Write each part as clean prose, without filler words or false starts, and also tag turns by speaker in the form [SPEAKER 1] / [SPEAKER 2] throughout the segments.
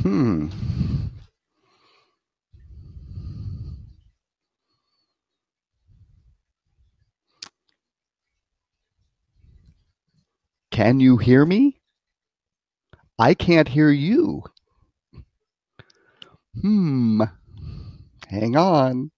[SPEAKER 1] Hmm. Can you hear me? I can't hear you. Hmm. Hang on.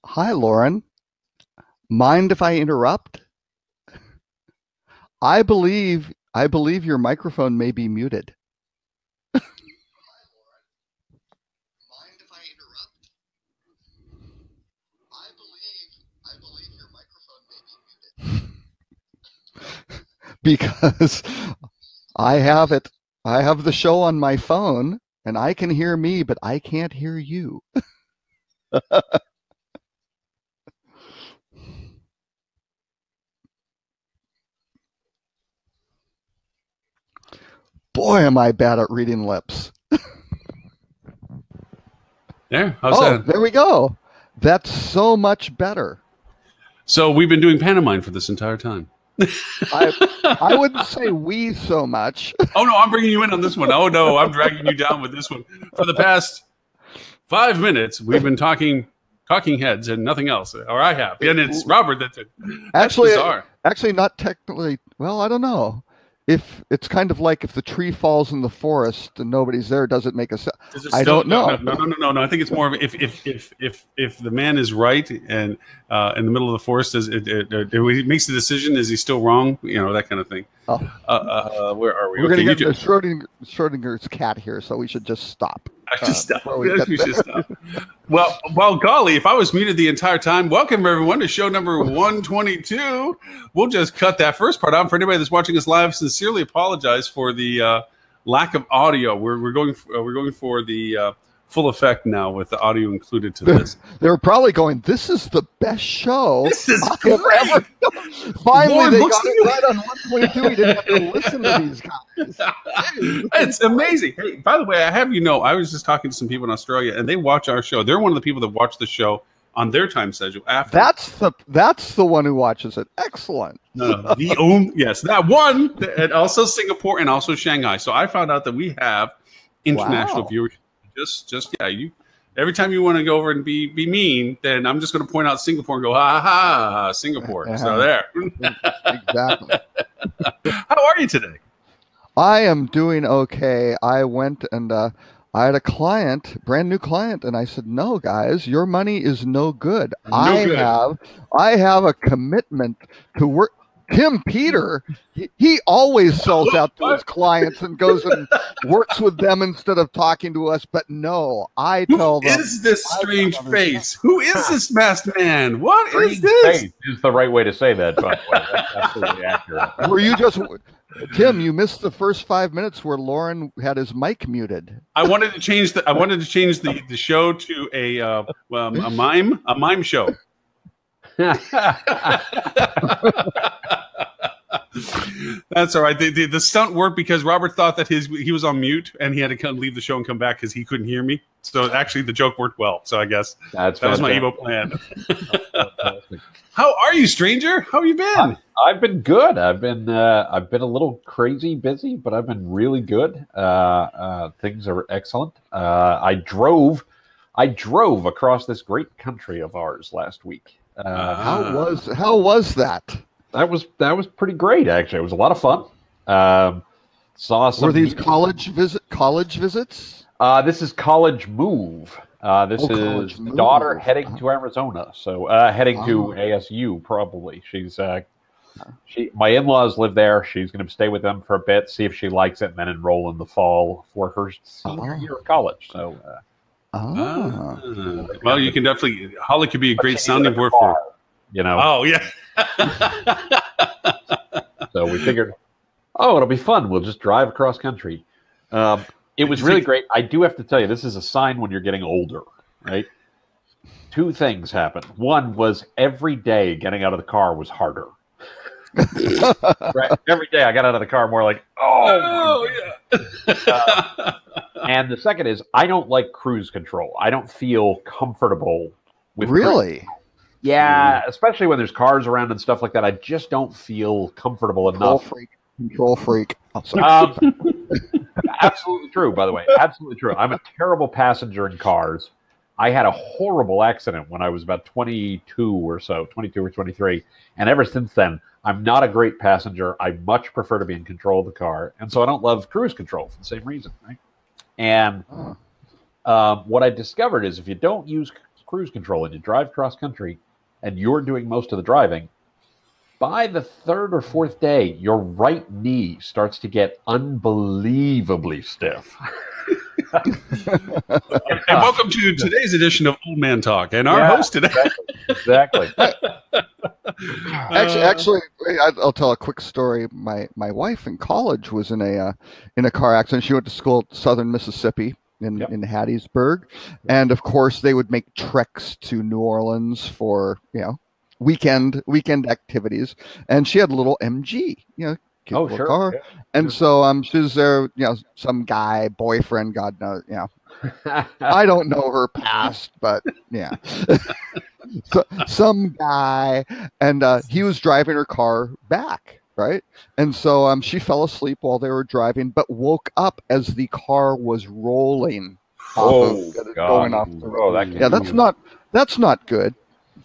[SPEAKER 1] Hi, Lauren. Mind if I interrupt? I believe your microphone may be muted. Mind if I interrupt? I believe your microphone may be muted. Because I have it. I have the show on my phone and I can hear me, but I can't hear you. Boy, am I bad at reading lips.
[SPEAKER 2] There, how's that?
[SPEAKER 1] There we go. That's so much better.
[SPEAKER 2] So we've been doing Pantomime for this entire time.
[SPEAKER 1] I wouldn't say we so much.
[SPEAKER 2] Oh no, I'm bringing you in on this one. Oh no, I'm dragging you down with this one. For the past 5 minutes, we've been talking heads and nothing else, or I have, and it's Robert. That's bizarre.
[SPEAKER 1] Actually, not technically. Well, I don't know. if it's kind of like if the tree falls in the forest and nobody's there, does it make a sound? I
[SPEAKER 2] Still,
[SPEAKER 1] don't know.
[SPEAKER 2] No. I think it's more of if the man is right and in the middle of the forest, he makes the decision, is he still wrong? You know, that kind of thing.
[SPEAKER 1] Oh.
[SPEAKER 2] Where are we?
[SPEAKER 1] We're going to get Schrodinger's cat here, so we should just stop.
[SPEAKER 2] We should stop. Well, golly, if I was muted the entire time, welcome everyone to show number 122. We'll just cut that first part out. For anybody that's watching us live, sincerely apologize for the lack of audio. We're going for the full effect now with the audio included to this.
[SPEAKER 1] They're probably going, this is the best show.
[SPEAKER 2] This is great.
[SPEAKER 1] Finally, Warren, they got it right on 122. We didn't have to listen to these guys.
[SPEAKER 2] It's amazing. Hey, by the way, I have I was just talking to some people in Australia, and they watch our show. They're one of the people that watch the show on their time schedule after.
[SPEAKER 1] That's the one who watches it. Excellent.
[SPEAKER 2] Yes, that one, and also Singapore and also Shanghai. So I found out that we have international viewers. Every time you want to go over and be mean, then I'm just going to point out Singapore and go, ha, Singapore. Yeah. So there.
[SPEAKER 1] Exactly.
[SPEAKER 2] How are you today?
[SPEAKER 1] I am doing okay. I went and I had a client, brand new client, and I said, no, guys, your money is no good. I have a commitment to work. Tim Peter, he always sells out to his clients and goes and works with them instead of talking to us. But no, I tell them.
[SPEAKER 2] Who is this strange face? Who is this masked man? What is this?
[SPEAKER 3] Face is the right way to say that, by the way. That's absolutely accurate.
[SPEAKER 1] Were you just... Tim, you missed the first 5 minutes where Lauren had his mic muted.
[SPEAKER 2] I wanted to change the show to a mime show. That's all right. The stunt worked because Robert thought that he was on mute and he had to leave the show and come back because he couldn't hear me. So actually, the joke worked well. So I guess that was my evil plan. How are you, stranger? How have you been?
[SPEAKER 3] I've been good. I've been a little crazy busy, but I've been really good. Things are excellent. I drove across this great country of ours last week.
[SPEAKER 1] How was that?
[SPEAKER 3] That was pretty great, actually. It was a lot of fun.
[SPEAKER 1] Were these college visits?
[SPEAKER 3] This is college move. This is daughter heading to Arizona, so heading to ASU probably. My in-laws live there. She's going to stay with them for a bit, see if she likes it, and then enroll in the fall for her senior year of college. So.
[SPEAKER 2] Well, you can definitely. Holly could be a great sounding board for.
[SPEAKER 3] You know.
[SPEAKER 2] Oh yeah.
[SPEAKER 3] So we figured, it'll be fun. We'll just drive across country. It was really great. I do have to tell you, this is a sign when you're getting older, right? Two things happened. One was every day getting out of the car was harder. Right? Every day I got out of the car more like, yeah. And the second is I don't like cruise control. I don't feel comfortable with
[SPEAKER 1] really.
[SPEAKER 3] Cruise. Yeah, especially when there's cars around and stuff like that. I just don't feel comfortable enough.
[SPEAKER 1] Control freak.
[SPEAKER 3] Absolutely true, by the way. Absolutely true. I'm a terrible passenger in cars. I had a horrible accident when I was about 22 or 23. And ever since then, I'm not a great passenger. I much prefer to be in control of the car. And so I don't love cruise control for the same reason, right? And what I discovered is if you don't use cruise control and you drive cross country and you're doing most of the driving, by the third or fourth day, your right knee starts to get unbelievably stiff.
[SPEAKER 2] And welcome to today's edition of Old Man Talk, and our host today.
[SPEAKER 3] Exactly.
[SPEAKER 1] Actually, I'll tell a quick story. My wife in college was in a car accident. She went to school at Southern Mississippi in Hattiesburg, and of course they would make treks to New Orleans for weekend activities. And she had a little MG, cute little car. Yeah. And so she was there, some guy, boyfriend, God knows, I don't know her past, but yeah. So, some guy, and he was driving her car back, right? And so she fell asleep while they were driving, but woke up as the car was rolling. Going off the road.
[SPEAKER 3] That's
[SPEAKER 1] not good.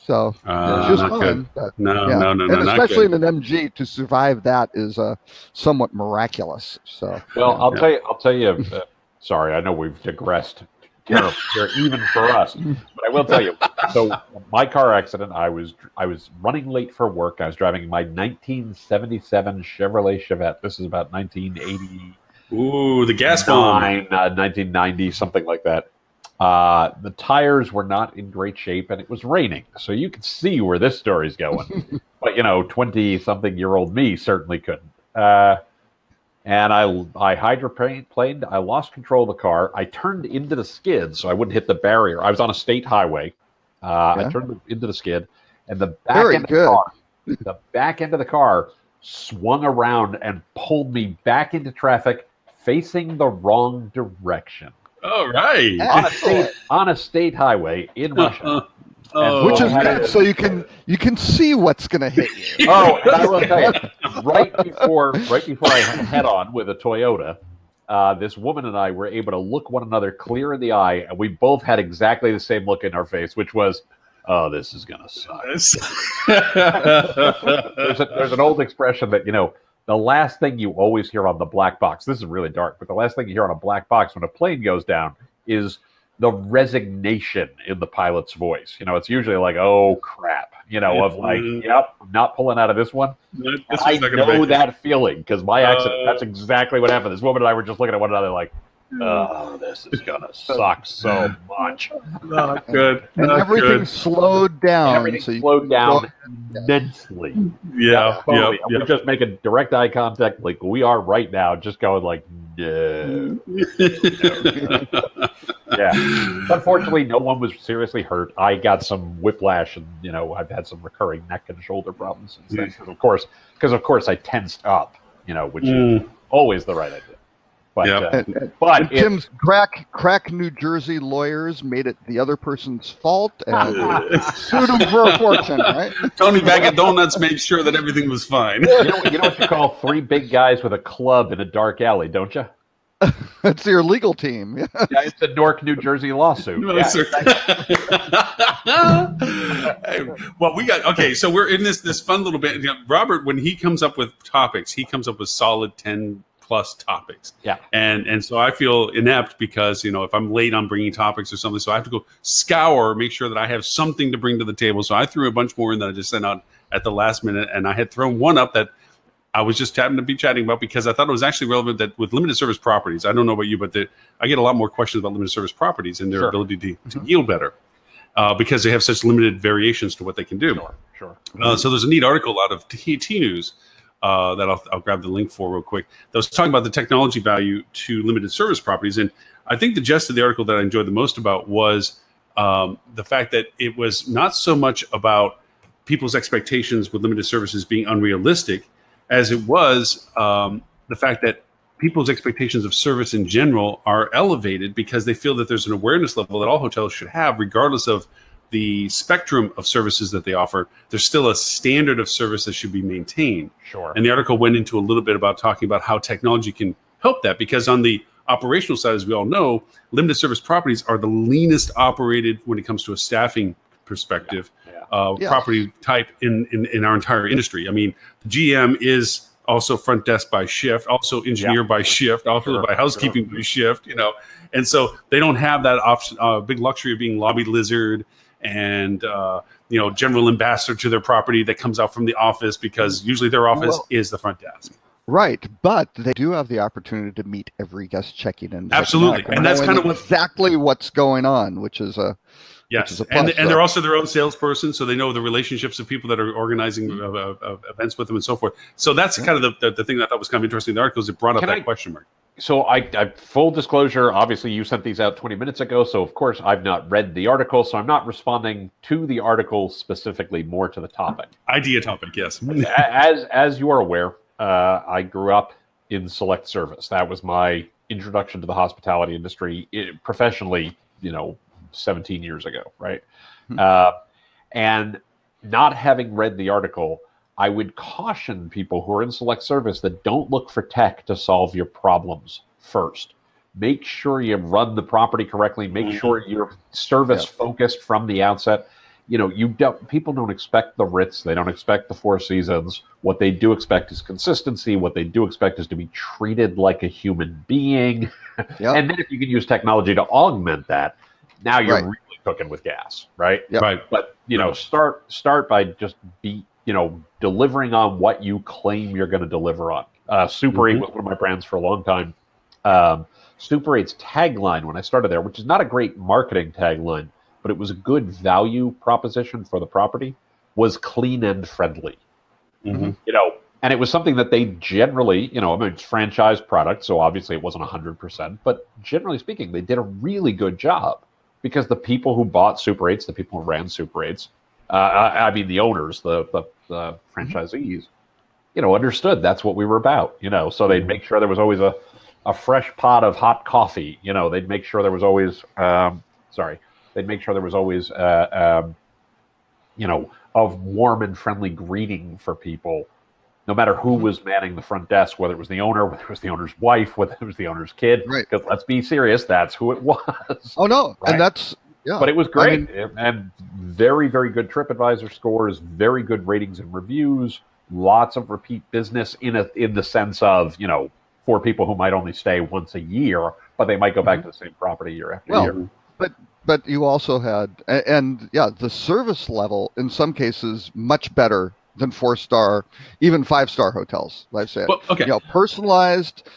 [SPEAKER 1] So it's just
[SPEAKER 2] not
[SPEAKER 1] fun.
[SPEAKER 2] good.
[SPEAKER 1] But,
[SPEAKER 2] No,
[SPEAKER 1] yeah.
[SPEAKER 2] no, no,
[SPEAKER 1] And
[SPEAKER 2] no,
[SPEAKER 1] especially
[SPEAKER 2] not
[SPEAKER 1] in an MG, to survive that is somewhat miraculous. So
[SPEAKER 3] Well,
[SPEAKER 1] yeah.
[SPEAKER 3] I'll tell you. Sorry, I know we've digressed terribly here, even for us. But I will tell you. So my car accident, I was running late for work. I was driving my 1977 Chevrolet Chevette. This is about 1980.
[SPEAKER 2] Ooh, the gas bomb.
[SPEAKER 3] 1990, something like that. The tires were not in great shape, and it was raining, so you could see where this story's going. But 20-something-year-old me certainly couldn't. And I hydroplaned. I lost control of the car. I turned into the skid so I wouldn't hit the barrier. I was on a state highway. I turned into the skid, and the back end of the car swung around and pulled me back into traffic, facing the wrong direction.
[SPEAKER 2] All right.
[SPEAKER 3] On a state highway in Russia.
[SPEAKER 1] Which is good, so you can see what's going to hit you.
[SPEAKER 3] Oh, and I will tell you, right before I head on with a Toyota, this woman and I were able to look one another clear in the eye, and we both had exactly the same look in our face, which was, "Oh, this is gonna suck." There's an old expression that the last thing you always hear on the black box. This is really dark, but the last thing you hear on a black box when a plane goes down is the resignation in the pilot's voice. It's usually like, "Oh crap," of like, "Yep, I'm not pulling out of this one." I know that feeling because my accident. That's exactly what happened. This woman and I were just looking at one another like, "Oh, this is gonna suck so much."
[SPEAKER 2] Not good.
[SPEAKER 1] And everything slowed down.
[SPEAKER 3] Everything slowed down immensely.
[SPEAKER 2] Yeah.
[SPEAKER 3] We're just making direct eye contact, like we are right now, just going like, no. Yeah. Unfortunately, no one was seriously hurt. I got some whiplash, and I've had some recurring neck and shoulder problems since then. Because of course, I tensed up, which is always the right idea. But
[SPEAKER 1] Tim's crack New Jersey lawyers made it the other person's fault and sued him for a fortune, right?
[SPEAKER 2] Tony Bag of Donuts made sure that everything was fine.
[SPEAKER 3] You know what you call three big guys with a club in a dark alley, don't you?
[SPEAKER 1] That's your legal team.
[SPEAKER 3] Yeah, it's a Newark, New Jersey lawsuit.
[SPEAKER 2] No, sir. Well, so we're in this fun little bit. Robert, when he comes up with topics, he comes up with solid 10+ topics.
[SPEAKER 3] Yeah.
[SPEAKER 2] And so I feel inept because, if I'm late on bringing topics or something, so I have to go make sure that I have something to bring to the table. So I threw a bunch more in that I just sent out at the last minute, and I had thrown one up that I was just happened to be chatting about because I thought it was actually relevant that with limited service properties, I don't know about you, but I get a lot more questions about limited service properties and their ability to yield better because they have such limited variations to what they can do.
[SPEAKER 3] Sure.
[SPEAKER 2] So there's a neat article out of T News that I'll grab the link for real quick. That was talking about the technology value to limited service properties. And I think the gist of the article that I enjoyed the most about was the fact that it was not so much about people's expectations with limited services being unrealistic as it was the fact that people's expectations of service in general are elevated because they feel that there's an awareness level that all hotels should have, regardless of the spectrum of services that they offer. There's still a standard of service that should be maintained.
[SPEAKER 3] Sure.
[SPEAKER 2] And the article went into a little bit about talking about how technology can help that, because on the operational side, as we all know, limited service properties are the leanest operated when it comes to a staffing perspective. Property type in our entire industry. I mean, the GM is also front desk by shift, also engineer by shift, also by housekeeping by shift, and so they don't have that option, big luxury of being lobby lizard and general ambassador to their property that comes out from the office, because usually their office is the front desk.
[SPEAKER 1] Right, but they do have the opportunity to meet every guest checking in.
[SPEAKER 2] Absolutely, and that's kind of
[SPEAKER 1] exactly what's going on, which is a
[SPEAKER 2] yes, and they're also their own salesperson, so they know the relationships of people that are organizing events with them and so forth. So that's kind of the thing that I thought was kind of interesting in the article, is it brought up that question mark.
[SPEAKER 3] So I full disclosure, obviously you sent these out 20 minutes ago, so of course I've not read the article, so I'm not responding to the article specifically, more to the topic.
[SPEAKER 2] Idea topic, yes.
[SPEAKER 3] As you are aware, I grew up in select service. That was my introduction to the hospitality industry professionally, 17 years ago, right? And not having read the article, I would caution people who are in select service that don't look for tech to solve your problems first. Make sure you run the property correctly. Make sure you're service focused from the outset. people don't expect the Ritz. They don't expect the Four Seasons. What they do expect is consistency. What they do expect is to be treated like a human being.
[SPEAKER 1] Yep.
[SPEAKER 3] And then if you can use technology to augment that, now you're
[SPEAKER 1] Right.
[SPEAKER 3] really cooking with gas, right?
[SPEAKER 1] Yep.
[SPEAKER 2] Right.
[SPEAKER 3] But start by just delivering on what you claim you're going to deliver on. Super 8 was one of my brands for a long time. Super 8's tagline when I started there, which is not a great marketing tagline, but it was a good value proposition for the property, was clean and friendly.
[SPEAKER 2] Mhm.
[SPEAKER 3] And it was something that they generally, it's franchise product, so obviously it wasn't 100%, but generally speaking, they did a really good job because the people who bought Super 8s, the people who ran Super 8s, the owners, the franchisees, understood that's what we were about, so they'd make sure there was always a fresh pot of hot coffee, they'd make sure there was always, they'd make sure there was always, a warm and friendly greeting for people, no matter who was manning the front desk, whether it was the owner, whether it was the owner's wife, whether it was the owner's kid.
[SPEAKER 1] Right.
[SPEAKER 3] Because let's be serious, that's who it was.
[SPEAKER 1] Oh no,
[SPEAKER 3] Right?
[SPEAKER 1] and that's yeah.
[SPEAKER 3] But it was great, and very, very good TripAdvisor scores, very good ratings and reviews, lots of repeat business in the sense of for people who might only stay once a year, but they might go back to the same property year after year.
[SPEAKER 1] But you also had, the service level in some cases much better than 4-star, even 5-star hotels. I've said,
[SPEAKER 2] Well, okay.
[SPEAKER 1] Personalized.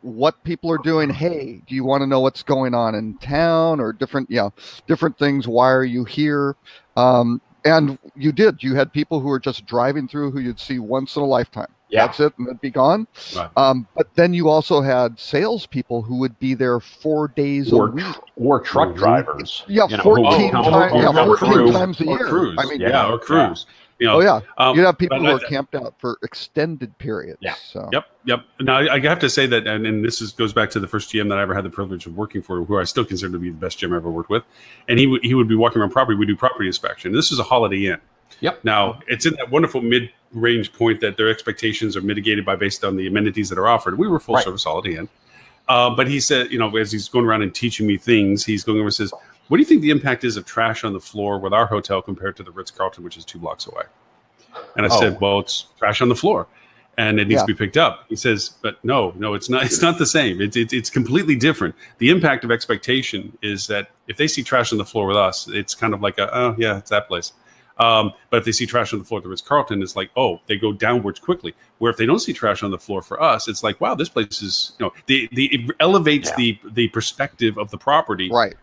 [SPEAKER 1] What people are doing. Hey, do you want to know what's going on in town or different things? Why are you here? And you had people who were just driving through who you'd see once in a lifetime.
[SPEAKER 3] Yeah.
[SPEAKER 1] That's it, and they'd be gone.
[SPEAKER 2] Right.
[SPEAKER 1] But then you also had salespeople who would be there 4 days a week.
[SPEAKER 3] Or truck drivers.
[SPEAKER 1] Yeah,
[SPEAKER 3] who
[SPEAKER 1] 14
[SPEAKER 3] come-
[SPEAKER 1] times.
[SPEAKER 3] or
[SPEAKER 1] Yeah,
[SPEAKER 3] come
[SPEAKER 1] 14
[SPEAKER 3] through.
[SPEAKER 1] times a
[SPEAKER 2] Or
[SPEAKER 1] year.
[SPEAKER 2] cruise.
[SPEAKER 1] I mean,
[SPEAKER 2] or cruise.
[SPEAKER 1] oh yeah. You'd have people
[SPEAKER 2] but
[SPEAKER 1] who are camped out for extended periods.
[SPEAKER 3] Yeah.
[SPEAKER 1] So.
[SPEAKER 2] Yep. Now I have to say that, and this goes back to the first GM that I ever had the privilege of working for, who I still consider to be the best GM I ever worked with. And he would be walking around property. We do property inspection. This is a Holiday Inn.
[SPEAKER 3] Yep.
[SPEAKER 2] Now it's in that wonderful mid-range point that their expectations are mitigated based on the amenities that are offered. We were full service Holiday Inn, but he said, as he's going around and teaching me things, he's going over and says, "What do you think the impact is of trash on the floor with our hotel compared to the Ritz-Carlton, which is 2 blocks away?" And I said, "Well, it's trash on the floor, and it needs to be picked up." He says, "But no, it's not. It's not the same. It's completely different. The impact of expectation is that if they see trash on the floor with us, it's kind of like it's that place. But if they see trash on the floor at the Ritz-Carlton, it's like, they go downwards quickly. Where if they don't see trash on the floor for us, it's like, wow, this place is, it elevates the perspective of the property.
[SPEAKER 1] Right.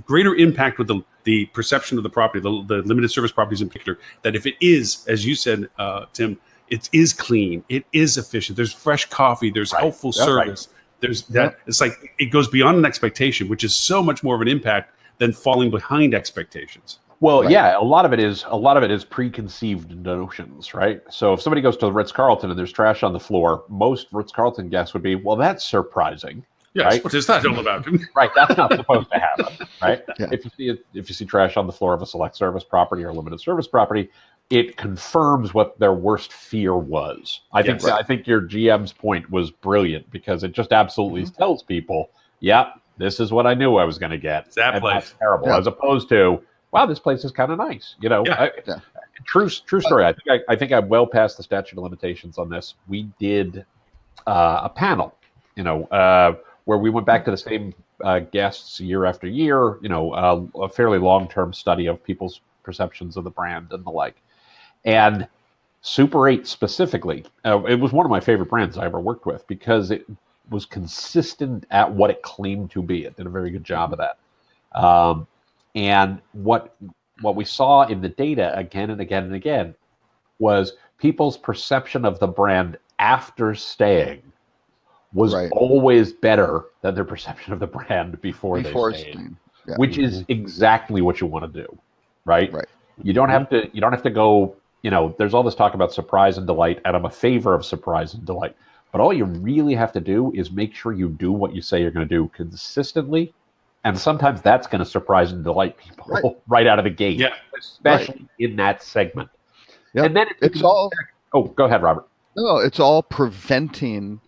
[SPEAKER 2] Greater impact with the perception of the property, the limited service properties in particular, that if it is, as you said, Tim, it is clean, it is efficient, there's fresh coffee, there's helpful service. There's that. It's like it goes beyond an expectation, which is so much more of an impact than falling behind expectations.
[SPEAKER 3] Well, a lot of it is preconceived notions, right? So if somebody goes to the Ritz-Carlton and there's trash on the floor, most Ritz-Carlton guests would be, well, that's surprising.
[SPEAKER 2] Yes,
[SPEAKER 3] right?
[SPEAKER 2] What is that all about?
[SPEAKER 3] Right, that's not supposed to happen, right?
[SPEAKER 1] Yeah.
[SPEAKER 3] If you see trash on the floor of a select service property or a limited service property, it confirms what their worst fear was. I think your GM's point was brilliant because it just absolutely tells people, this is what I knew I was going to get.
[SPEAKER 2] It's that place.
[SPEAKER 3] That's terrible, as opposed to, wow, this place is kind of nice. True story. I think I'm well past the statute of limitations on this. We did a panel, where we went back to the same guests year after year. A fairly long-term study of people's perceptions of the brand and the like. And Super 8 specifically, it was one of my favorite brands I ever worked with because it was consistent at what it claimed to be. It did a very good job of that. And what we saw in the data again and again and again was people's perception of the brand after staying was always better than their perception of the brand before they stayed, which is exactly what you want to do, right? You don't have to go. There's all this talk about surprise and delight, and I'm a favor of surprise and delight. But all you really have to do is make sure you do what you say you're going to do consistently. And sometimes that's going to surprise and delight people right out of the gate, especially in that segment.
[SPEAKER 1] Yep.
[SPEAKER 3] And then it's all. Oh, go ahead, Robert.
[SPEAKER 1] No, it's all preventing.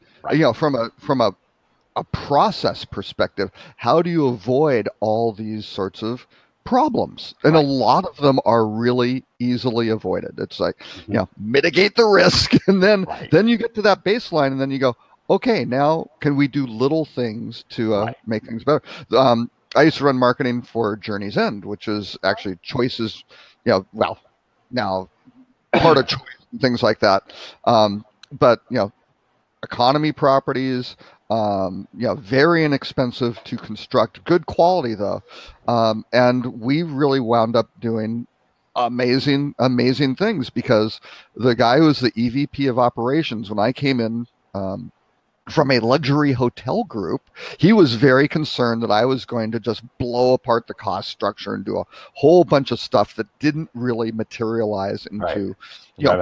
[SPEAKER 1] From a process perspective, how do you avoid all these sorts of problems, and a lot of them are really easily avoided. It's like, mitigate the risk, and then you get to that baseline, and then you go, okay, now can we do little things to make things better? I used to run marketing for Journey's End, which is actually choices, now part of choice and things like that. But economy properties, very inexpensive to construct, good quality though. And we really wound up doing amazing things, because the guy who was the EVP of operations when I came in, from a luxury hotel group, he was very concerned that I was going to just blow apart the cost structure and do a whole bunch of stuff that didn't really materialize into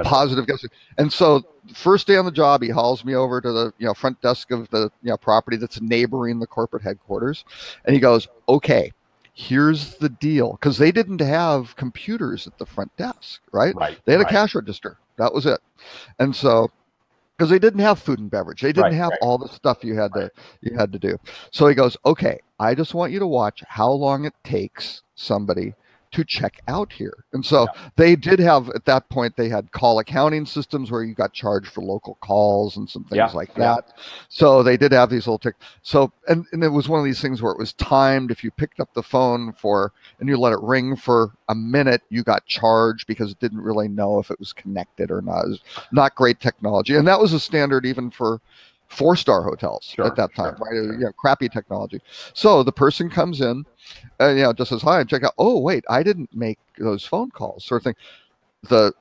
[SPEAKER 1] positive guesses. And so first day on the job, he hauls me over to the front desk of the property that's neighboring the corporate headquarters, and he goes, okay, here's the deal, because they didn't have computers at the front desk, right? They had a cash register. That was it. And so, because they didn't have food and beverage, they didn't have all the stuff you had to do. So he goes, okay, I just want you to watch how long it takes somebody to check out here. And so they did have, at that point, they had call accounting systems where you got charged for local calls and some things like that. So they did have these little ticks. So, and it was one of these things where it was timed. If you picked up the phone and you let it ring for a minute, you got charged because it didn't really know if it was connected or not. It was not great technology. And that was a standard even for 4-star hotels at that time, right? Crappy technology. So the person comes in, just says hi and check out. Oh, wait, I didn't make those phone calls, sort of thing. The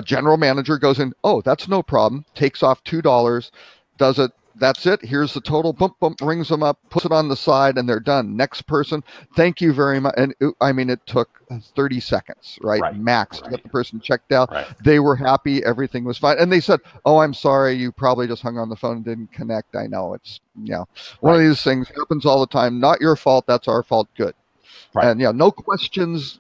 [SPEAKER 1] general manager goes in. Oh, that's no problem. Takes off $2, does it. That's it. Here's the total. Bump, rings them up, puts it on the side, and they're done. Next person. Thank you very much. And it took 30 seconds, max, to get the person checked out. They were happy. Everything was fine. And they said, oh, I'm sorry. You probably just hung on the phone and didn't connect. I know. It's, one of these things happens all the time. Not your fault. That's our fault. Good. And, no questions.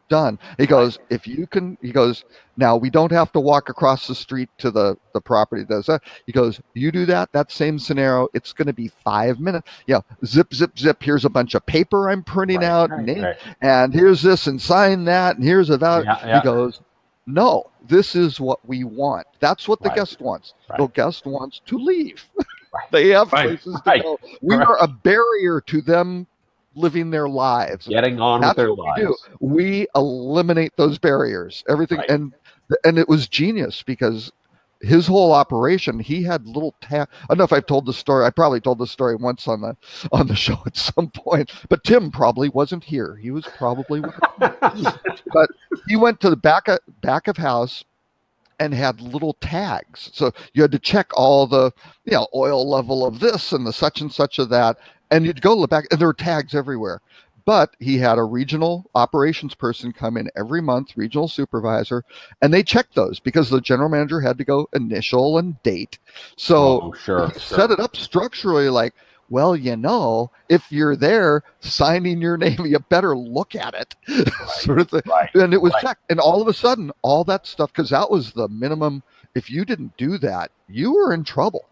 [SPEAKER 1] Done. He goes, if you can, he goes, now we don't have to walk across the street to the property that does that. He goes, you do that same scenario, it's going to be 5 minutes. Zip, zip, zip. Here's a bunch of paper I'm printing out, and here's this, and sign that, and here's about. He goes, no, this is what we want. That's what the guest wants. The guest wants to leave. They have places to go. We are a barrier to them living their lives,
[SPEAKER 3] getting on with their lives.
[SPEAKER 1] We eliminate those barriers, everything. And it was genius, because his whole operation, he had little I don't know if I've told the story. I probably told the story once on the show at some point, but Tim probably wasn't here. He was probably with but he went to the back of house and had little tags. So you had to check all the oil level of this and the such and such of that. And you'd go to the back, and there were tags everywhere. But he had a regional operations person come in every month, regional supervisor, and they checked those, because the general manager had to go initial and date. So set it up structurally like, well, if you're there signing your name, you better look at it, sort of thing. And it was checked. And all of a sudden, all that stuff, because that was the minimum. If you didn't do that, you were in trouble,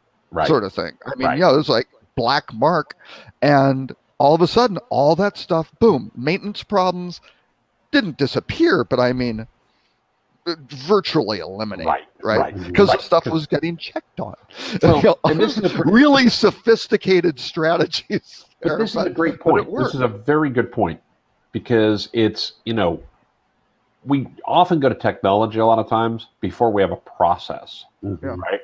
[SPEAKER 1] sort of thing. I mean, it was like black mark. And all of a sudden, all that stuff, boom, maintenance problems didn't disappear, but I mean, virtually eliminated, because the stuff was getting checked on. And this is really sophisticated strategies.
[SPEAKER 3] But this is a great point. This is a very good point, because it's, we often go to technology a lot of times before we have a process, right?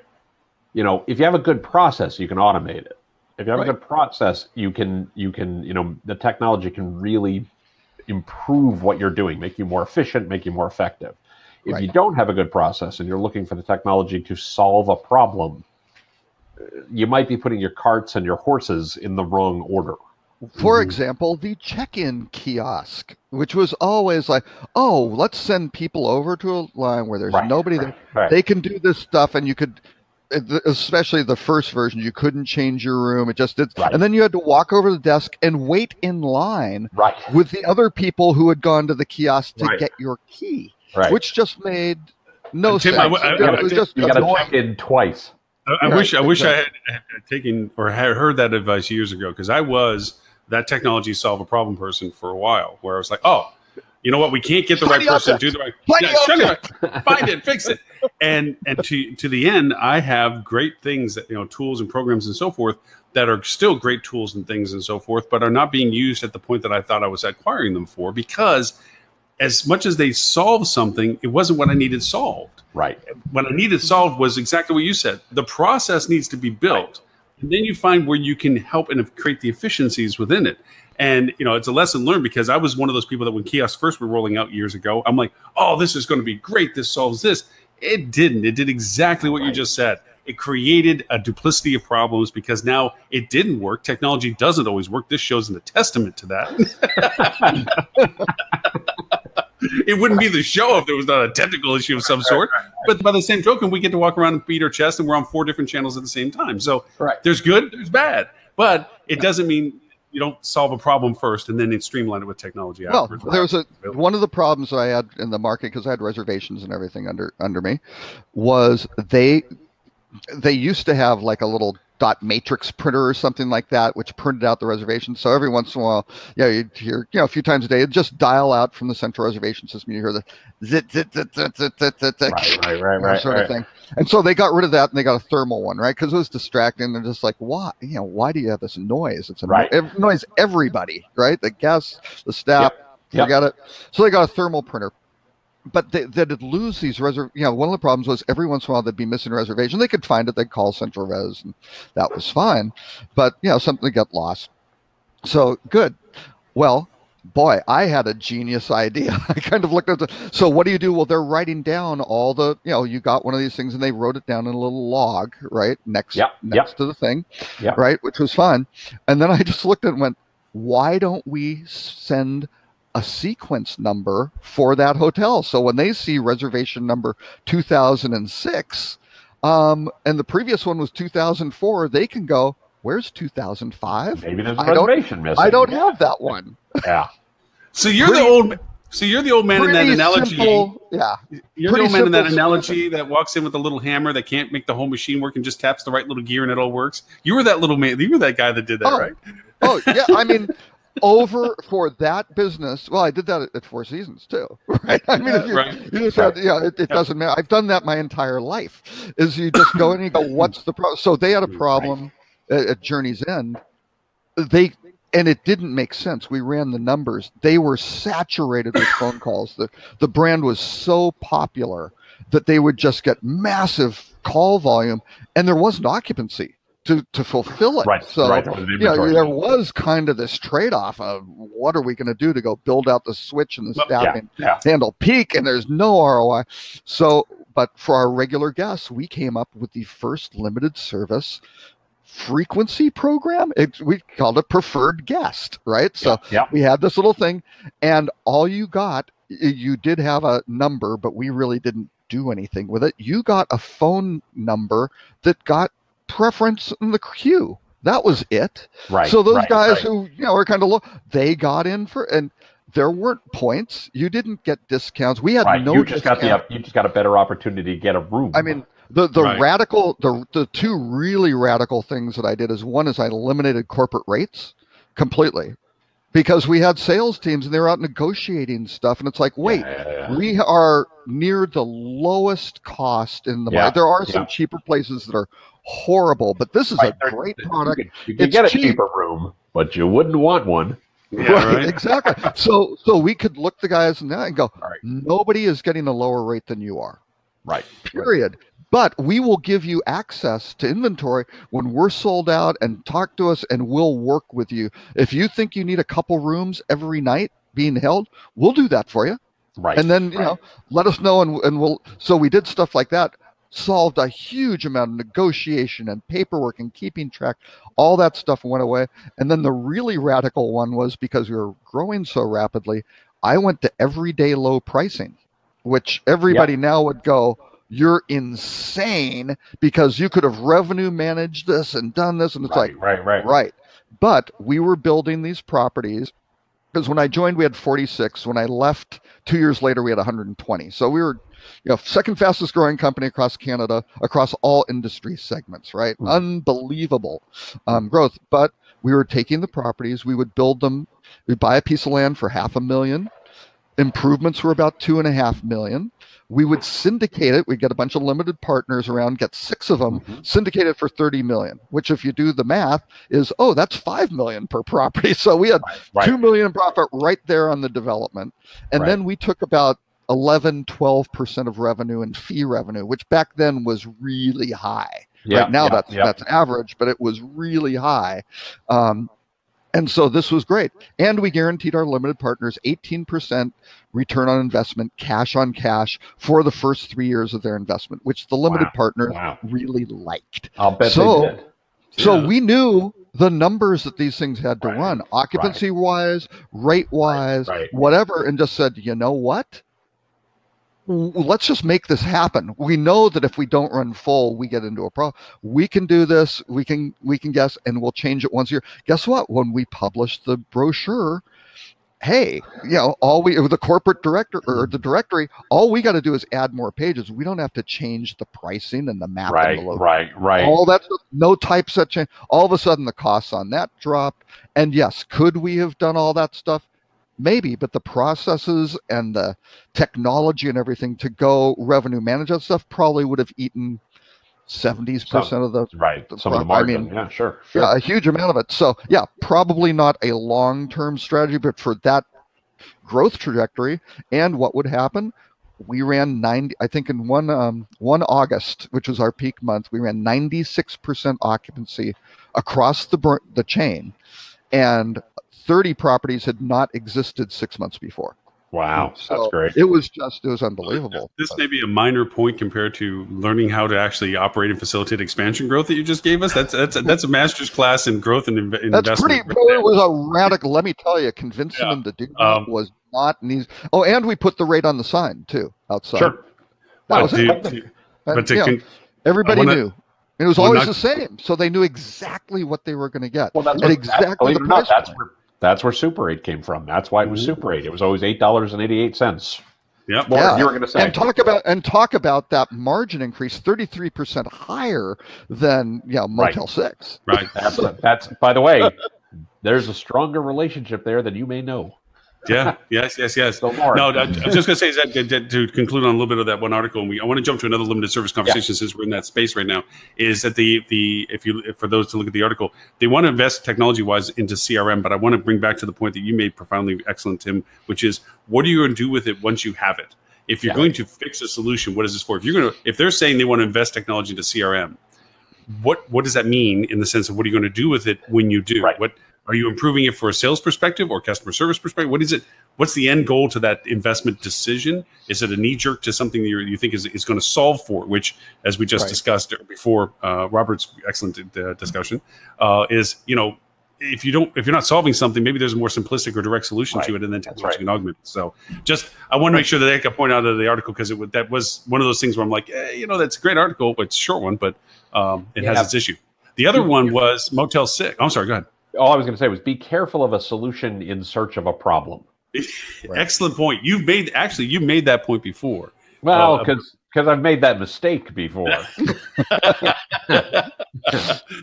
[SPEAKER 3] If you have a good process, you can automate it. If you have a good process, you can, the technology can really improve what you're doing, make you more efficient, make you more effective. If you don't have a good process and you're looking for the technology to solve a problem, you might be putting your carts and your horses in the wrong order.
[SPEAKER 1] For example, the check-in kiosk, which was always like, oh, let's send people over to a line where there's nobody there. They can do this stuff, and you could, especially the first version, you couldn't change your room. It just did. And then you had to walk over to the desk and wait in line with the other people who had gone to the kiosk to get your key, which just made no sense.
[SPEAKER 3] You got to check in twice.
[SPEAKER 2] I wish I had taken or had heard that advice years ago, because I was that technology solve a problem person for a while, where I was like, oh, you know what? We can't get the right person to do the right. Find it, fix it, and to the end, I have great things that tools and programs and so forth that are still great tools and things and so forth, but are not being used at the point that I thought I was acquiring them for, because as much as they solve something, it wasn't what I needed solved.
[SPEAKER 3] Right.
[SPEAKER 2] What I needed solved was exactly what you said. The process needs to be built. Right. And then you find where you can help and create the efficiencies within it. And, it's a lesson learned, because I was one of those people that when kiosks first were rolling out years ago, I'm like, oh, this is going to be great. This solves this. It didn't. It did exactly what you just said. It created a duplicity of problems because now it didn't work. Technology doesn't always work. This shows a testament to that. It wouldn't be the show if there was not a technical issue of some sort. But by the same token, we get to walk around and beat our chest, and we're on 4 different channels at the same time. So there's good, there's bad. But it doesn't mean you don't solve a problem first and then you streamline it with technology afterwards.
[SPEAKER 1] Well, there was one of the problems I had in the market, because I had reservations and everything under me, was they used to have like a little dot matrix printer or something like that, which printed out the reservations. So every once in a while, you'd hear, a few times a day, it'd just dial out from the central reservation system. You hear the zit, zit, zit, zit, zit, zit, zit, zit,
[SPEAKER 3] right,
[SPEAKER 1] sort of thing. And so they got rid of that and they got a thermal one, right? Because it was distracting. They're just like, why? Why do you have this noise? It's annoys everybody, right? The guests, the staff, forget it. So they got a thermal printer. But they'd lose these one of the problems was every once in a while they'd be missing a reservation. They could find it, they'd call Central Res, and that was fine. But something got lost. So good. Well, boy, I had a genius idea. I kind of looked at so what do you do? Well, they're writing down all the, you got one of these things and they wrote it down in a little log, right? Next to the thing, right? Which was fun. And then I just looked at it and went, why don't we send a sequence number for that hotel? So when they see reservation number 2006, and the previous one was 2004, they can go, where's 2005?
[SPEAKER 3] Maybe there's a reservation missing.
[SPEAKER 1] I don't have that one.
[SPEAKER 3] Yeah.
[SPEAKER 2] So you're the old man in that analogy.
[SPEAKER 1] Simple, yeah.
[SPEAKER 2] You're the old man in that analogy that walks in with a little hammer that can't make the whole machine work and just taps the right little gear and it all works. You were that little man. You were that guy that did that, right?
[SPEAKER 1] Oh, yeah. I mean, over for that business. Well, I did that at Four Seasons too, right? I mean, it doesn't matter. I've done that my entire life. Is you just go in and you go, what's the problem? So they had a problem at Journey's End. And it didn't make sense. We ran the numbers. They were saturated with phone calls. The brand was so popular that they would just get massive call volume, and there wasn't occupancy to fulfill it. So there was kind of this trade-off of what are we going to do to go build out the switch and the staffing handle peak, and there's no ROI. So, but for our regular guests, we came up with the first limited service frequency program. We called it Preferred Guest, right? So we had this little thing, and all you did have a number, but we really didn't do anything with it. You got a phone number that got preference in the queue. That was it. Right. So those guys who are kind of low, they got in for, and there weren't points. You didn't get discounts. We had no.
[SPEAKER 3] You just got a better opportunity to get a room.
[SPEAKER 1] I mean, the two really radical things that I did is one is I eliminated corporate rates completely. Because we had sales teams and they were out negotiating stuff, and it's like, wait, we are near the lowest cost in the market. There are some cheaper places that are horrible, but this is a great product.
[SPEAKER 3] You can get a cheaper room, but you wouldn't want one.
[SPEAKER 1] Exactly. So we could look the guys in the eye and go, nobody is getting a lower rate than you are.
[SPEAKER 3] Right.
[SPEAKER 1] Period. But we will give you access to inventory when we're sold out, and talk to us and we'll work with you. If you think you need a couple rooms every night being held, we'll do that for you.
[SPEAKER 3] Right.
[SPEAKER 1] And then, let us know and we'll, so we did stuff like that, solved a huge amount of negotiation and paperwork and keeping track. All that stuff went away. And then the really radical one was, because we were growing so rapidly, I went to everyday low pricing, which everybody now would go, you're insane, because you could have revenue managed this and done this. And it's right. But we were building these properties, because when I joined, we had 46. When I left 2 years later, we had 120. So we were, second fastest growing company across Canada, across all industry segments, right? Unbelievable growth. But we were taking the properties, we would build them, we'd buy a piece of land for $500,000. Improvements were about $2.5 million. We would syndicate it. We'd get a bunch of limited partners around, get 6 of them, syndicate it for $30 million, which if you do the math is, oh, that's $5 million per property. So we had $2 million in profit right there on the development. And then we took about 11-12% of revenue and fee revenue, which back then was really high. Right now that's average, but it was really high. And so this was great. And we guaranteed our limited partners 18% return on investment, cash on cash, for the first 3 years of their investment, which the limited partners really liked.
[SPEAKER 3] I'll bet they did.
[SPEAKER 1] So we knew the numbers that these things had to run, occupancy-wise, rate-wise, whatever, and just said, you know what? Let's just make this happen. We know that if we don't run full, we get into a problem. We can do this. We can guess, and we'll change it once a year. Guess what? When we publish the brochure, hey, the corporate director or the directory, all we got to do is add more pages. We don't have to change the pricing and the map.
[SPEAKER 3] Right.
[SPEAKER 1] All that stuff, no typeset change. All of a sudden, the costs on that dropped. And yes, could we have done all that stuff? Maybe, but the processes and the technology and everything to go revenue manage that stuff probably would have eaten 70% of the
[SPEAKER 3] some of the margin. Sure.
[SPEAKER 1] Yeah, a huge amount of it. So yeah, probably not a long-term strategy, but for that growth trajectory and what would happen, we ran 90. I think in one August, which was our peak month, we ran 96% occupancy across the chain, and 30 properties had not existed 6 months before.
[SPEAKER 3] Wow,
[SPEAKER 1] so
[SPEAKER 3] that's great.
[SPEAKER 1] It was unbelievable.
[SPEAKER 2] This may be a minor point compared to learning how to actually operate and facilitate expansion growth that you just gave us. That's a master's class in growth and investment.
[SPEAKER 1] That's pretty. It was a radical. Let me tell you, convincing them to do that was not an easy. Oh, and we put the rate on the sign too outside.
[SPEAKER 2] Sure.
[SPEAKER 1] Everybody knew. It was always the same, so they knew exactly what they were going to get.
[SPEAKER 3] Well, that's where Super 8 came from. That's why it was Super 8. It was always $8.88.
[SPEAKER 2] Yep.
[SPEAKER 3] You were going to say.
[SPEAKER 1] And talk about that margin increase, 33% higher than Motel 6.
[SPEAKER 2] Right.
[SPEAKER 3] That's by the way, there's a stronger relationship there than you may know.
[SPEAKER 2] Yeah. Yes. No, I was just going to say that to conclude on a little bit of that one article, and I want to jump to another limited service conversation since we're in that space right now. Is that for those to look at the article, they want to invest technology-wise into CRM, but I want to bring back to the point that you made profoundly excellent, Tim, which is what are you going to do with it once you have it? If you're going to fix a solution, what is this for? If they're saying they want to invest technology into CRM, what does that mean in the sense of what are you going to do with it when you do?
[SPEAKER 3] Right.
[SPEAKER 2] What are you improving it for a sales perspective or customer service perspective? What is it? What's the end goal to that investment decision? Is it a knee jerk to something that you think is going to solve for? Which, as we just discussed before, Robert's excellent discussion is if you're not solving something, maybe there's a more simplistic or direct solution to it, and then technology can augment it. So, I want to make sure that I can point out of the article because that was one of those things where I'm like, that's a great article, but it's a short one, but it has its issue. The other one was Motel 6. I'm sorry, go ahead.
[SPEAKER 3] All I was going to say was be careful of a solution in search of a problem.
[SPEAKER 2] Excellent point. You made that point before.
[SPEAKER 3] Well, because I've made that mistake before.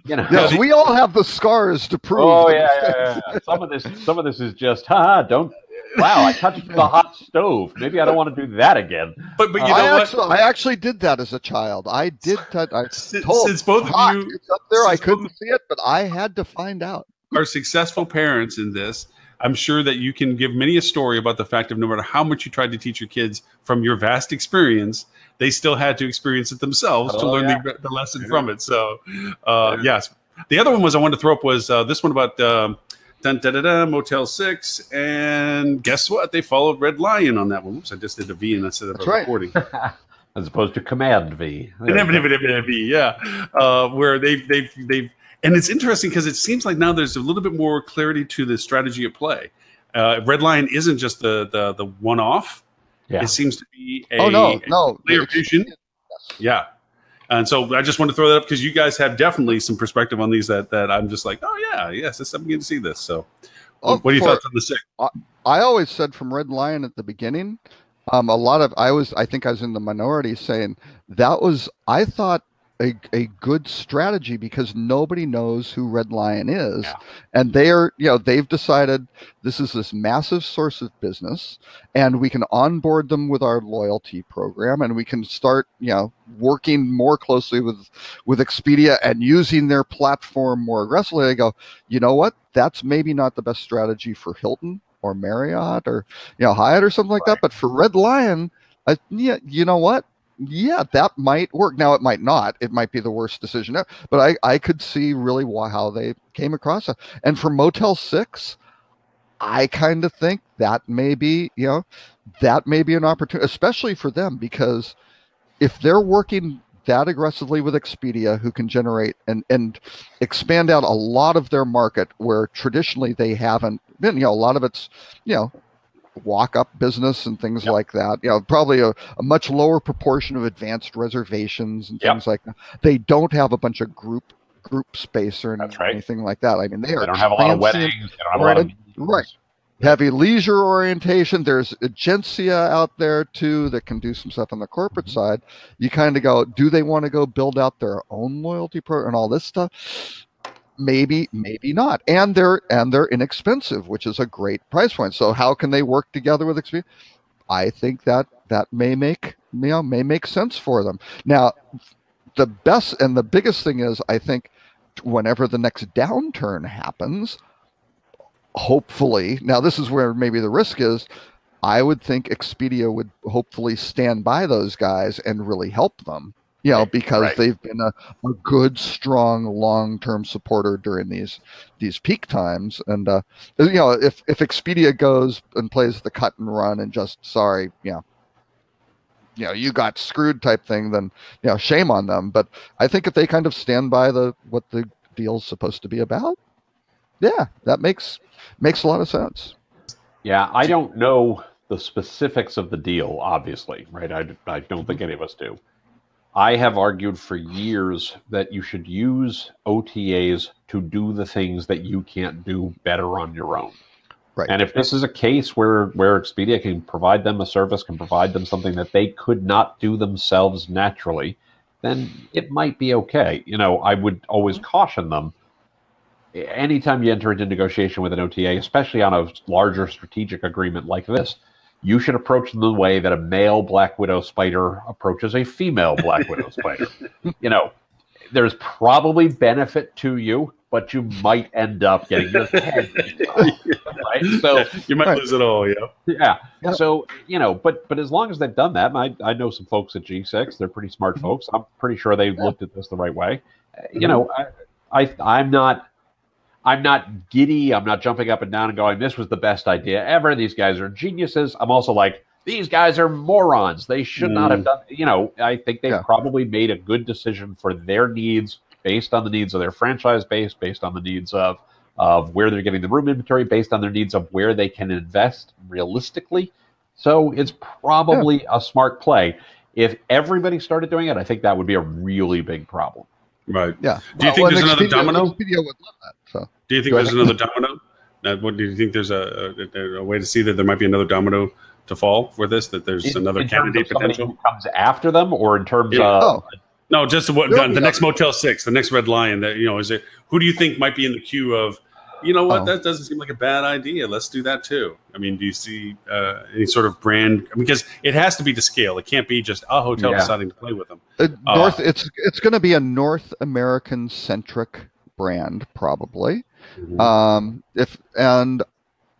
[SPEAKER 1] Yes, we all have the scars to prove.
[SPEAKER 3] Oh yeah. Some of this is just don't. Wow, I touched the hot stove. Maybe I don't want to do that again.
[SPEAKER 2] But
[SPEAKER 1] I actually did that as a child. I did.
[SPEAKER 2] Since both of you,
[SPEAKER 1] it's up there, I couldn't see it, but I had to find out.
[SPEAKER 2] Are successful parents in this. I'm sure that you can give many a story about the fact of no matter how much you tried to teach your kids from your vast experience, they still had to experience it themselves to learn the lesson from it. So, yes. The other one I wanted to throw up was this one about Motel 6. And guess what? They followed Red Lion on that one. Oops, I just did a V instead of a recording.
[SPEAKER 3] As opposed to Command V.
[SPEAKER 2] Where they've and it's interesting because it seems like now there's a little bit more clarity to the strategy at play. Red Lion isn't just the one-off. Yeah. It seems to be a player fusion. Yeah. And so I just want to throw that up because you guys have definitely some perspective on these that I'm just like, I'm getting to see this. So what are your thoughts on the 6?
[SPEAKER 1] I always said from Red Lion at the beginning, I think I was in the minority saying I thought a good strategy because nobody knows who Red Lion is,
[SPEAKER 3] Yeah.
[SPEAKER 1] and they've decided this is this massive source of business, and we can onboard them with our loyalty program, and we can start working more closely with Expedia and using their platform more aggressively. They go, you know what? That's maybe not the best strategy for Hilton or Marriott or Hyatt or something like that, but for Red Lion, yeah, you know what? Yeah, that might work. Now, it might not. It might be the worst decision ever. But I could see really how they came across it. And for Motel 6, I kind of think that may be an opportunity, especially for them, because if they're working that aggressively with Expedia, who can generate and expand out a lot of their market where traditionally they haven't been, a lot of it's, walk-up business and things like that. Probably a much lower proportion of advanced reservations and things like that. They don't have a bunch of group space or anything like that. I mean, they
[SPEAKER 3] don't have a lot of weddings. They don't have a lot of
[SPEAKER 1] right. Heavy leisure orientation. There's Agencia out there too that can do some stuff on the corporate side. You kind of go, do they want to go build out their own loyalty program and all this stuff? Maybe not. And they're inexpensive, which is a great price point. So how can they work together with Expedia? I think that may make sense for them. Now, the best and the biggest thing is, I think whenever the next downturn happens, hopefully, now this is where maybe the risk is, I would think Expedia would hopefully stand by those guys and really help them. Because they've been a good, strong, long-term supporter during these peak times. And if Expedia goes and plays the cut and run and just you got screwed type thing, then shame on them. But I think if they kind of stand by what the deal's supposed to be about, that makes a lot of sense.
[SPEAKER 3] Yeah, I don't know the specifics of the deal, obviously, right? I don't think any of us do. I have argued for years that you should use OTAs to do the things that you can't do better on your own.
[SPEAKER 1] Right.
[SPEAKER 3] And if this is a case where Expedia can provide them a service, can provide them something that they could not do themselves naturally, then it might be okay. I would always caution them. Anytime you enter into negotiation with an OTA, especially on a larger strategic agreement like this, you should approach them the way that a male Black Widow spider approaches a female Black Widow spider. There's probably benefit to you, but you might end up getting your head beat off, right? So
[SPEAKER 2] you might lose it all,
[SPEAKER 3] Yeah. Yep. So, but as long as they've done that, and I know some folks at G6, they're pretty smart folks. I'm pretty sure they've looked at this the right way. I'm not giddy. I'm not jumping up and down and going, this was the best idea ever. These guys are geniuses. I'm also like, these guys are morons. They should not have done, I think they probably made a good decision for their needs, based on the needs of their franchise base, based on the needs of where they're getting the room inventory, based on their needs of where they can invest realistically. So it's probably a smart play. If everybody started doing it, I think that would be a really big problem.
[SPEAKER 2] Right.
[SPEAKER 1] Yeah.
[SPEAKER 2] Do you think there's another domino?
[SPEAKER 1] Expedia would love that. So.
[SPEAKER 2] Do you think there's another domino? What do you think? There's a way to see that there might be another domino to fall for this? That there's another candidate potential
[SPEAKER 3] who comes after them, or in terms of
[SPEAKER 2] no, just the next Motel 6, the next Red Lion. That is it. Who do you think might be in the queue of? That doesn't seem like a bad idea. Let's do that too. I mean, do you see any sort of brand? Because it has to be to scale. It can't be just a hotel deciding to play with them.
[SPEAKER 1] It's going to be a North American centric brand, probably. Mm-hmm.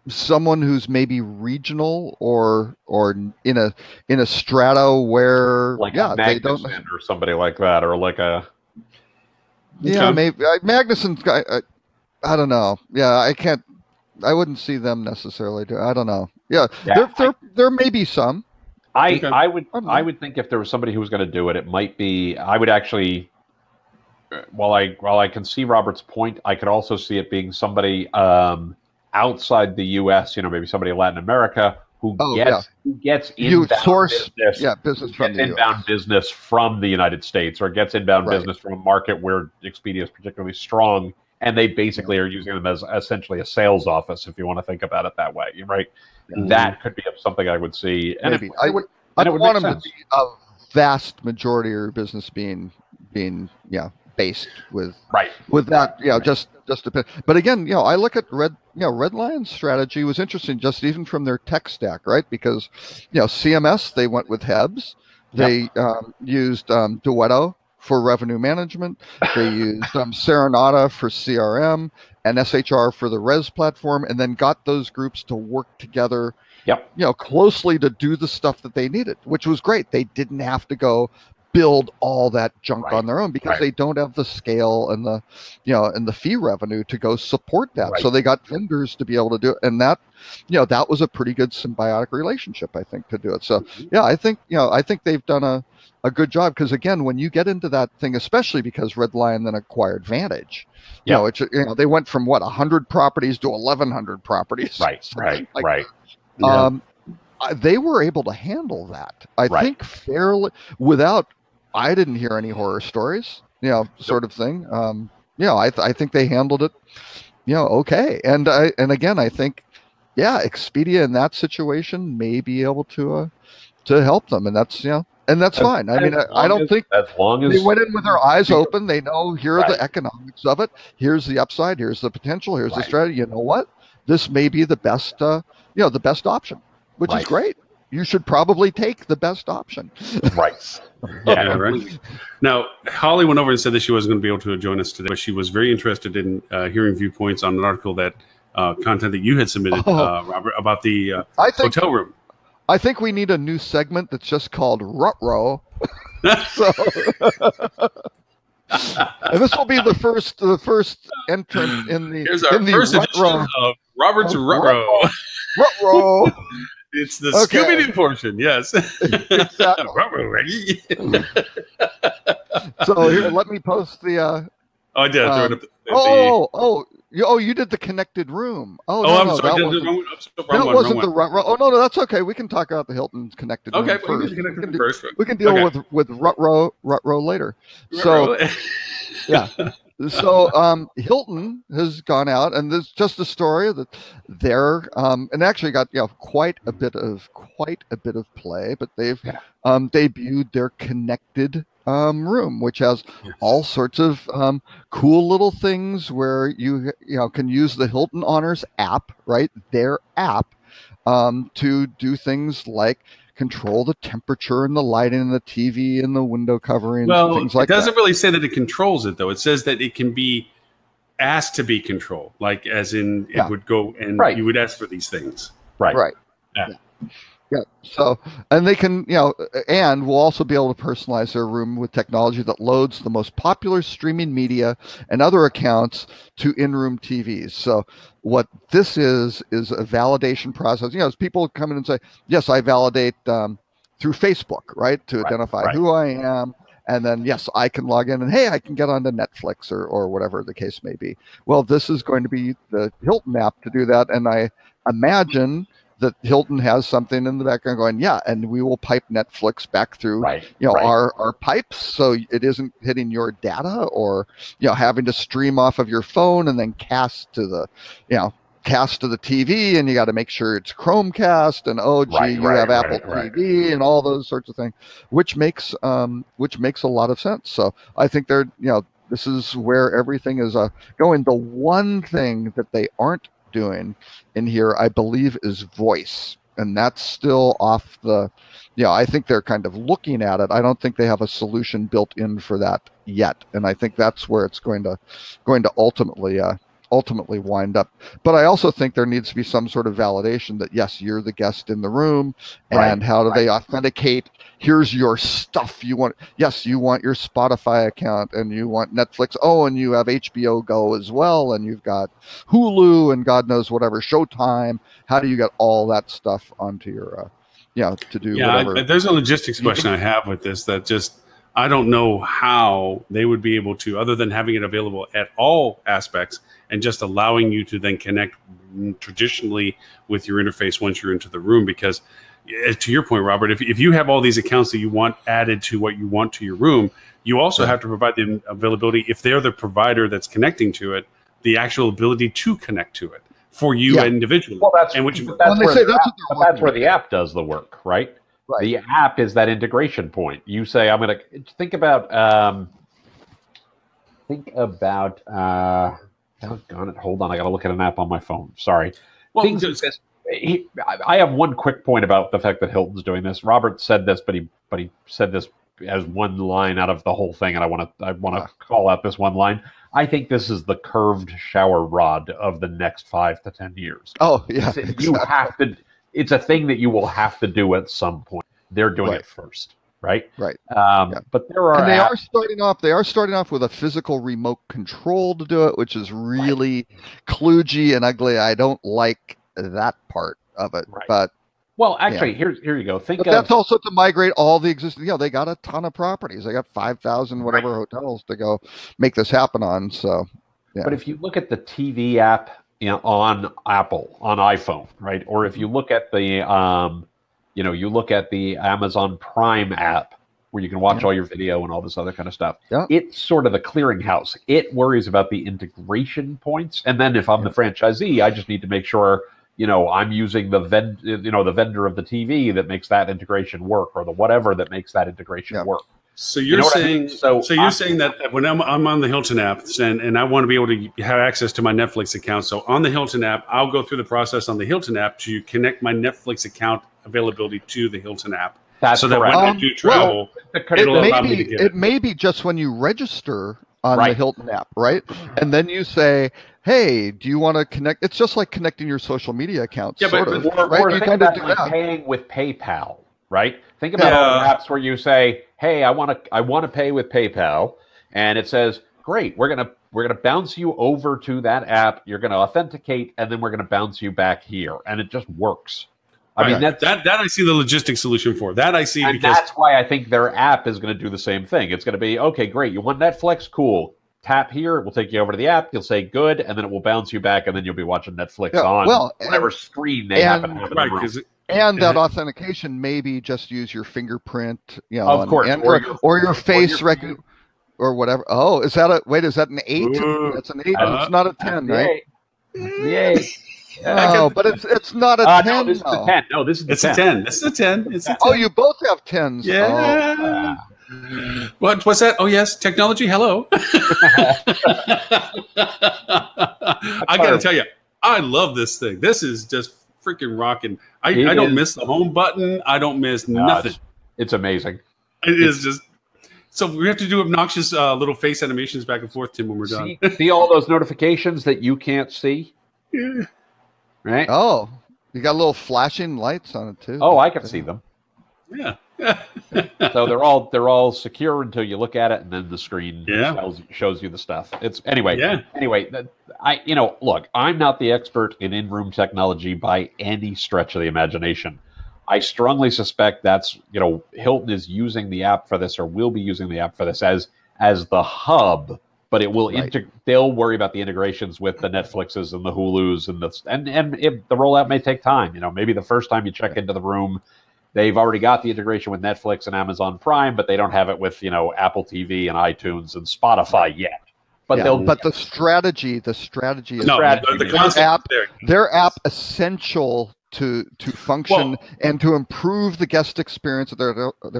[SPEAKER 1] Someone who's maybe regional or in a strata where
[SPEAKER 3] like they don't, or somebody like that, or like a
[SPEAKER 1] maybe Magnuson. I don't know. Yeah, I wouldn't see them necessarily do. I don't know. Yeah. There may be some.
[SPEAKER 3] I would think if there was somebody who was going to do it, it might be. I would actually. While I can see Robert's point, I could also see it being somebody outside the U.S. Maybe somebody in Latin America who gets inbound
[SPEAKER 1] business from the
[SPEAKER 3] inbound
[SPEAKER 1] US.
[SPEAKER 3] Business from the United States, or gets inbound business from a market where Expedia is particularly strong. And they basically are using them as essentially a sales office, if you want to think about it that way, right? Mm-hmm. That could be something I would see. And
[SPEAKER 1] I would want them to be a vast majority of your business being being based with
[SPEAKER 3] Right.
[SPEAKER 1] with that, just depend. But again, I look at Red Lion's strategy was interesting, just even from their tech stack, right? Because CMS, they went with Hebs. They used Duetto for revenue management. They used Serenata for CRM and SHR for the Res platform, and then got those groups to work together, closely to do the stuff that they needed, which was great. They didn't have to go build all that junk on their own because they don't have the scale and the and the fee revenue to go support that. So they got vendors to be able to do it, and that that was a pretty good symbiotic relationship, I think, to do it. So I think they've done a good job, because again, when you get into that thing, especially because Red Lion then acquired Vantage, they went from 100 properties to 1,100 properties,
[SPEAKER 3] right.
[SPEAKER 1] They were able to handle that, I think, fairly without. I didn't hear any horror stories, sort of thing. I think they handled it, okay. And again, I think, Expedia in that situation may be able to help them, and that's fine. I mean, I don't think,
[SPEAKER 3] as long as
[SPEAKER 1] they went in with their eyes open, they know here are the economics of it. Here's the upside. Here's the potential. Here's the strategy. You know what? This may be the best, the best option, which is great. You should probably take the best option.
[SPEAKER 3] Right.
[SPEAKER 2] Yeah, right. Now, Holly went over and said that she wasn't going to be able to join us today, but she was very interested in hearing viewpoints on an article that content that you had submitted, Robert, about the hotel room.
[SPEAKER 1] I think we need a new segment that's just called Rut-Row. And this will be the first entrant in the.
[SPEAKER 2] Here's our first edition of Robert's Rut-Row.
[SPEAKER 1] Rut-Row.
[SPEAKER 2] It's the Scooby-Doo portion, yes.
[SPEAKER 1] So here, let me post the.
[SPEAKER 2] I did.
[SPEAKER 1] You did the connected room.
[SPEAKER 2] I'm sorry.
[SPEAKER 1] That wasn't the Rut-Row. Oh no, that's okay. We can talk about the Hilton connected room first. We can deal with Rut-Row later. So, So Hilton has gone out, and there's just a story that they're and actually got quite a bit of play, but they've debuted their connected room, which has all sorts of cool little things where you can use the Hilton Honors app, right? Their app, to do things like control the temperature and the lighting and the TV and the window coverings, and things like that. It
[SPEAKER 2] doesn't really say that it controls it, though. It says that it can be asked to be controlled, like as in it would go and you would ask for these things.
[SPEAKER 1] Right. Yeah. So, and they can, and we'll also be able to personalize their room with technology that loads the most popular streaming media and other accounts to in-room TVs. So what this is a validation process. As people come in and say, yes, I validate through Facebook, right? To identify who I am. And then, yes, I can log in and, hey, I can get onto Netflix or whatever the case may be. Well, this is going to be the Hilton app to do that. And I imagine that Hilton has something in the background going, and we will pipe Netflix back through, our pipes, so it isn't hitting your data or, having to stream off of your phone and then cast to the TV, and you got to make sure it's Chromecast and you have Apple TV and all those sorts of things, which makes a lot of sense. So I think they're, this is where everything is going. The one thing that they aren't doing in here, I believe, is voice, and that's still off the I think they're kind of looking at it. I don't think they have a solution built in for that yet, and I think that's where it's going to ultimately wind up. But I also think there needs to be some sort of validation that, yes, you're the guest in the room, and how do they authenticate? Here's your stuff. You want your Spotify account, and you want Netflix. Oh, and you have HBO Go as well, and you've got Hulu and God knows whatever, Showtime. How do you get all that stuff onto your, to do whatever?
[SPEAKER 2] There's a logistics question I have with this that just, I don't know how they would be able to, other than having it available at all aspects and just allowing you to then connect traditionally with your interface once you're into the room. Because to your point, Robert, if you have all these accounts that you want added to what you want to your room, you also have to provide the availability, if they're the provider that's connecting to it, the actual ability to connect to it for you individually.
[SPEAKER 3] Well, that's where the app does the work, right? The app is that integration point. You say, I'm going to think about think about. Doggone it! Hold on, I got to look at an app on my phone. Sorry.
[SPEAKER 2] Well,
[SPEAKER 3] Things like this. I have one quick point about the fact that Hilton's doing this. Robert said this, but he said this as one line out of the whole thing, and I want to call out this one line. I think this is the curved shower rod of the next 5 to 10 years.
[SPEAKER 1] Oh yeah,
[SPEAKER 3] You have to. It's a thing that you will have to do at some point. They're doing it first. Right. But there are.
[SPEAKER 1] And they are starting off. They are starting off with a physical remote control to do it, which is really kludgy and ugly. I don't like that part of it.
[SPEAKER 3] Right.
[SPEAKER 1] But
[SPEAKER 3] well, actually, here you go.
[SPEAKER 1] But that's also to migrate all the existing. They got a ton of properties. They got 5,000 whatever hotels to go make this happen on. So, yeah.
[SPEAKER 3] But if you look at the TV app on Apple on iPhone, right, or if you look at the you look at the Amazon Prime app where you can watch all your video and all this other kind of stuff.
[SPEAKER 1] Yeah.
[SPEAKER 3] It's sort of the clearinghouse. It worries about the integration points. And then if I'm the franchisee, I just need to make sure, I'm using the vendor of the TV that makes that integration work, or the whatever that makes that integration work.
[SPEAKER 2] So you're saying, you're saying that when I'm on the Hilton app and I want to be able to have access to my Netflix account. So on the Hilton app, I'll go through the process on the Hilton app to connect my Netflix account availability to the Hilton app.
[SPEAKER 3] That's
[SPEAKER 2] so that
[SPEAKER 3] correct.
[SPEAKER 2] when I do travel,
[SPEAKER 1] it may be just when you register on the Hilton app, right? And then you say, hey, do you want to connect? It's just like connecting your social media accounts,
[SPEAKER 3] or
[SPEAKER 1] you
[SPEAKER 3] think about like paying with PayPal, right? Think about all the apps where you say, hey, I want to pay with PayPal, and it says, great, we're gonna bounce you over to that app, you're gonna authenticate, and then we're gonna bounce you back here, and it just works. I mean, that I see the logistic solution for. That I see, and
[SPEAKER 2] because
[SPEAKER 3] that's why I think their app is going to do the same thing. It's going to be, okay, great, you want Netflix? Cool. Tap here, it will take you over to the app. You'll say good, and then it will bounce you back, and then you'll be watching Netflix on whatever screen they happen to have in the room.
[SPEAKER 1] And that authentication maybe just use your fingerprint,
[SPEAKER 3] of course,
[SPEAKER 1] or your face recognition, or whatever. Oh, is that an 8? That's an 8. It's not a 10, right?
[SPEAKER 3] Yay.
[SPEAKER 1] Oh, but it's not a 10.
[SPEAKER 3] No, this is a 10. No, this is
[SPEAKER 2] it's a 10. This is a 10. It's a 10.
[SPEAKER 1] Oh, you both have 10s.
[SPEAKER 2] Yeah. What's that? Oh, yes. Technology. Hello. I got to tell you, I love this thing. This is just freaking rocking. I don't miss the home button. I don't miss nothing.
[SPEAKER 3] It's amazing.
[SPEAKER 2] It is just. So we have to do obnoxious little face animations back and forth, Tim, when we're done.
[SPEAKER 3] See all those notifications that you can't see?
[SPEAKER 2] Yeah.
[SPEAKER 3] Right?
[SPEAKER 1] Oh, you got little flashing lights on it too.
[SPEAKER 3] Oh, I can see them.
[SPEAKER 2] Yeah.
[SPEAKER 3] So they're all secure until you look at it, and then the screen shows you the stuff. Anyway. Look, I'm not the expert in-room technology by any stretch of the imagination. I strongly suspect that's Hilton is using the app for this, or will be using the app for this as the hub. But it will they'll worry about the integrations with the Netflixes and the Hulus and if the rollout may take time. Maybe the first time you check into the room, they've already got the integration with Netflix and Amazon Prime, but they don't have it with Apple TV and iTunes and Spotify yet. But
[SPEAKER 1] the strategy is
[SPEAKER 2] the concept
[SPEAKER 1] their app essential to function and to improve the guest experience at their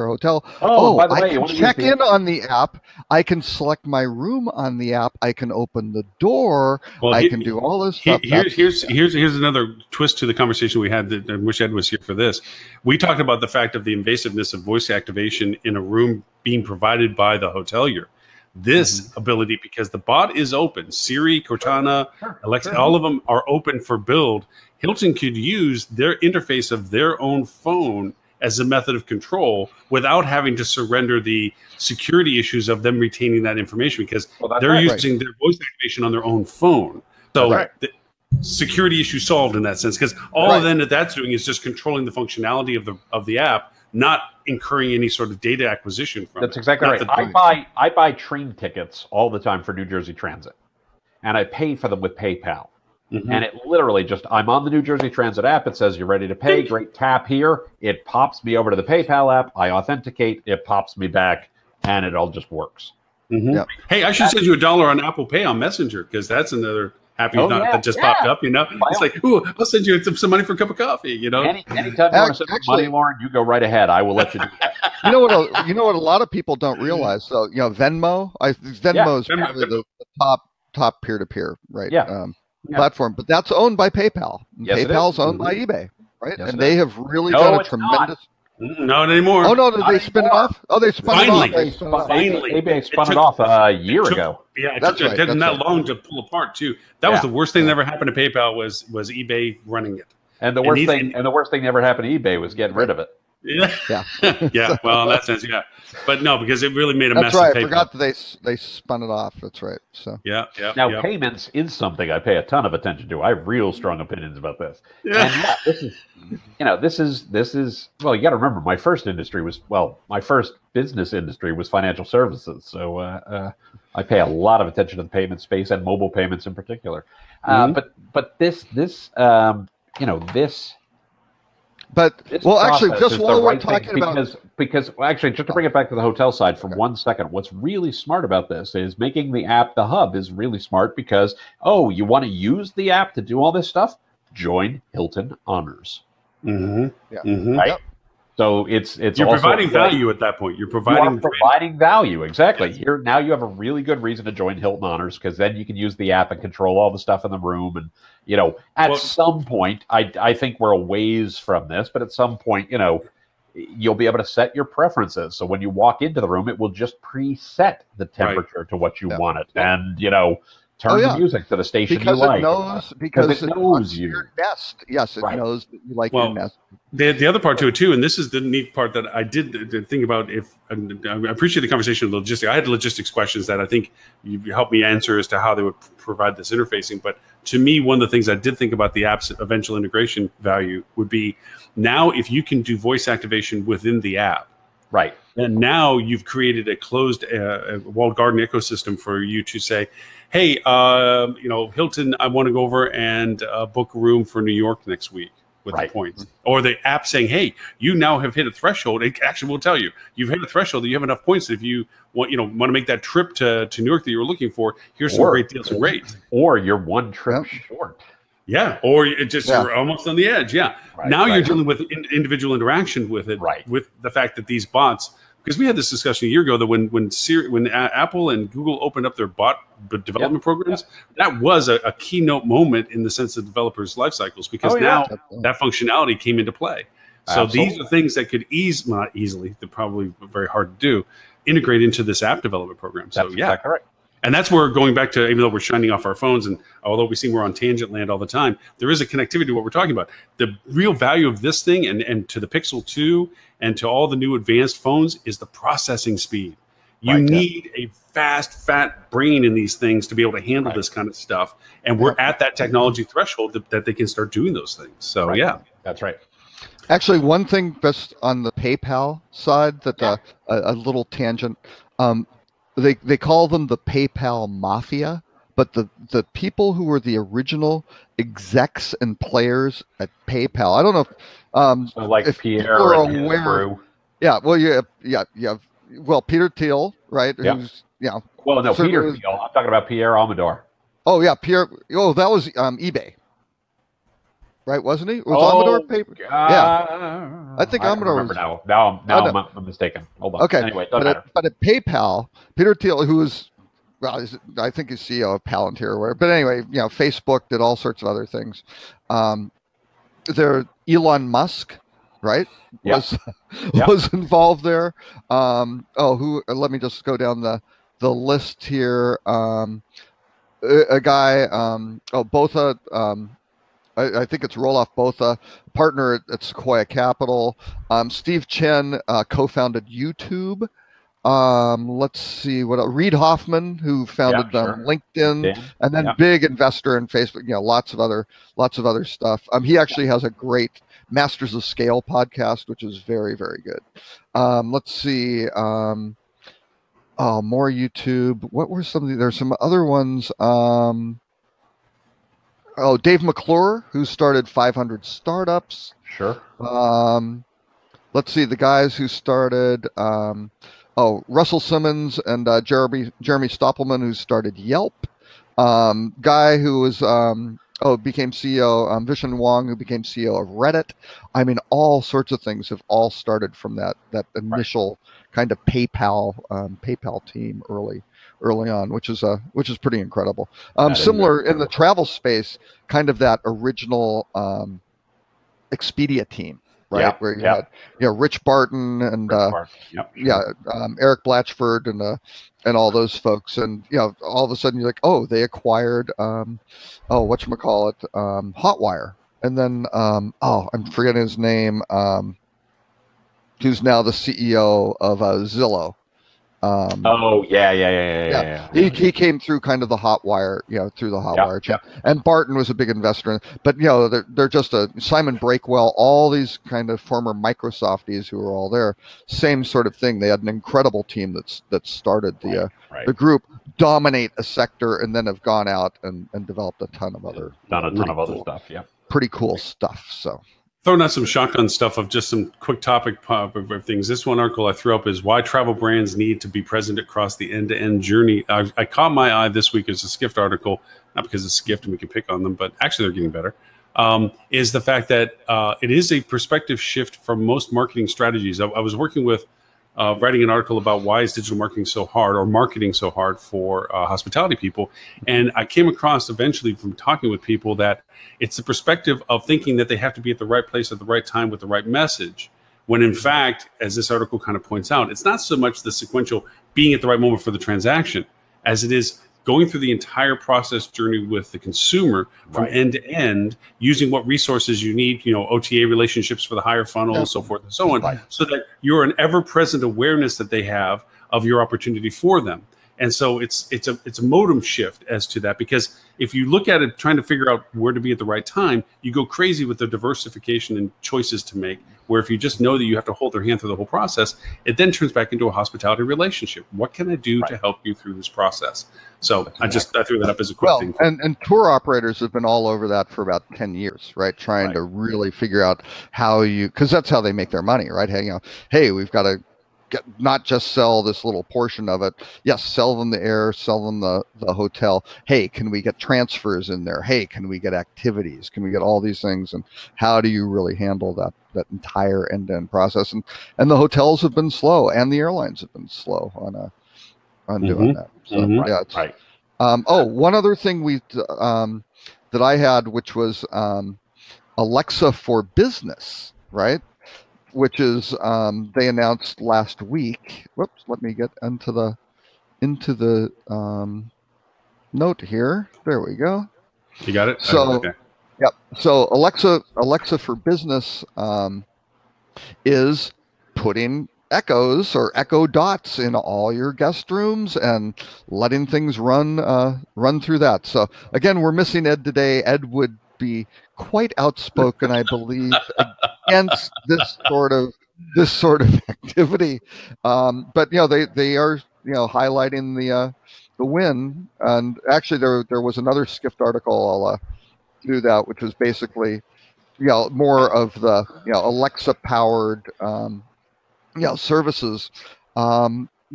[SPEAKER 1] hotel.
[SPEAKER 3] By the way,
[SPEAKER 1] I can check in on the app. I can select my room on the app. I can open the door. I can do all this stuff.
[SPEAKER 2] Here's another twist to the conversation we had. That I wish Ed was here for this. We talked about the fact of the invasiveness of voice activation in a room being provided by the hotelier. This ability, because the bot is open, Siri, Cortana, Alexa, all of them are open for build. Hilton could use their interface of their own phone as a method of control without having to surrender the security issues of them retaining that information, because they're using their voice activation on their own phone. So the security issue solved in that sense, because all of then that that's doing is just controlling the functionality of the app, not incurring any sort of data acquisition from
[SPEAKER 3] That's exactly right. I buy train tickets all the time for New Jersey Transit, and I pay for them with PayPal. And it literally I'm on the New Jersey Transit app. It says, you're ready to pay. Great, tap here. It pops me over to the PayPal app. I authenticate. It pops me back, and it all just works.
[SPEAKER 2] Hey, I should send you $1 on Apple Pay on Messenger, because that's another Happy that just popped up. It's like, ooh, I'll send you some money for a cup of coffee.
[SPEAKER 3] Anytime you want to send money, Lauren, you go right ahead. I will let you do that.
[SPEAKER 1] You know what? A lot of people don't realize. So Venmo. Venmo is probably the top peer-to-peer platform, but that's owned by PayPal.
[SPEAKER 3] Yes,
[SPEAKER 1] PayPal's owned by eBay, right?
[SPEAKER 3] Yes,
[SPEAKER 1] and they have really done a tremendous.
[SPEAKER 2] Not anymore.
[SPEAKER 1] Oh no! Did they spin it off? Oh, they spun it off.
[SPEAKER 2] Finally,
[SPEAKER 3] eBay spun it off a year ago.
[SPEAKER 2] Yeah, it took them that long to pull apart too. That was the worst thing that ever happened to PayPal was eBay running it.
[SPEAKER 3] And the worst thing that ever happened to eBay was getting rid of it.
[SPEAKER 2] Yeah. Well, in that sense, yeah. But no, because it really made a mess.
[SPEAKER 1] That's right.
[SPEAKER 2] Of PayPal.
[SPEAKER 1] I forgot that they spun it off. That's right. So
[SPEAKER 3] Now payments is something I pay a ton of attention to. I have real strong opinions about this.
[SPEAKER 2] Yeah.
[SPEAKER 3] And this is well, you got to remember my first business industry was financial services. So I pay a lot of attention to the payment space and mobile payments in particular. But this.
[SPEAKER 1] Actually, just while we're talking about
[SPEAKER 3] because just to bring it back to the hotel side for 1 second, what's really smart about this is making the app the hub is really smart because you want to use the app to do all this stuff? Join Hilton Honors.
[SPEAKER 2] Mm-hmm.
[SPEAKER 1] Yeah.
[SPEAKER 2] Mm-hmm.
[SPEAKER 3] Right. So you're
[SPEAKER 2] also providing value at that point. You're providing
[SPEAKER 3] value. Exactly. Here now you have a really good reason to join Hilton Honors because then you can use the app and control all the stuff in the room. And at some point, I think we're a ways from this, but at some point, you'll be able to set your preferences. So when you walk into the room, it will just preset the temperature to what you want it, and turn the music to the station
[SPEAKER 1] because
[SPEAKER 3] you like.
[SPEAKER 1] Because it knows
[SPEAKER 3] you.
[SPEAKER 1] Your nest. Yes, it knows that you like your nest.
[SPEAKER 2] The other part to it too, and this is the neat part that I did think about. I appreciate the conversation of logistics. I had logistics questions that I think you helped me answer as to how they would provide this interfacing. But to me, one of the things I did think about the app's eventual integration value would be now if you can do voice activation within the app.
[SPEAKER 3] Right.
[SPEAKER 2] And now you've created a closed walled garden ecosystem for you to say, hey, Hilton, I want to go over and book a room for New York next week with the points. Or the app saying, hey, you now have hit a threshold. It actually will tell you, you've hit a threshold that you have enough points that if you want to make that trip to New York that you were looking for, here's some great deals and rates.
[SPEAKER 3] Or you're one trip short.
[SPEAKER 2] Yeah, or you're almost on the edge. Yeah. Now you're dealing with individual interaction with it, with the fact that these bots, because we had this discussion a year ago that when Apple and Google opened up their bot development programs, that was a keynote moment in the sense of developers' life cycles because now that functionality came into play. So these are things that could not easily, they're probably very hard to do, integrate into this app development program. So
[SPEAKER 3] exactly right.
[SPEAKER 2] And that's where going back to, even though we're shining off our phones and although we seem we're on tangent land all the time, there is a connectivity to what we're talking about. The real value of this thing and to the Pixel 2 and to all the new advanced phones is the processing speed. You need a fast, fat brain in these things to be able to handle this kind of stuff. And we're at that technology threshold that they can start doing those things. So,
[SPEAKER 3] That's right.
[SPEAKER 1] Actually, one thing just on the PayPal side that a little tangent, they call them the PayPal Mafia, but the people who were the original execs and players at PayPal, I don't know if
[SPEAKER 3] Pierre
[SPEAKER 1] are aware. Yeah, well, well, Peter Thiel, right?
[SPEAKER 3] Yeah.
[SPEAKER 1] Who's
[SPEAKER 3] Well, no, Peter Thiel. I'm talking about Pierre Almador.
[SPEAKER 1] Oh yeah, Pierre. Oh, that was eBay, right? Wasn't he? Was Almador paper? I think Almador was.
[SPEAKER 3] Now I'm mistaken. Hold on.
[SPEAKER 1] Okay.
[SPEAKER 3] Anyway,
[SPEAKER 1] but at PayPal, Peter Thiel, who is, I think he's CEO of Palantir or whatever. But anyway, Facebook did all sorts of other things. There, Elon Musk, right? Was involved there. Let me just go down the list here. A guy, Botha. I think it's Roloff Botha, partner at Sequoia Capital. Steve Chen co-founded YouTube. Let's see what else. Reid Hoffman, who founded LinkedIn, and then big investor in Facebook. Lots of other stuff. He actually has a great Masters of Scale podcast, which is very, very good. Let's see. More YouTube. What were some of the? There's some other ones. Dave McClure, who started 500 Startups.
[SPEAKER 3] Sure.
[SPEAKER 1] Let's see, the guys who started, Russell Simmons and Jeremy Stoppelman, who started Yelp. Guy who was became CEO, Vishen Wong, who became CEO of Reddit. I mean, all sorts of things have all started from that initial kind of PayPal team early on, which is pretty incredible. Similar in the travel space, kind of that original Expedia team, right? Where you had Rich Barton and Eric Blatchford and all those folks, and all of a sudden you're like, oh, they acquired whatchamacallit, Hotwire, and then I'm forgetting his name, who's now the CEO of Zillow. He came through kind of the Hotwire, through the Hotwire channel. And Barton was a big investor in it. But they're just Simon Breakwell, all these kind of former Microsofties who are all there. Same sort of thing. They had an incredible team that started the group, dominate a sector, and then have gone out and developed a ton of other
[SPEAKER 3] stuff. Yeah,
[SPEAKER 1] pretty cool stuff. So.
[SPEAKER 2] Throwing out some shotgun stuff of just some quick topic pop of things. This one article I threw up is why travel brands need to be present across the end-to-end journey. I caught my eye this week as a Skift article, not because it's Skift and we can pick on them, but actually they're getting better, is the fact that it is a perspective shift from most marketing strategies. I was working with writing an article about why is digital marketing so hard, or marketing so hard for hospitality people. And I came across eventually from talking with people that it's the perspective of thinking that they have to be at the right place at the right time with the right message. When in fact, as this article kind of points out, it's not so much the sequential being at the right moment for the transaction as it is going through the entire process journey with the consumer from end to end, using what resources you need, OTA relationships for the higher funnel and so forth and so on, so that you're an ever-present awareness that they have of your opportunity for them. And so it's a modem shift as to that, because if you look at it trying to figure out where to be at the right time, you go crazy with the diversification and choices to make, where if you just know that you have to hold their hand through the whole process, it then turns back into a hospitality relationship. What can I do to help you through this process? So I threw that up as a quick thing.
[SPEAKER 1] And tour operators have been all over that for about 10 years, right? Trying to really figure out how because that's how they make their money, right? Hey, we've got to not just sell this little portion of it. Yes, sell them the air, sell them the hotel. Hey, can we get transfers in there? Hey, can we get activities? Can we get all these things? And how do you really handle that entire end-to-end process? And the hotels have been slow, and the airlines have been slow on doing that. So, one other thing that I had, which was Alexa for Business, right? Which is they announced last week. Whoops, let me get into the note here. There we go.
[SPEAKER 2] You got it?
[SPEAKER 1] So, yep. So Alexa for Business is putting Echoes or Echo Dots in all your guest rooms and letting things run through that. So again, we're missing Ed today. Ed would be quite outspoken, I believe, against this sort of activity. But they are highlighting the win. And actually, there was another Skift article I'll do that, which was basically more of the Alexa powered services.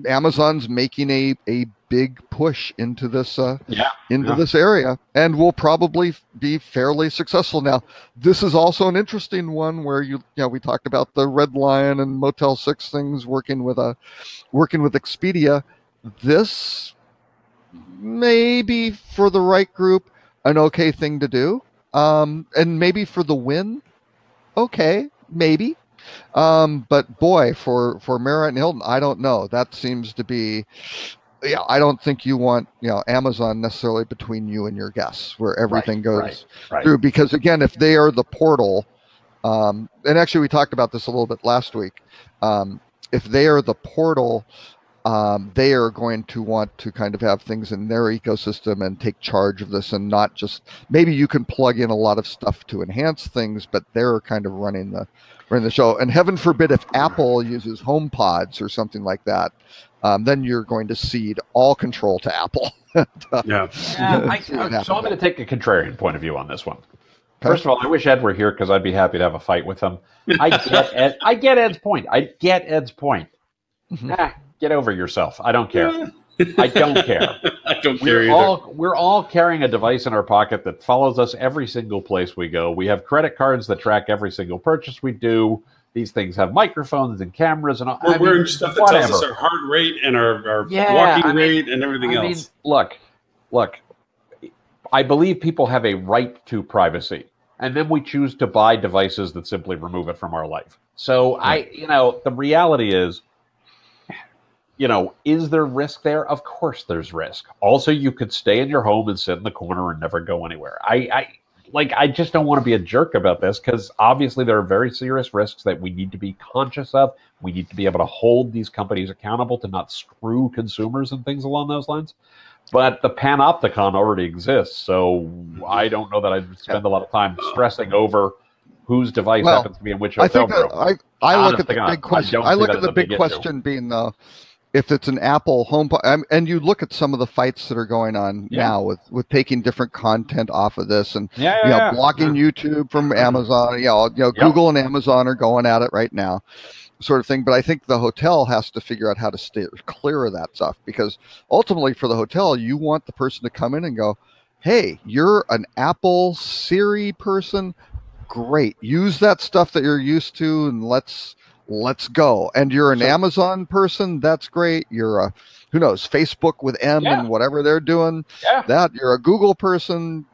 [SPEAKER 1] Amazon's making a big push into this this area, and will probably be fairly successful. Now, this is also an interesting one where we talked about the Red Lion and Motel 6 things working with Expedia. This may be, for the right group, an okay thing to do, and maybe for the win, okay, maybe. But boy, for Marriott and Hilton, I don't know. That seems to be, I don't think you want, Amazon necessarily between you and your guests, where everything goes through. Because again, if they are the portal, and actually we talked about this a little bit last week, if they are the portal, they are going to want to kind of have things in their ecosystem and take charge of this, and not just, maybe you can plug in a lot of stuff to enhance things, but they're kind of running the show. And heaven forbid if Apple uses HomePods or something like that, then you're going to cede all control to Apple.
[SPEAKER 3] So I'm going to take a contrarian point of view on this one. Okay. First of all, I wish Ed were here, because I'd be happy to have a fight with him. I get Ed's point. Mm-hmm. Get over yourself. I don't care. I don't care.
[SPEAKER 2] I don't care either.
[SPEAKER 3] We're all carrying a device in our pocket that follows us every single place we go. We have credit cards that track every single purchase we do. These things have microphones and cameras and all.
[SPEAKER 2] We're wearing stuff that tells us our heart rate and our walking rate and everything else.
[SPEAKER 3] Look, I believe people have a right to privacy, and then we choose to buy devices that simply remove it from our life. So the reality is, is there risk there? Of course there's risk. Also, you could stay in your home and sit in the corner and never go anywhere. I just don't want to be a jerk about this, because obviously there are very serious risks that we need to be conscious of. We need to be able to hold these companies accountable to not screw consumers and things along those lines. But the Panopticon already exists, so I don't know that I'd spend a lot of time stressing over whose device happens to be in which hotel room.
[SPEAKER 1] I look at the big question. I look at the big question being if it's an Apple HomePod, and you look at some of the fights that are going on now with taking different content off of this, and blocking YouTube from Amazon. Google and Amazon are going at it right now, sort of thing. But I think the hotel has to figure out how to stay clear of that stuff, because ultimately for the hotel, you want the person to come in and go, "Hey, you're an Apple Siri person. Great, use that stuff that you're used to, and let's go." And you're an Amazon person, that's great. You're a, who knows, Facebook with M and whatever they're doing. That you're a Google person,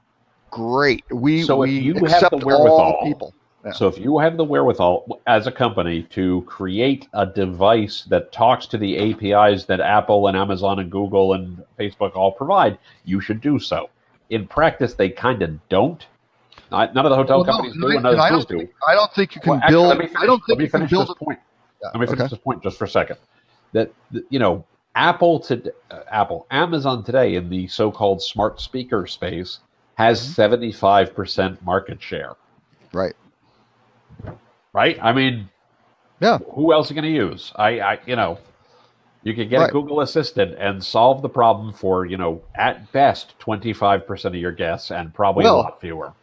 [SPEAKER 1] great. We accept all people.
[SPEAKER 3] So if you have the wherewithal as a company to create a device that talks to the APIs that Apple and Amazon and Google and Facebook all provide, you should do so. In practice, they kind of don't. None of the hotel companies do, and none of the schools do.
[SPEAKER 1] I don't think you can build. Let me finish this
[SPEAKER 3] point. Let me finish this point just for a second. That Amazon today in the so-called smart speaker space has 75% market share.
[SPEAKER 1] Right.
[SPEAKER 3] Right. I mean, who else are you going to use? You could get a Google Assistant and solve the problem for at best 25% of your guests, and probably a lot fewer.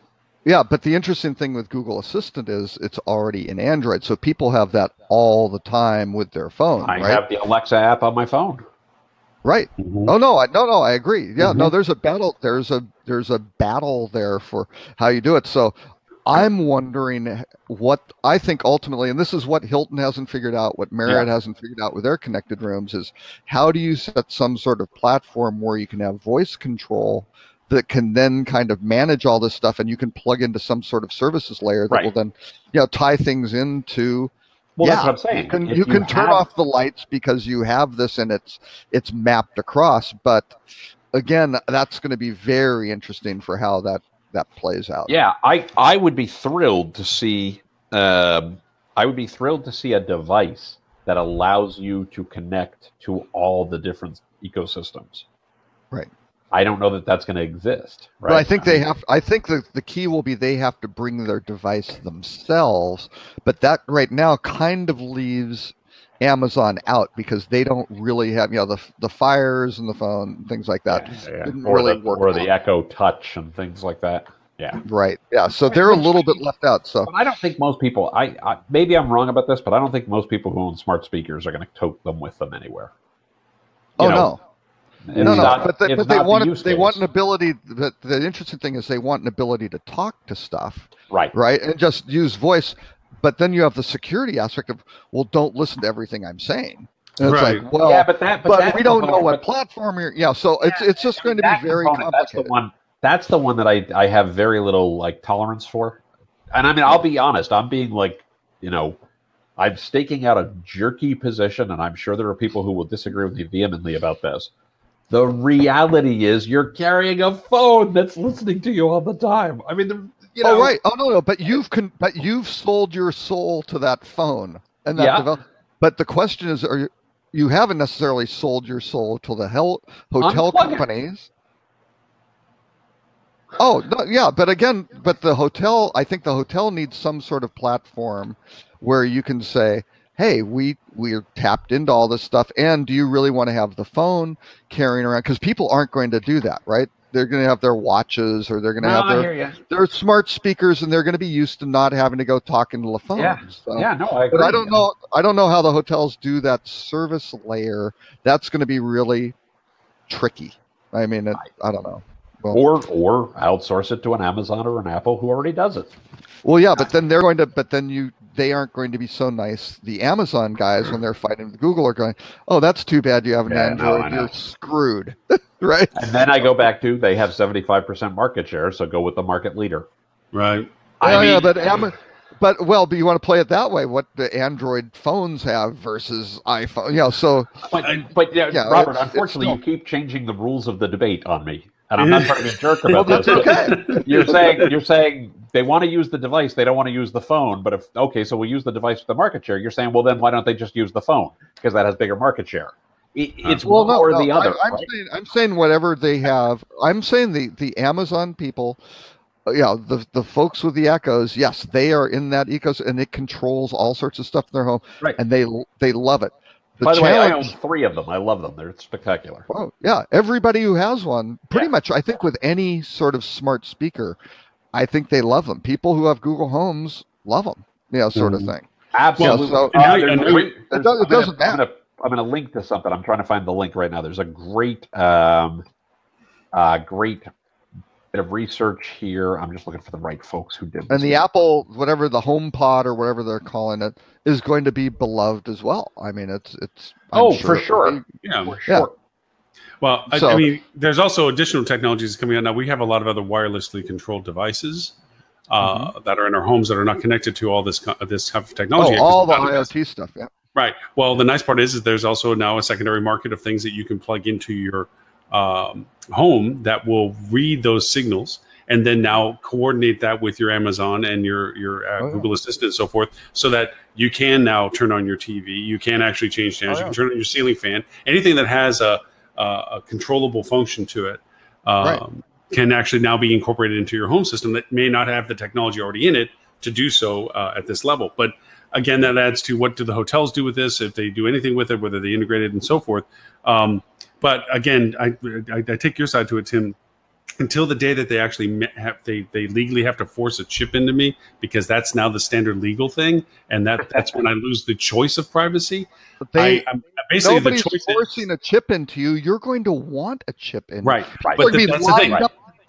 [SPEAKER 1] Yeah, but the interesting thing with Google Assistant is it's already in Android, so people have that all the time with their phone.
[SPEAKER 3] I have the Alexa app on my phone.
[SPEAKER 1] Right. Mm-hmm. Oh no, I agree. Yeah, no, there's a battle. There's a battle there for how you do it. So I'm wondering what I think ultimately, and this is what Hilton hasn't figured out, what Marriott hasn't figured out with their connected rooms, is how do you set some sort of platform where you can have voice control that can then kind of manage all this stuff, and you can plug into some sort of services layer that will then, tie things into.
[SPEAKER 3] Well, that's what I'm saying.
[SPEAKER 1] You can turn off the lights because you have this and it's mapped across. But again, that's going to be very interesting for how that plays out.
[SPEAKER 3] Yeah, I would be thrilled to see. I would be thrilled to see a device that allows you to connect to all the different ecosystems.
[SPEAKER 1] Right.
[SPEAKER 3] I don't know that that's going to exist. Right.
[SPEAKER 1] But I think I think the key will be they have to bring their device themselves. But that right now kind of leaves Amazon out, because they don't really have the Fires and the phone and things like that didn't really work.
[SPEAKER 3] Or the Echo Touch and things like that. Yeah.
[SPEAKER 1] Right. Yeah. So they're a little bit left out. So
[SPEAKER 3] but I don't think most people. I maybe I'm wrong about this, but I don't think most people who own smart speakers are going to tote them with them anywhere.
[SPEAKER 1] No. But they want an ability. The interesting thing is they want an ability to talk to stuff, right, and just use voice. But then you have the security aspect of, well, don't listen to everything I'm saying. And it's like, well, but we don't know what platform you're. Yeah, so it's just going to be very complicated.
[SPEAKER 3] That's the one that I have very little tolerance for. And I mean, I'll be honest. I'm being I'm staking out a jerky position, and I'm sure there are people who will disagree with me vehemently about this. The reality is you're carrying a phone that's listening to you all the time. I mean,
[SPEAKER 1] Oh, right. Oh, no. But you've sold your soul to that phone. And that but the question is, you haven't necessarily sold your soul to the hotel companies. Oh, no, yeah. But again, the hotel, I think the hotel needs some sort of platform where you can say, hey, we're tapped into all this stuff, and do you really want to have the phone carrying around? Because people aren't going to do that, right? They're going to have their watches, or they're going to have their smart speakers, and they're going to be used to not having to go talk into the phone.
[SPEAKER 3] I agree.
[SPEAKER 1] But I don't know how the hotels do that service layer. That's going to be really tricky. I mean, I don't know. Well,
[SPEAKER 3] or outsource it to an Amazon or an Apple who already does it.
[SPEAKER 1] well, yeah, but then they aren't going to be so nice. The Amazon guys, when they're fighting with Google, are going, "Oh, that's too bad. You have an Android. You're screwed." Right?
[SPEAKER 3] And then I go back to they have 75% market share, so go with the market leader.
[SPEAKER 2] Right.
[SPEAKER 1] But do you want to play it that way? What the Android phones have versus iPhone? So.
[SPEAKER 3] But Robert, unfortunately, you keep changing the rules of the debate on me, and I'm not trying to be a jerk about this.
[SPEAKER 1] Okay.
[SPEAKER 3] You're saying they want to use the device, they don't want to use the phone. But so we'll use the device for the market share. You're saying, well, then why don't they just use the phone because that has bigger market share? It's one or the other.
[SPEAKER 1] I'm saying whatever they have. I'm saying the Amazon people. The folks with the Echoes, yes, they are in that ecosystem, and it controls all sorts of stuff in their home,
[SPEAKER 3] right?
[SPEAKER 1] And they love it.
[SPEAKER 3] By the way, I own 3 of them. I love them. They're spectacular.
[SPEAKER 1] Oh yeah, everybody who has one, pretty much, I think, with any sort of smart speaker, I think they love them. People who have Google Homes love them, sort of thing.
[SPEAKER 3] Absolutely.
[SPEAKER 1] It doesn't matter.
[SPEAKER 3] I'm going to link to something. I'm trying to find the link right now. There's a great bit of research here. I'm just looking for the right folks who did this.
[SPEAKER 1] And the Apple, whatever the HomePod or whatever they're calling it, is going to be beloved as well. I mean, it's.
[SPEAKER 3] For sure.
[SPEAKER 2] Well, I mean, there's also additional technologies coming out now. We have a lot of other wirelessly controlled devices that are in our homes that are not connected to all this type of technology.
[SPEAKER 1] All the IoT stuff. Yeah.
[SPEAKER 2] Right. Well, the nice part is there's also now a secondary market of things that you can plug into your home that will read those signals and then now coordinate that with your Amazon and your Google Assistant and so forth, so that you can now turn on your TV. You can actually change channels. You can turn on your ceiling fan. Anything that has a controllable function to it can actually now be incorporated into your home system that may not have the technology already in it to do so at this level. But again, that adds to what do the hotels do with this, if they do anything with it, whether they integrate it and so forth. But again, I take your side to it, Tim. Until the day that they actually they legally have to force a chip into me, because that's now the standard legal thing, and that's when I lose the choice of privacy.
[SPEAKER 1] But nobody's forcing a chip into you. You're going to want a chip in.
[SPEAKER 2] Right.
[SPEAKER 1] But
[SPEAKER 2] that's the thing.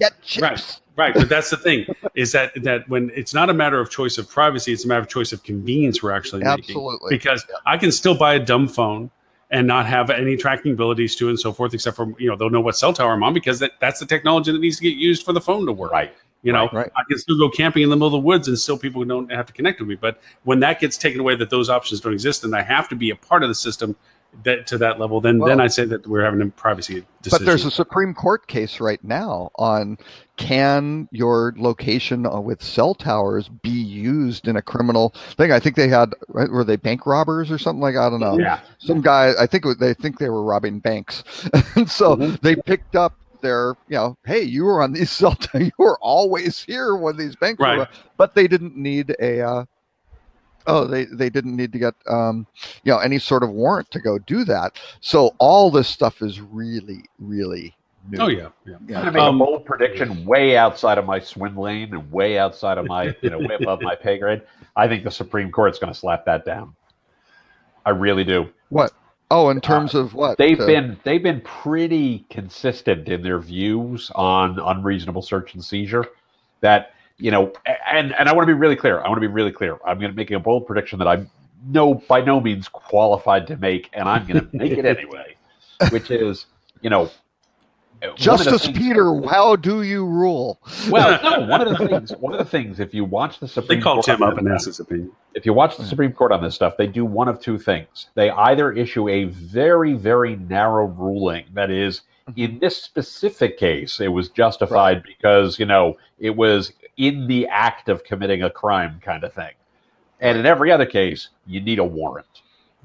[SPEAKER 1] Get chips.
[SPEAKER 2] Right. But that's the thing, is that when it's not a matter of choice of privacy, it's a matter of choice of convenience we're actually making. Because I can still buy a dumb phone and not have any tracking abilities to it and so forth, except for, they'll know what cell tower I'm on, because that's the technology that needs to get used for the phone to work.
[SPEAKER 3] Right.
[SPEAKER 2] I can still go camping in the middle of the woods and still people don't have to connect with me. But when that gets taken away, that those options don't exist, and I have to be a part of the system to that level, then I say that we're having a privacy decision.
[SPEAKER 1] But there's a Supreme Court case right now on, can your location with cell towers be used in a criminal thing? I think they had, were they bank robbers or something like, I don't know.
[SPEAKER 3] Yeah.
[SPEAKER 1] Some guy, they think they were robbing banks. And so they picked up their, hey, you were on these cell towers, you were always here when these banks were, but they didn't need a, they didn't need to get any sort of warrant to go do that. So all this stuff is really, really new.
[SPEAKER 2] Oh yeah.
[SPEAKER 3] I'm gonna make a bold prediction way outside of my swim lane and way outside of my, way above my pay grade. I think the Supreme Court's going to slap that down. I really do.
[SPEAKER 1] What? Oh, in terms of what?
[SPEAKER 3] They've been pretty consistent in their views on unreasonable search and seizure. That. And I want to be really clear. I'm going to make a bold prediction that I'm by no means qualified to make, and I'm going to make it anyway, which is,
[SPEAKER 1] Justice Peter, how do you rule?
[SPEAKER 3] Well, no, one of the things, if you watch the Supreme Court,
[SPEAKER 2] they call Tim up and ask his opinion.
[SPEAKER 3] If you watch the Supreme Court on this stuff, they do one of two things. They either issue a very, very narrow ruling that is, in this specific case, it was justified because, it was in the act of committing a crime kind of thing. And in every other case, you need a warrant.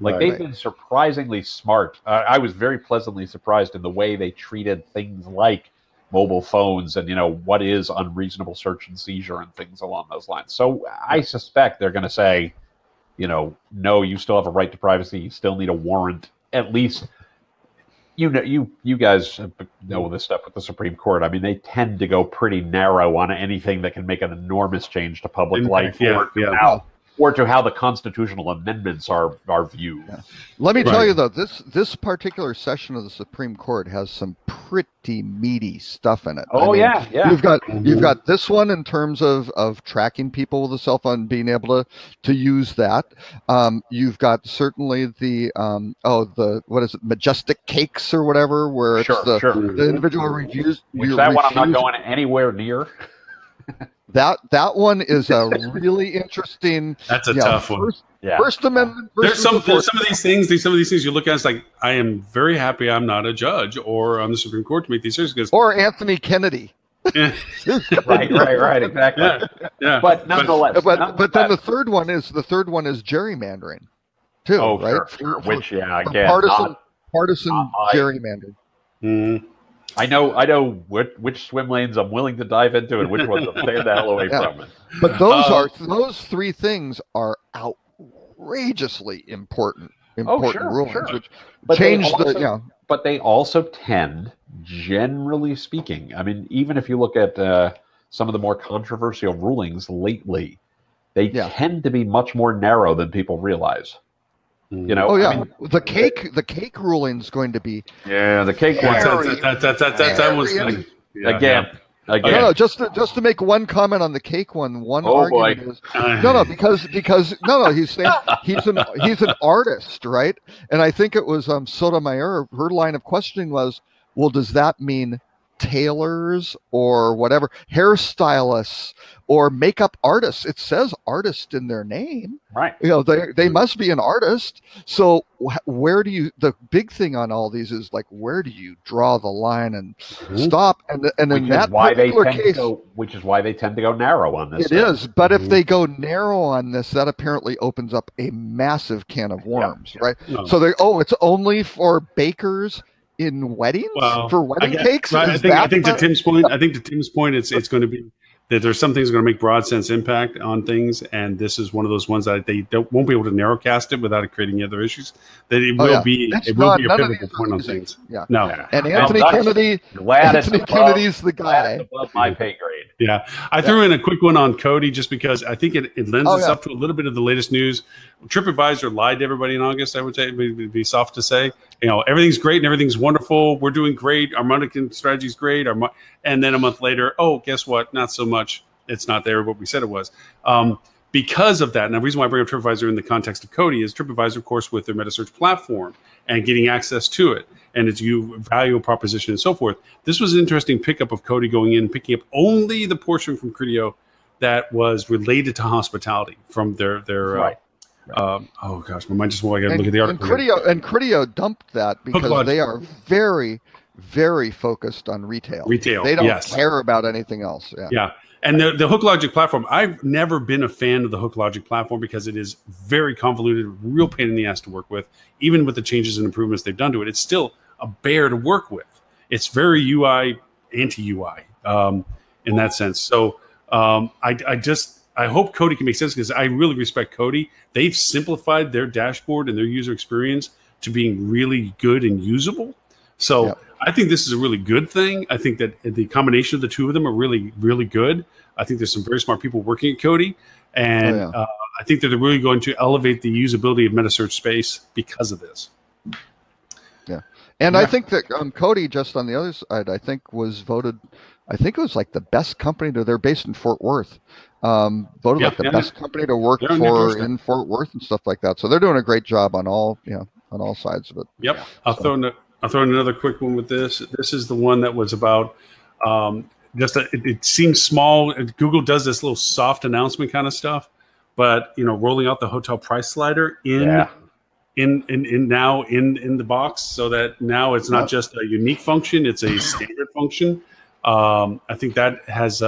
[SPEAKER 3] They've been surprisingly smart. I was very pleasantly surprised in the way they treated things like mobile phones and, what is unreasonable search and seizure and things along those lines. So I suspect they're going to say, no, you still have a right to privacy. You still need a warrant. At least, you guys know this stuff with the Supreme Court. I mean, they tend to go pretty narrow on anything that can make an enormous change to public life. or to how the constitutional amendments are viewed.
[SPEAKER 1] Yeah. Let me tell
[SPEAKER 2] Right.
[SPEAKER 1] you though, this particular session of the Supreme Court has some pretty meaty stuff in it.
[SPEAKER 3] Oh, yeah.
[SPEAKER 1] You've got this one in terms of tracking people with a cell phone, being able to use that. You've got certainly the what is it, Majestic Cakes or whatever, where it's the individual reviews.
[SPEAKER 3] Which that one I'm not going anywhere near.
[SPEAKER 1] That one is a really interesting.
[SPEAKER 2] That's a tough one.
[SPEAKER 1] First Amendment.
[SPEAKER 2] There's some of these things. Some of these things you look at. It's like, I am very happy I'm not a judge or on the Supreme Court to make these decisions.
[SPEAKER 1] Or Anthony Kennedy.
[SPEAKER 2] Yeah.
[SPEAKER 3] right, exactly.
[SPEAKER 2] Yeah.
[SPEAKER 3] But nonetheless,
[SPEAKER 1] but then the third one is gerrymandering, too.
[SPEAKER 3] Oh,
[SPEAKER 1] right?
[SPEAKER 3] Sure. Which,
[SPEAKER 1] again, partisan gerrymandering.
[SPEAKER 2] Mm.
[SPEAKER 3] I know which swim lanes I'm willing to dive into and which ones I'm staying the hell away from.
[SPEAKER 1] But those three things are outrageously important rulings, which change
[SPEAKER 3] But they also tend, generally speaking, I mean, even if you look at some of the more controversial rulings lately, they tend to be much more narrow than people realize. You know,
[SPEAKER 1] the cake ruling is going to be
[SPEAKER 3] the cake one.
[SPEAKER 2] That was
[SPEAKER 3] again.
[SPEAKER 1] No, just to make one comment on the cake one. Argument is because he's saying he's an artist, right? And I think it was Sotomayor. Her line of questioning was, well, does that mean tailors or whatever, hairstylists or makeup artists? It says artist in their name,
[SPEAKER 3] right?
[SPEAKER 1] You know, they must be an artist. So where do you? The big thing on all these is like, where do you draw the line and stop? And in that particular case,
[SPEAKER 3] which is why they tend to go narrow on this.
[SPEAKER 1] It is, but if they go narrow on this, that apparently opens up a massive can of worms, right? No. So it's only for bakers in weddings, for wedding cakes.
[SPEAKER 2] I think to Tim's point, it's going to be that there's some things that are going to make broad sense impact on things, and this is one of those ones that they won't be able to narrowcast it without it creating other issues. That it will be a pivotal point on things.
[SPEAKER 1] Yeah.
[SPEAKER 2] No.
[SPEAKER 1] And Anthony Kennedy's the guy.
[SPEAKER 3] Above my pay grade.
[SPEAKER 2] Yeah. I threw in a quick one on Cody just because I think it lends itself to a little bit of the latest news. TripAdvisor lied to everybody in August, I would say. It would be soft to say. You know, everything's great and everything's wonderful. We're doing great. Our marketing strategy is great. And then a month later, guess what? Not so much. It's not there what we said it was. Because of that, and the reason why I bring up TripAdvisor in the context of Cody is TripAdvisor, of course, with their metasearch platform and getting access to it and its value proposition and so forth. This was an interesting pickup of Cody going in, picking up only the portion from Criteo that was related to hospitality from their
[SPEAKER 3] right.
[SPEAKER 2] Oh gosh, my mind just won't. I got to look at the article.
[SPEAKER 1] Criteo dumped that because they are very, very focused on retail. They don't care about anything else.
[SPEAKER 2] Yeah. And the HookLogic platform, I've never been a fan of the HookLogic platform because it is very convoluted, real pain in the ass to work with. Even with the changes and improvements they've done to it, it's still a bear to work with. It's very UI, anti-UI in that sense. So I hope Cody can make sense because I really respect Cody. They've simplified their dashboard and their user experience to being really good and usable. So I think this is a really good thing. I think that the combination of the two of them are really, really good. I think there's some very smart people working at Cody. And I think that they're really going to elevate the usability of metasearch space because of this.
[SPEAKER 1] Yeah. And I think that Cody, just on the other side, I think was voted, I think it was like the best company they're based in Fort Worth. Voted like the best company to work for in Fort Worth and stuff like that. So they're doing a great job on all sides of it.
[SPEAKER 2] Yep. I'll throw in another quick one with this. This is the one that was about it seems small. Google does this little soft announcement kind of stuff, but rolling out the hotel price slider in the box so that now it's not just a unique function, it's a standard function. I think that has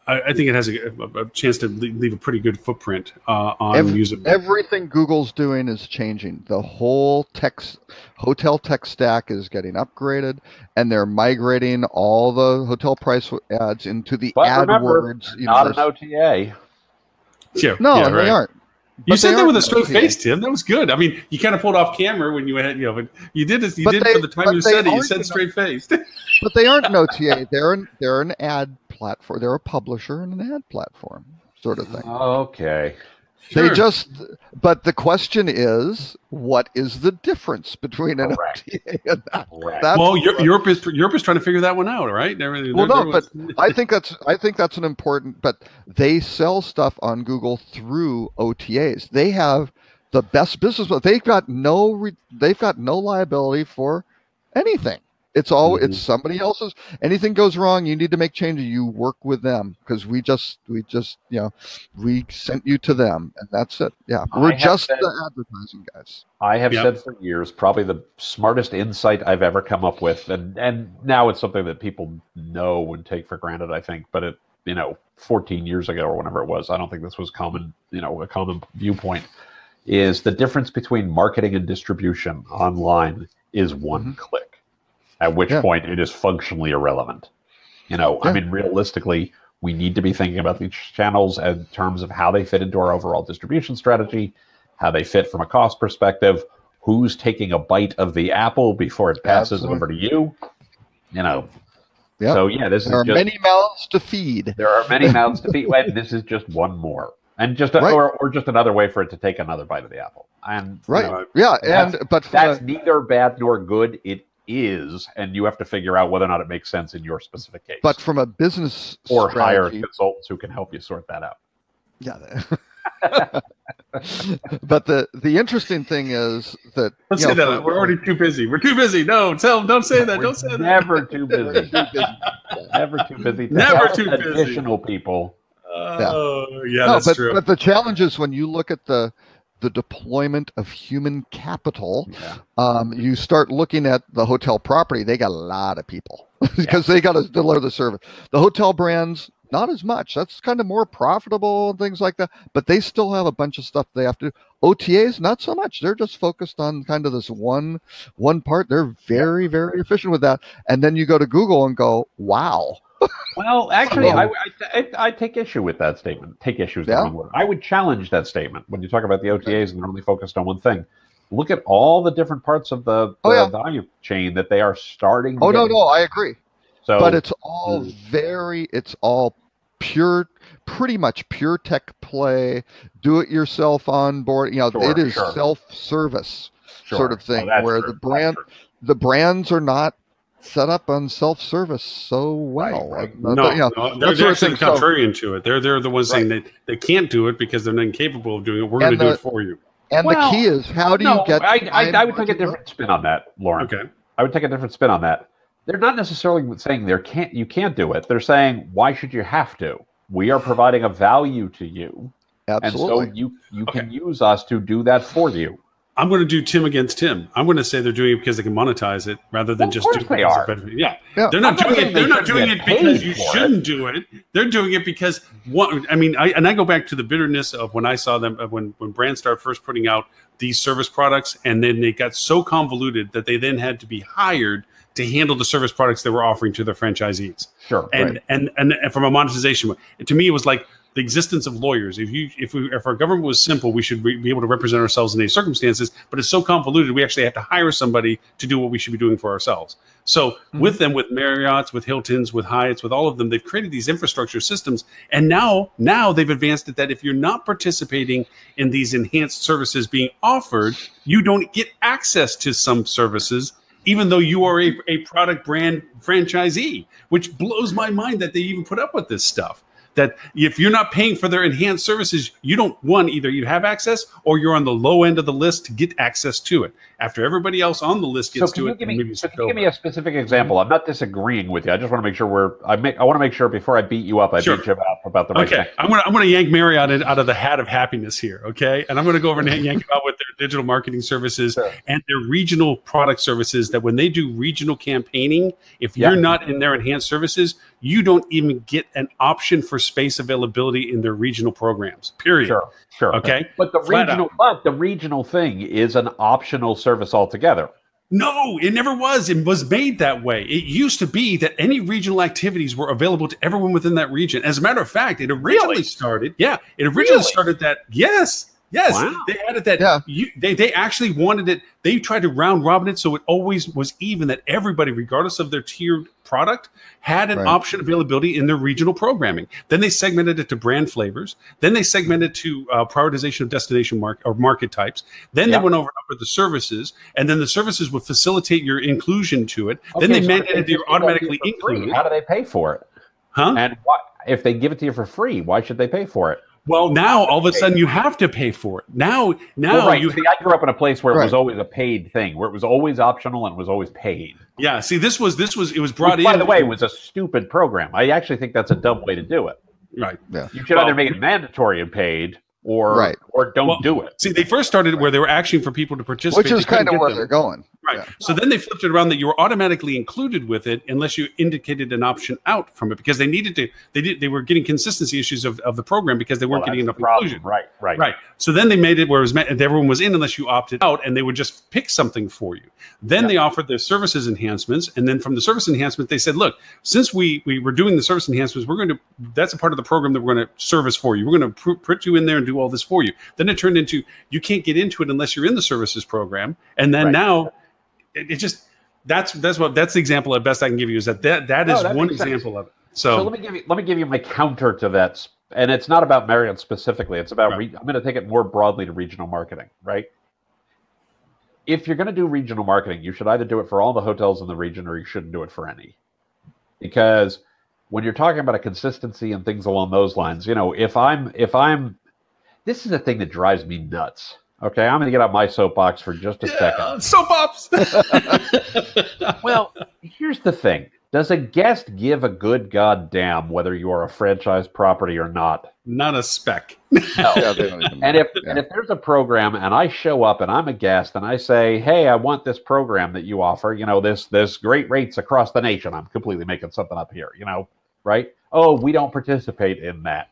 [SPEAKER 2] I think it has a chance to leave a pretty good footprint on usability.
[SPEAKER 1] Everything Google's doing is changing. The whole hotel tech stack is getting upgraded, and they're migrating all the hotel price ads into the AdWords.
[SPEAKER 3] Not an OTA.
[SPEAKER 2] Yeah,
[SPEAKER 1] they aren't.
[SPEAKER 2] You said that with a straight face, Tim. That was good. I mean, you kind of pulled off camera when you had, but you did this. You did for the time you said it. You said straight faced.
[SPEAKER 1] But they aren't an OTA. They're an ad platform. They're a publisher and an ad platform, sort of thing.
[SPEAKER 3] Okay.
[SPEAKER 2] Sure.
[SPEAKER 1] But the question is, what is the difference between an
[SPEAKER 3] Correct.
[SPEAKER 1] OTA and that?
[SPEAKER 3] Correct.
[SPEAKER 1] That's
[SPEAKER 2] Well,
[SPEAKER 1] what-
[SPEAKER 2] Europe is trying to figure that one out, right?
[SPEAKER 1] Well, no, but I think that's an important. But they sell stuff on Google through OTAs. They have the best business, but they've got no liability for anything. It's all it's somebody else's. Anything goes wrong, you need to make changes. You work with them because we just we sent you to them, and that's it. Yeah, we're just the advertising guys.
[SPEAKER 3] I have said for years, probably the smartest insight I've ever come up with, and now it's something that people know and take for granted, I think, but it 14 years ago or whenever it was, I don't think this was common, a common viewpoint, is the difference between marketing and distribution online is one click, at which point it is functionally irrelevant. I mean, realistically, we need to be thinking about these channels in terms of how they fit into our overall distribution strategy, how they fit from a cost perspective, who's taking a bite of the apple before it passes over to you. So there are
[SPEAKER 1] many mouths to feed.
[SPEAKER 3] There are many mouths to feed, and this is just one more, and just or just another way for it to take another bite of the apple. And
[SPEAKER 1] that's
[SPEAKER 3] neither bad nor good. It is, and you have to figure out whether or not it makes sense in your specific case.
[SPEAKER 1] But from a business
[SPEAKER 3] or hire
[SPEAKER 1] strategy,
[SPEAKER 3] consultants who can help you sort that out.
[SPEAKER 1] Yeah. But the interesting thing is that
[SPEAKER 2] don't say that. We're already too busy. We're too busy. No, don't say that. Don't say that.
[SPEAKER 3] Never too busy. Never too busy.
[SPEAKER 2] Never too busy.
[SPEAKER 3] Additional people.
[SPEAKER 2] That's true.
[SPEAKER 1] But the challenge is when you look at the deployment of human capital, you start looking at the hotel property. They got a lot of people because they got to deliver the service. The hotel brands, not as much. That's kind of more profitable and things like that. But they still have a bunch of stuff they have to do. OTAs, not so much. They're just focused on kind of this one part. They're very, very efficient with that. And then you go to Google and go, wow.
[SPEAKER 3] Well, actually, I take issue with that statement. Take issue is the wrong word. I would challenge that statement when you talk about the OTAs and they're only focused on one thing. Look at all the different parts of the value chain that they are starting.
[SPEAKER 1] No, I agree.
[SPEAKER 3] So,
[SPEAKER 1] but it's all pure, pretty much pure tech play, do it yourself on board. It is self-service sort of thing where the brands are not set up on self-service so well.
[SPEAKER 2] Right. No, they're actually contrarian to it. They're the ones saying that they can't do it because they're incapable of doing it. We're going to do it for you.
[SPEAKER 1] And the key is, how do you get?
[SPEAKER 3] I would take a different spin on that, Lauren.
[SPEAKER 2] Okay.
[SPEAKER 3] I would take a different spin on that. They're not necessarily saying you can't do it. They're saying, why should you have to? We are providing a value to you.
[SPEAKER 1] Absolutely.
[SPEAKER 3] And so you can use us to do that for you.
[SPEAKER 2] I'm going to do Tim against Tim. I'm going to say they're doing it because they can monetize it rather than just do it.
[SPEAKER 3] They are.
[SPEAKER 2] They're not doing it. They're not doing it because you shouldn't do it. They're doing it because I go back to the bitterness of when I saw them when brands started first putting out these service products, and then they got so convoluted that they then had to be hired to handle the service products they were offering to their franchisees.
[SPEAKER 3] Sure.
[SPEAKER 2] And from a monetization, to me, it was like the existence of lawyers. If our government was simple, we should be able to represent ourselves in these circumstances. But it's so convoluted, we actually have to hire somebody to do what we should be doing for ourselves. So with them, with Marriott's, with Hilton's, with Hyatt's, with all of them, they've created these infrastructure systems. And now they've advanced it that if you're not participating in these enhanced services being offered, you don't get access to some services, even though you are a product brand franchisee, which blows my mind that they even put up with this stuff. That if you're not paying for their enhanced services, you don't, either you have access or you're on the low end of the list to get access to it. After everybody else on the list gets to it,
[SPEAKER 3] can you give me a specific example? I'm not disagreeing with you. I just want to make sure I want to make sure before I beat you up, beat you up about the right thing.
[SPEAKER 2] I'm going to yank Marriott out of the hat of happiness here, okay? And I'm going to go over and yank them out with their digital marketing services and their regional product services. That when they do regional campaigning, if you're not in their enhanced services, you don't even get an option for space availability in their regional programs. Period.
[SPEAKER 3] Sure.
[SPEAKER 2] Okay.
[SPEAKER 3] But the regional thing is an optional service altogether.
[SPEAKER 2] No, it never was. It was made that way. It used to be that any regional activities were available to everyone within that region. As a matter of fact, it originally started. Yeah, it originally started that. Yes. Wow. They added that. Yeah. They actually wanted it. They tried to round robin it so it always was even, that everybody, regardless of their tiered product had an
[SPEAKER 1] Right.
[SPEAKER 2] option availability in their regional programming. Then they segmented it to brand flavors. Then they segmented to prioritization of destination market types. Then they went over the services, and then the services would facilitate your inclusion to it.
[SPEAKER 3] Okay,
[SPEAKER 2] then they
[SPEAKER 3] so
[SPEAKER 2] mandated you're automatically included.
[SPEAKER 3] How do they pay for it?
[SPEAKER 2] Huh?
[SPEAKER 3] And what, if they give it to you for free, why should they pay for it?
[SPEAKER 2] Well, now all of a sudden you have to pay for it. Now
[SPEAKER 3] Well, right.
[SPEAKER 2] you.
[SPEAKER 3] See, I grew up in a place where it
[SPEAKER 1] Right.
[SPEAKER 3] was always a paid thing, where it was always optional and it was always paid.
[SPEAKER 2] Yeah. See, this was it was brought
[SPEAKER 3] Which,
[SPEAKER 2] in.
[SPEAKER 3] by the way, was a stupid program. I actually think that's a dumb way to do it.
[SPEAKER 2] Right.
[SPEAKER 1] Yeah.
[SPEAKER 3] You should either make it mandatory and paid, or
[SPEAKER 1] Right.
[SPEAKER 3] or don't
[SPEAKER 2] Well,
[SPEAKER 3] do it.
[SPEAKER 2] See, they first started where they were asking for people to participate,
[SPEAKER 1] Which is
[SPEAKER 2] They couldn't
[SPEAKER 1] kind of
[SPEAKER 2] get
[SPEAKER 1] where
[SPEAKER 2] them.
[SPEAKER 1] they're going.
[SPEAKER 2] Right.
[SPEAKER 1] Yeah.
[SPEAKER 2] So then they flipped it around that you were automatically included with it unless you indicated an option out from it, because they needed to. They were getting consistency issues of the program because they weren't getting enough inclusion.
[SPEAKER 3] Right.
[SPEAKER 2] Right. So then they made it where it was everyone was in unless you opted out, and they would just pick something for you. Then they offered the services enhancements, and then from the service enhancement, they said, "Look, since we were doing the service enhancements, we're going to. That's a part of the program that we're going to service for you. We're going to put you in there and do all this for you." Then it turned into you can't get into it unless you're in the services program, and then now it just that's the example at best I can give you is that is one example of it.
[SPEAKER 3] So let me give you my counter to that, and it's not about Marriott specifically. It's about I'm going to take it more broadly to regional marketing, right? If you're going to do regional marketing, you should either do it for all the hotels in the region, or you shouldn't do it for any. Because when you're talking about a consistency and things along those lines, if I'm, this is the thing that drives me nuts. Okay, I'm going to get out my soapbox for just a second.
[SPEAKER 2] Soapbox.
[SPEAKER 3] Well, here's the thing. Does a guest give a good goddamn whether you are a franchise property or not?
[SPEAKER 2] Not a speck.
[SPEAKER 3] No.
[SPEAKER 1] Yeah, they don't even
[SPEAKER 3] And
[SPEAKER 1] know.
[SPEAKER 3] if there's a program and I show up and I'm a guest and I say, hey, I want this program that you offer, this great rates across the nation. I'm completely making something up here, right? Oh, we don't participate in that.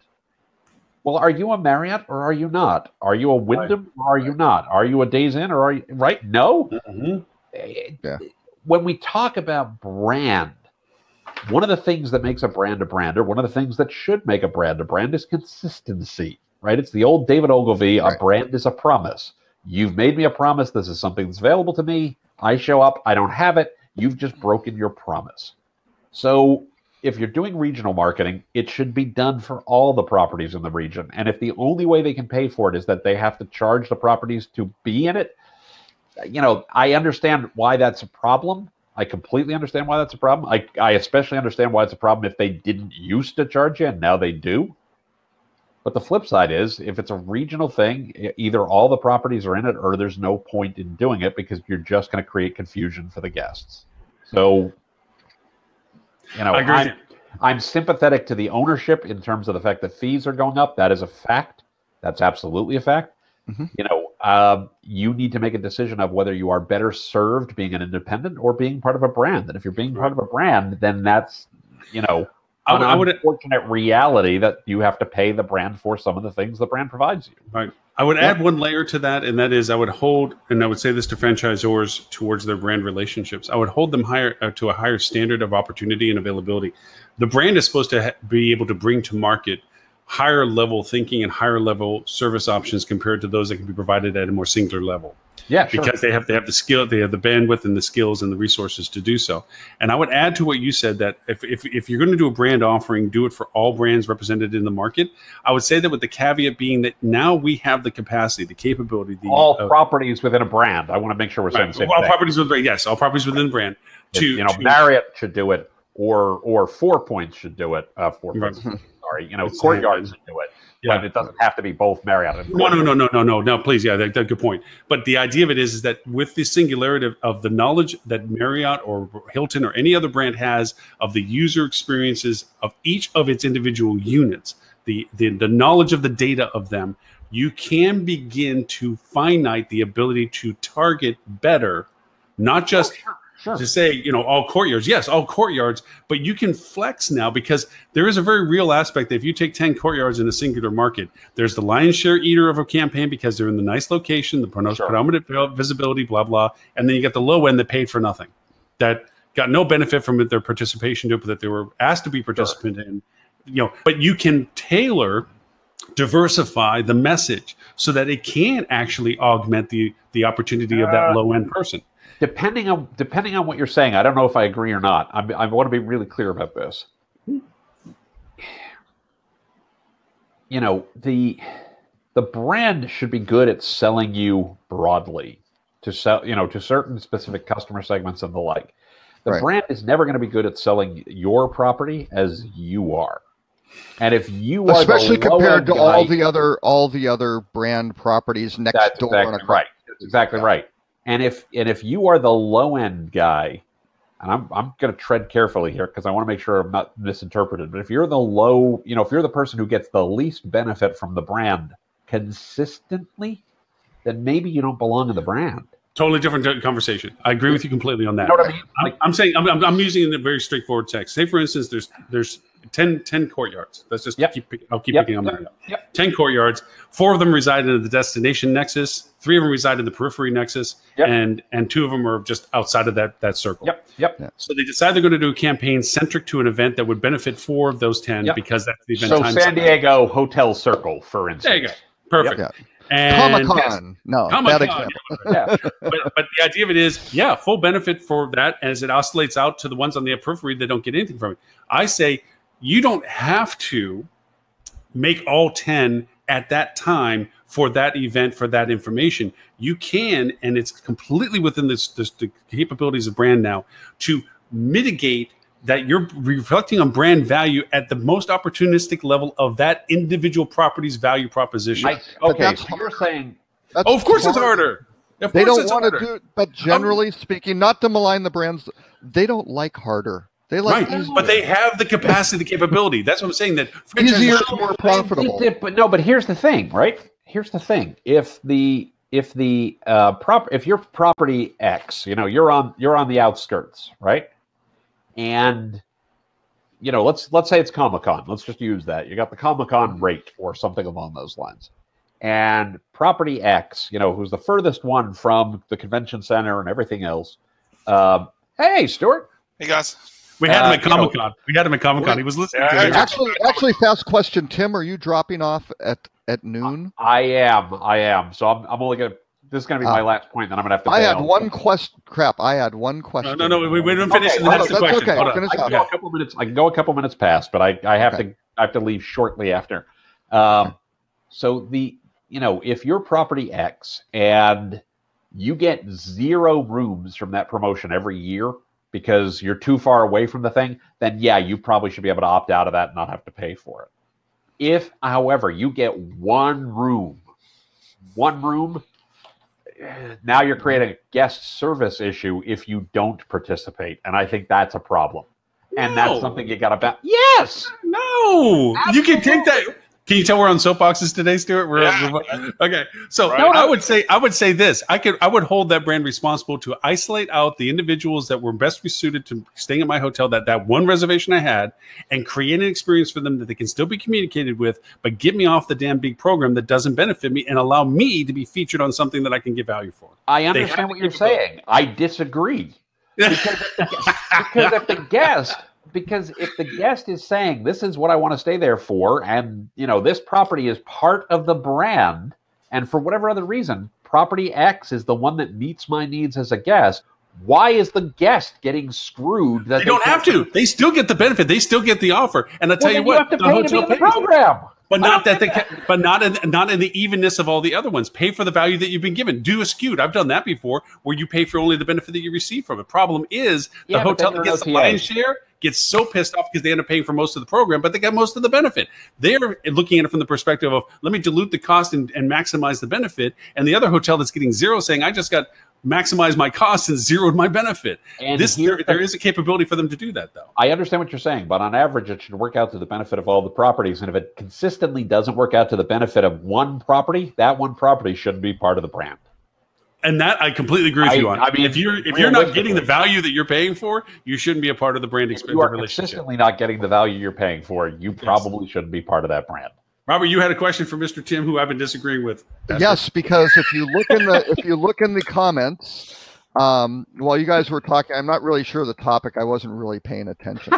[SPEAKER 3] Well, are you a Marriott or are you not? Are you a Wyndham or are you not? Are you a Days Inn or are you, right? No.
[SPEAKER 2] Mm-hmm.
[SPEAKER 1] Yeah.
[SPEAKER 3] When we talk about brand, one of the things that makes a brand, or one of the things that should make a brand is consistency, right? It's the old David Ogilvy, a brand is a promise. You've made me a promise. This is something that's available to me. I show up. I don't have it. You've just broken your promise. So if you're doing regional marketing, it should be done for all the properties in the region. And if the only way they can pay for it is that they have to charge the properties to be in it, I understand why that's a problem. I completely understand why that's a problem. I especially understand why it's a problem if they didn't used to charge you and now they do. But the flip side is, if it's a regional thing, either all the properties are in it or there's no point in doing it because you're just going to create confusion for the guests. So, I'm sympathetic to the ownership in terms of the fact that fees are going up. That is a fact. That's absolutely a fact.
[SPEAKER 1] Mm-hmm.
[SPEAKER 3] You need to make a decision of whether you are better served being an independent or being part of a brand. And if you're being part of a brand, then that's, an unfortunate reality that you have to pay the brand for some of the things the brand provides you.
[SPEAKER 2] Right. I would add one layer to that, and that is I would hold, and I would say this to franchisors towards their brand relationships, I would hold them higher to a higher standard of opportunity and availability. The brand is supposed to be able to bring to market higher level thinking and higher level service options compared to those that can be provided at a more singular level.
[SPEAKER 3] Yeah, sure.
[SPEAKER 2] Because they have the skill, they have the bandwidth and the skills and the resources to do so. And I would add to what you said that if you're going to do a brand offering, do it for all brands represented in the market. I would say that with the caveat being that now we have the capacity, the capability,
[SPEAKER 3] all properties within a brand. I want to make sure we're saying the same
[SPEAKER 2] all
[SPEAKER 3] thing.
[SPEAKER 2] Properties within, yes, all properties within the brand.
[SPEAKER 3] Marriott should do it, or 4 Points should do it. 4 Points. Sorry, Courtyard should do it.
[SPEAKER 2] Yeah.
[SPEAKER 3] But it doesn't have to be both Marriott and
[SPEAKER 2] No, please. Yeah, that's a good point. But the idea of it is that with the singularity of the knowledge that Marriott or Hilton or any other brand has of the user experiences of each of its individual units, the knowledge of the data of them, you can begin to finite the ability to target better, not just to say, all Courtyards. Yes, all Courtyards, but you can flex now because there is a very real aspect that if you take 10 Courtyards in a singular market, there's the lion's share eater of a campaign because they're in the nice location, the predominant visibility, blah, blah. And then you get the low end that paid for nothing, that got no benefit from their participation to it, but that they were asked to be participant in. But you can diversify the message so that it can actually augment the opportunity of that low end person.
[SPEAKER 3] depending on what you're saying, I don't know if I agree or not. I want to be really clear about this. You know, the brand should be good at selling you broadly to sell, you know, to certain specific customer segments and the like. The brand is never going to be good at selling your property as you are. And if you are
[SPEAKER 1] especially compared to
[SPEAKER 3] guy,
[SPEAKER 1] all the other brand properties next door,
[SPEAKER 3] exactly right. That's exactly right. And if you are the low end guy, and I'm going to tread carefully here because I want to make sure I'm not misinterpreted. But if you're the low, you know, if you're the person who gets the least benefit from the brand consistently, then maybe you don't belong in the brand.
[SPEAKER 2] Totally different conversation. I agree with you completely on that.
[SPEAKER 3] You know what I mean?
[SPEAKER 2] Like, I'm saying I'm using it in a very straightforward text. Say for instance, there's 10 courtyards. Let's just keep picking on that. 10 courtyards. 4 of them reside in the destination nexus. 3 of them reside in the periphery nexus, and 2 of them are just outside of that circle. So they decide they're going to do a campaign centric to an event that would benefit 4 of those 10 because that's the event.
[SPEAKER 3] So San Diego Hotel Circle, for instance.
[SPEAKER 2] There you go. Perfect.
[SPEAKER 1] And Comic-Con. No, bad example.
[SPEAKER 2] But the idea of it is, full benefit for that as it oscillates out to the ones on the periphery that don't get anything from it. I say you don't have to make all 10 at that time for that event, for that information. You can, and it's completely within the capabilities of brand now, to mitigate that you're reflecting on brand value at the most opportunistic level of that individual property's value proposition.
[SPEAKER 3] Okay, so you're saying...
[SPEAKER 2] of course it's harder.
[SPEAKER 1] They don't want to do it, but generally speaking, not to malign the brands, they don't like harder. They like easier.
[SPEAKER 2] But they have the capacity, the capability. That's what I'm saying. That
[SPEAKER 1] easier is more profitable.
[SPEAKER 3] But here's the thing, right? Here's the thing. If your property X, you know, you're on the outskirts, right? And you know, let's say it's Comic-Con. Let's just use that. You got the Comic-Con rate or something along those lines. And property X, you know, who's the furthest one from the convention center and everything else. Hey, Stuart.
[SPEAKER 4] Hey, guys.
[SPEAKER 2] We had him at Comic-Con. We had him at Comic-Con. He was listening.
[SPEAKER 1] Actually, fast question, Tim. Are you dropping off at noon?
[SPEAKER 3] I am. So I'm only gonna. This is gonna be my last point. Then I'm gonna have to.
[SPEAKER 1] I had one question. Crap! I had one question.
[SPEAKER 2] No. We didn't finish.
[SPEAKER 3] Okay,
[SPEAKER 2] That's the question.
[SPEAKER 1] Okay.
[SPEAKER 2] I
[SPEAKER 3] can go a couple minutes. I can go a couple minutes past, but I have to leave shortly after. So if you're property X and you get 0 rooms from that promotion every year because you're too far away from the thing, then you probably should be able to opt out of that and not have to pay for it. If, however, you get one room, now you're creating a guest service issue if you don't participate, and I think that's a problem. And that's something you got to bet. Yes.
[SPEAKER 2] No. Absolutely. You can take that. Can you tell we're on soapboxes today, Stuart? Okay. So I would say this. I would hold that brand responsible to isolate out the individuals that were best suited to staying at my hotel, that one reservation I had, and create an experience for them that they can still be communicated with, but get me off the damn big program that doesn't benefit me and allow me to be featured on something that I can get value for.
[SPEAKER 3] I understand what you're saying. I disagree. Because if the guest is saying, this is what I want to stay there for, and this property is part of the brand, and for whatever other reason, property X is the one that meets my needs as a guest, why is the guest getting screwed?
[SPEAKER 2] They don't have to. They still get the benefit. They still get the offer. And I tell you what,
[SPEAKER 3] the hotel pays the program.
[SPEAKER 2] But not in the evenness of all the other ones. Pay for the value that you've been given. Do a skewed. I've done that before, where you pay for only the benefit that you receive from it. Problem is, the hotel that gets the lion's share gets so pissed off because they end up paying for most of the program, but they get most of the benefit. They're looking at it from the perspective of, let me dilute the cost and maximize the benefit. And the other hotel that's getting 0 saying, I just got maximize my costs and zeroed my benefit. And there is a capability for them to do that, though.
[SPEAKER 3] I understand what you're saying, but on average, it should work out to the benefit of all the properties. And if it consistently doesn't work out to the benefit of one property, that one property shouldn't be part of the brand.
[SPEAKER 2] And that I completely agree with you on. I mean, if you're not getting the value that you're paying for, you shouldn't be a part of the brand experience.
[SPEAKER 3] You are consistently not getting the value you're paying for. You probably shouldn't be part of that brand.
[SPEAKER 2] Robert, you had a question for Mr. Tim, who I've been disagreeing with.
[SPEAKER 1] Yes, because if you look in the comments, while you guys were talking, I'm not really sure the topic. I wasn't really paying attention.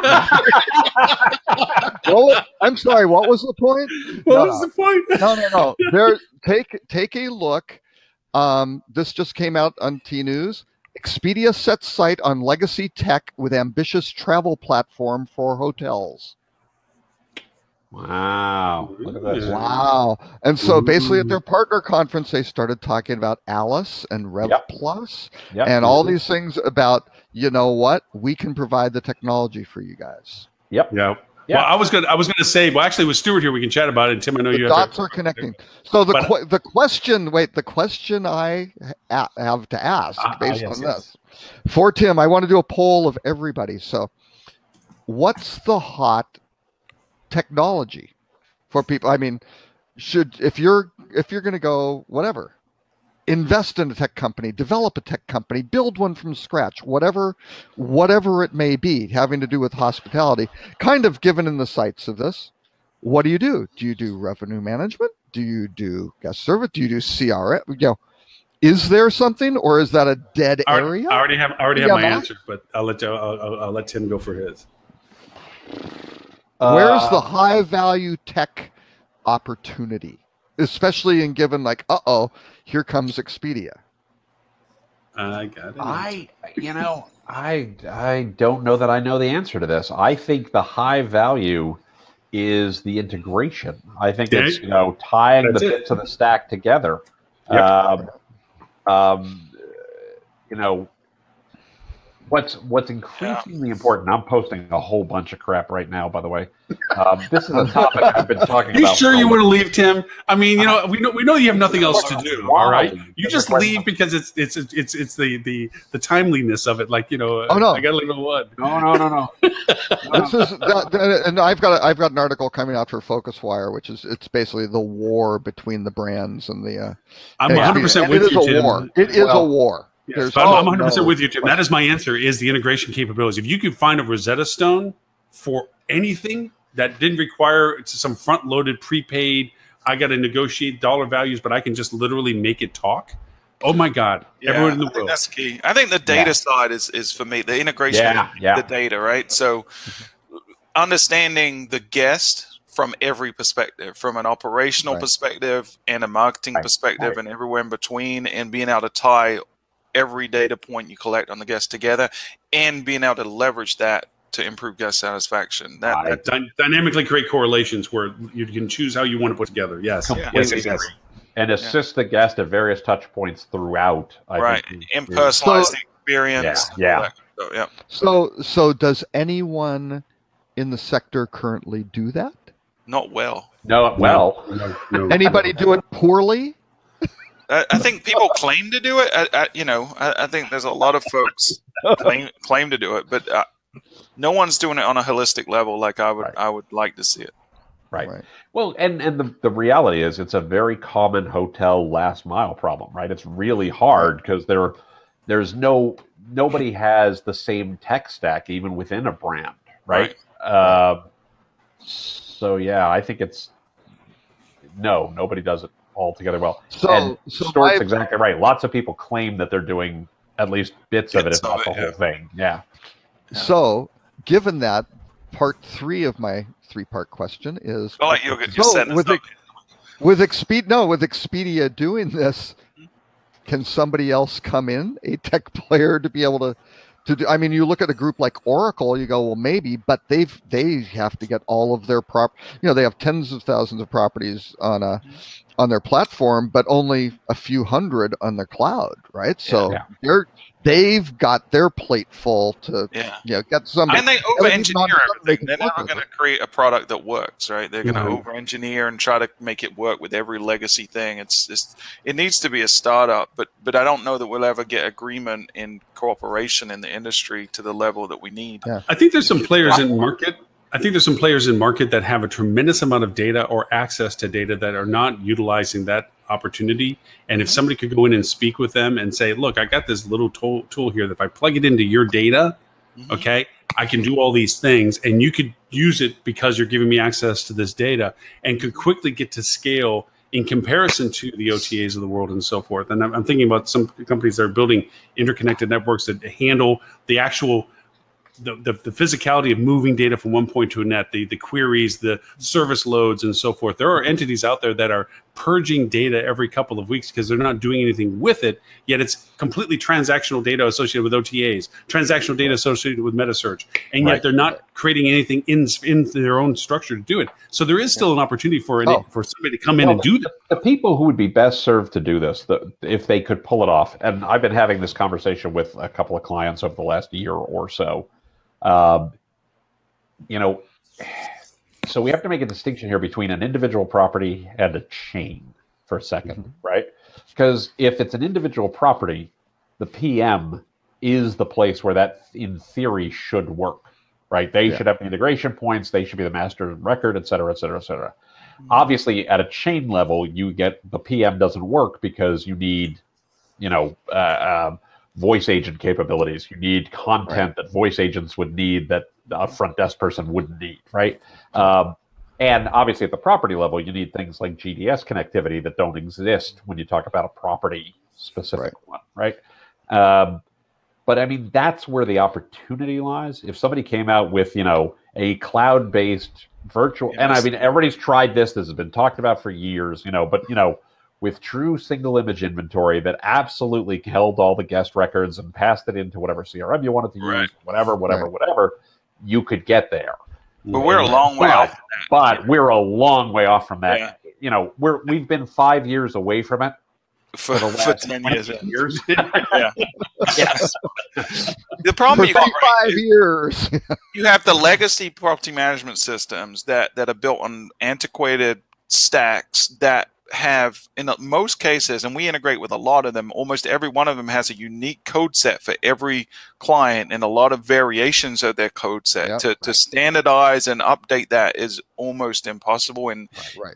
[SPEAKER 1] Well, I'm sorry. What was the point?
[SPEAKER 2] What was the point?
[SPEAKER 1] No. There, take a look. This just came out on T News. Expedia sets sight on legacy tech with ambitious travel platform for hotels.
[SPEAKER 3] Wow. Look at this.
[SPEAKER 1] Wow. And so basically at their partner conference, they started talking about Alice and Rev Plus and all these things about, you know what, we can provide the technology for you guys.
[SPEAKER 3] Yep.
[SPEAKER 2] Yeah. Well, I was gonna say, well, actually, with Stuart here, we can chat about it. And Tim, I know you
[SPEAKER 1] dots are connecting. So the question I have to ask based on this for Tim, I want to do a poll of everybody. So, what's the hot technology for people? I mean, if you're going to go whatever, invest in a tech company, develop a tech company, build one from scratch, whatever it may be, having to do with hospitality, kind of given in the sights of this, what do? Do you do revenue management? Do you do guest service? Do you do CRM? You know, is there something, or is that a dead area?
[SPEAKER 2] I already have my answer, but I'll let Tim go for his.
[SPEAKER 1] Where's the high value tech opportunity, especially in given like, here comes Expedia?
[SPEAKER 2] I got it.
[SPEAKER 3] I don't know that I know the answer to this. I think the high value is the integration. I think it's tying the bits of the stack together.
[SPEAKER 2] Yep.
[SPEAKER 3] What's increasingly important. I'm posting a whole bunch of crap right now, by the way. This is a topic I've been talking about.
[SPEAKER 2] You sure you want to leave, Tim? I mean, we know you have nothing else to do. All right, you just leave because it's the timeliness of it. Like, I got to leave at 1.
[SPEAKER 3] No.
[SPEAKER 1] This is and I've got an article coming out for FocusWire, which is it's basically the war between the brands and the.
[SPEAKER 2] I'm 100% with you, Tim.
[SPEAKER 1] It is a war.
[SPEAKER 2] Yes, but I'm 100% with you, Tim. That is my answer, is the integration capabilities. If you could find a Rosetta Stone for anything that didn't require some front-loaded, prepaid, I got to negotiate dollar values, but I can just literally make it talk. Oh, my God. Everyone in the world.
[SPEAKER 4] That's key. I think the data side is for me, the integration of the data, right? So understanding the guest from every perspective, from an operational perspective and a marketing perspective and everywhere in between, and being able to tie every data point you collect on the guest together and being able to leverage that to improve guest satisfaction. That
[SPEAKER 2] dynamically create correlations where you can choose how you want to put together. Yes.
[SPEAKER 3] Yes. And assist the guest at various touch points throughout.
[SPEAKER 4] I think, and personalize the experience.
[SPEAKER 1] So does anyone in the sector currently do that?
[SPEAKER 4] Not well.
[SPEAKER 3] No.
[SPEAKER 1] Anybody do it poorly?
[SPEAKER 4] I think people claim to do it. I think there's a lot of folks claim to do it, but no one's doing it on a holistic level like I would like to see it.
[SPEAKER 3] Right. Well, and the reality is it's a very common hotel last mile problem, right? It's really hard because there's nobody has the same tech stack even within a brand, right? So yeah, I think nobody does it altogether well. So Stuart's exactly right. Lots of people claim that they're doing at least bits of it, if not the whole thing. Yeah.
[SPEAKER 1] So, given that, part 3 of my 3-part question is: with Expedia doing this, can somebody else come in, a tech player, to be able to do? I mean, you look at a group like Oracle, you go, well, maybe, but they have to get all of their they have tens of thousands of properties on their platform, but only a few hundred on their cloud, right? So they've got their plate full to get some.
[SPEAKER 4] And they over-engineer everything. They're never going to create a product that works, right? They're going to over-engineer and try to make it work with every legacy thing. It needs to be a startup, but I don't know that we'll ever get agreement in cooperation in the industry to the level that we need.
[SPEAKER 1] Yeah.
[SPEAKER 2] I think there's some players in market. That have a tremendous amount of data or access to data that are not utilizing that opportunity. And if somebody could go in and speak with them and say, look, I got this little tool here that if I plug it into your data, I can do all these things, and you could use it because you're giving me access to this data, and could quickly get to scale in comparison to the OTAs of the world and so forth. And I'm thinking about some companies that are building interconnected networks that handle the actual the physicality of moving data from one point to a net, the queries, the service loads, and so forth. There are entities out there that are purging data every couple of weeks because they're not doing anything with it, yet it's completely transactional data associated with OTAs, transactional data associated with metasearch, and yet they're not creating anything in their own structure to do it. So there is still an opportunity for somebody to come in and do that.
[SPEAKER 3] The people who would be best served to do this, if they could pull it off, and I've been having this conversation with a couple of clients over the last year or so, so we have to make a distinction here between an individual property and a chain for a second, right? Because if it's an individual property, the PM is the place where that, in theory, should work, right? They should have the integration points. They should be the master record, et cetera, et cetera, et cetera. Obviously, at a chain level, the PM doesn't work because you need, voice agent capabilities. You need content that voice agents would need that a front desk person wouldn't need, right? And obviously at the property level, you need things like GDS connectivity that don't exist when you talk about a property specific one, right? But I mean, that's where the opportunity lies. If somebody came out with, a cloud-based virtual, and I mean, everybody's tried this. This has been talked about for years, but with true single image inventory that absolutely held all the guest records and passed it into whatever CRM you wanted to use, whatever, you could get there.
[SPEAKER 4] But we're a long way off.
[SPEAKER 3] But we're a long way off from that. Yeah. We've been 5 years away from it
[SPEAKER 4] for the last 10 years.
[SPEAKER 3] Yes.
[SPEAKER 4] The problem
[SPEAKER 1] for 5 years.
[SPEAKER 4] You have the legacy property management systems that are built on antiquated stacks that have, in most cases, and we integrate with a lot of them, almost every one of them has a unique code set for every client and a lot of variations of their code set. To standardize and update that is almost impossible in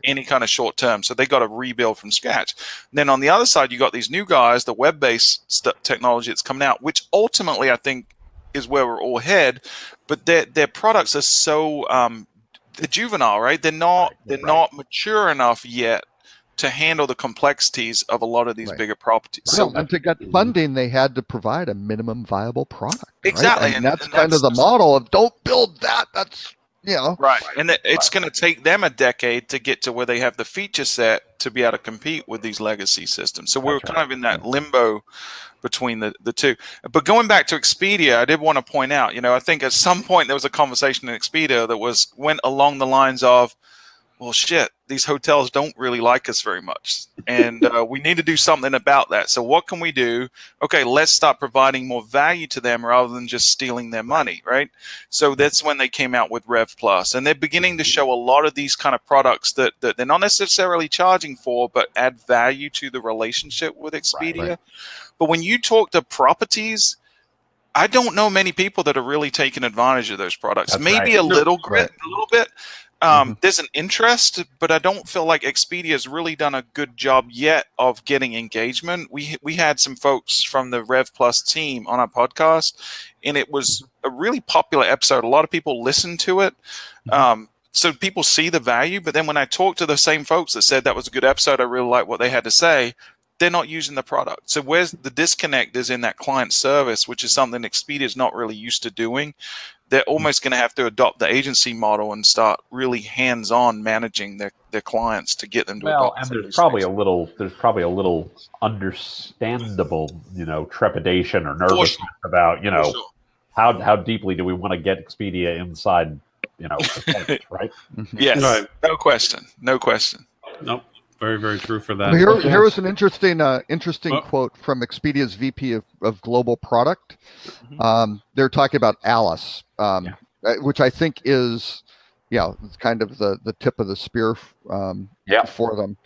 [SPEAKER 4] any kind of short term. So they got to rebuild from scratch. And then on the other side, you got these new guys, the web-based technology that's coming out, which ultimately I think is where we're all headed. But their products are so they're juvenile, right? They're not mature enough yet to handle the complexities of a lot of these bigger properties.
[SPEAKER 1] So, and to get funding, they had to provide a minimum viable product.
[SPEAKER 4] Exactly.
[SPEAKER 1] Right? And that's kind of the model of don't build that. That's,
[SPEAKER 4] Right. And it's going to take them a decade to get to where they have the feature set to be able to compete with these legacy systems. So we're kind of in that limbo between the two. But going back to Expedia, I did want to point out, I think at some point there was a conversation in Expedia that went along the lines of, well, shit, these hotels don't really like us very much. And we need to do something about that. So what can we do? Okay, let's start providing more value to them rather than just stealing their money, right? So that's when they came out with Rev Plus. And they're beginning to show a lot of these kind of products that they're not necessarily charging for, but add value to the relationship with Expedia. Right. But when you talk to properties, I don't know many people that are really taking advantage of those products.
[SPEAKER 3] That's
[SPEAKER 4] Maybe a little bit. There's an interest, but I don't feel like Expedia has really done a good job yet of getting engagement. We had some folks from the Rev Plus team on our podcast, and it was a really popular episode. A lot of people listened to it. So people see the value, but then when I talked to the same folks that said that was a good episode, I really like what they had to say, they're not using the product. So where's the disconnect is in that client service, which is something Expedia is not really used to doing. They're almost going to have to adopt the agency model and start really hands-on managing their clients to get them to adopt.
[SPEAKER 3] And there's probably a little understandable, trepidation or nervousness about, how deeply do we want to get Expedia inside, right?
[SPEAKER 4] Yes, right. No question.
[SPEAKER 2] Nope. Very, very true for that.
[SPEAKER 1] Here was an interesting quote from Expedia's VP of Global Product. They're talking about Alice, which I think is, it's kind of the tip of the spear for them.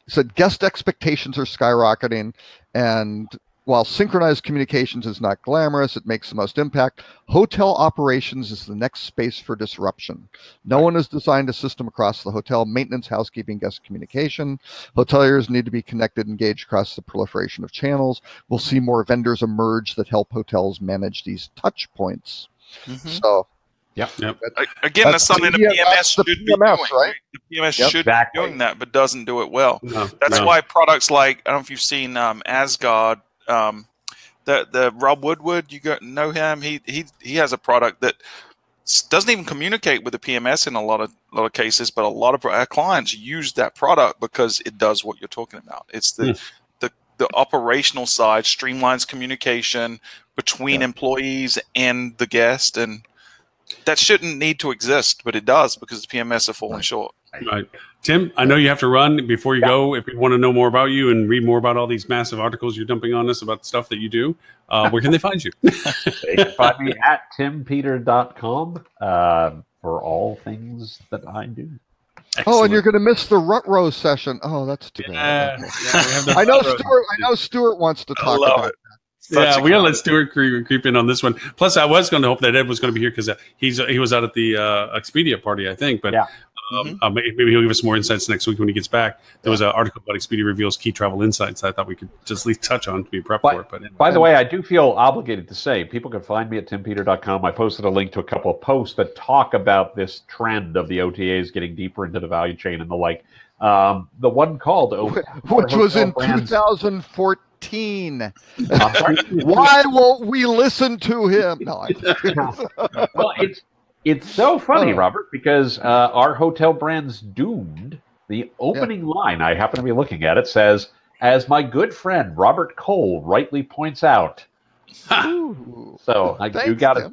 [SPEAKER 1] Said guest expectations are skyrocketing, and while synchronized communications is not glamorous, it makes the most impact. Hotel operations is the next space for disruption. No one has designed a system across the hotel, maintenance, housekeeping, guest communication. Hoteliers need to be connected, engaged across the proliferation of channels. We'll see more vendors emerge that help hotels manage these touch points. So,
[SPEAKER 4] again, that's something the PMS should be doing. Right? The PMS should be doing that, but doesn't do it well. That's why products like, I don't know if you've seen Asgard, the Rob Woodward, know him. He has a product that doesn't even communicate with the PMS in a lot of cases, but a lot of our clients use that product because it does what you're talking about. It's the operational side, streamlines communication between employees and the guest, and that shouldn't need to exist, but it does because the PMS are falling short.
[SPEAKER 2] Right. Tim, I know you have to run. Before you go, if you want to know more about you and read more about all these massive articles you're dumping on us about the stuff that you do, where can they find you?
[SPEAKER 3] They can find me at timpeter.com for all things that I do.
[SPEAKER 1] Excellent. Oh,
[SPEAKER 2] Excellent.
[SPEAKER 1] and you're going to miss the Rut-Row session. Oh, that's too bad. I know Stuart wants to talk about it.
[SPEAKER 2] Yeah, we gotta let Stuart creep in on this one. Plus, I was going to hope that Ed was going to be here because he was out at the Expedia party, I think. But maybe he'll give us more insights next week when he gets back. There was an article about Expedia reveals key travel insights. I thought we could just at least touch on to be prepped for it. But anyway.
[SPEAKER 3] By the way, I do feel obligated to say people can find me at timpeter.com. I posted a link to a couple of posts that talk about this trend of the OTAs getting deeper into the value chain and the like. The one called
[SPEAKER 1] which was in 2014. Why won't we listen to him? No,
[SPEAKER 3] well, it's so funny, Robert, because our hotel brand's doomed. The opening line, I happen to be looking at it, says, "As my good friend Robert Cole rightly points out." So you got it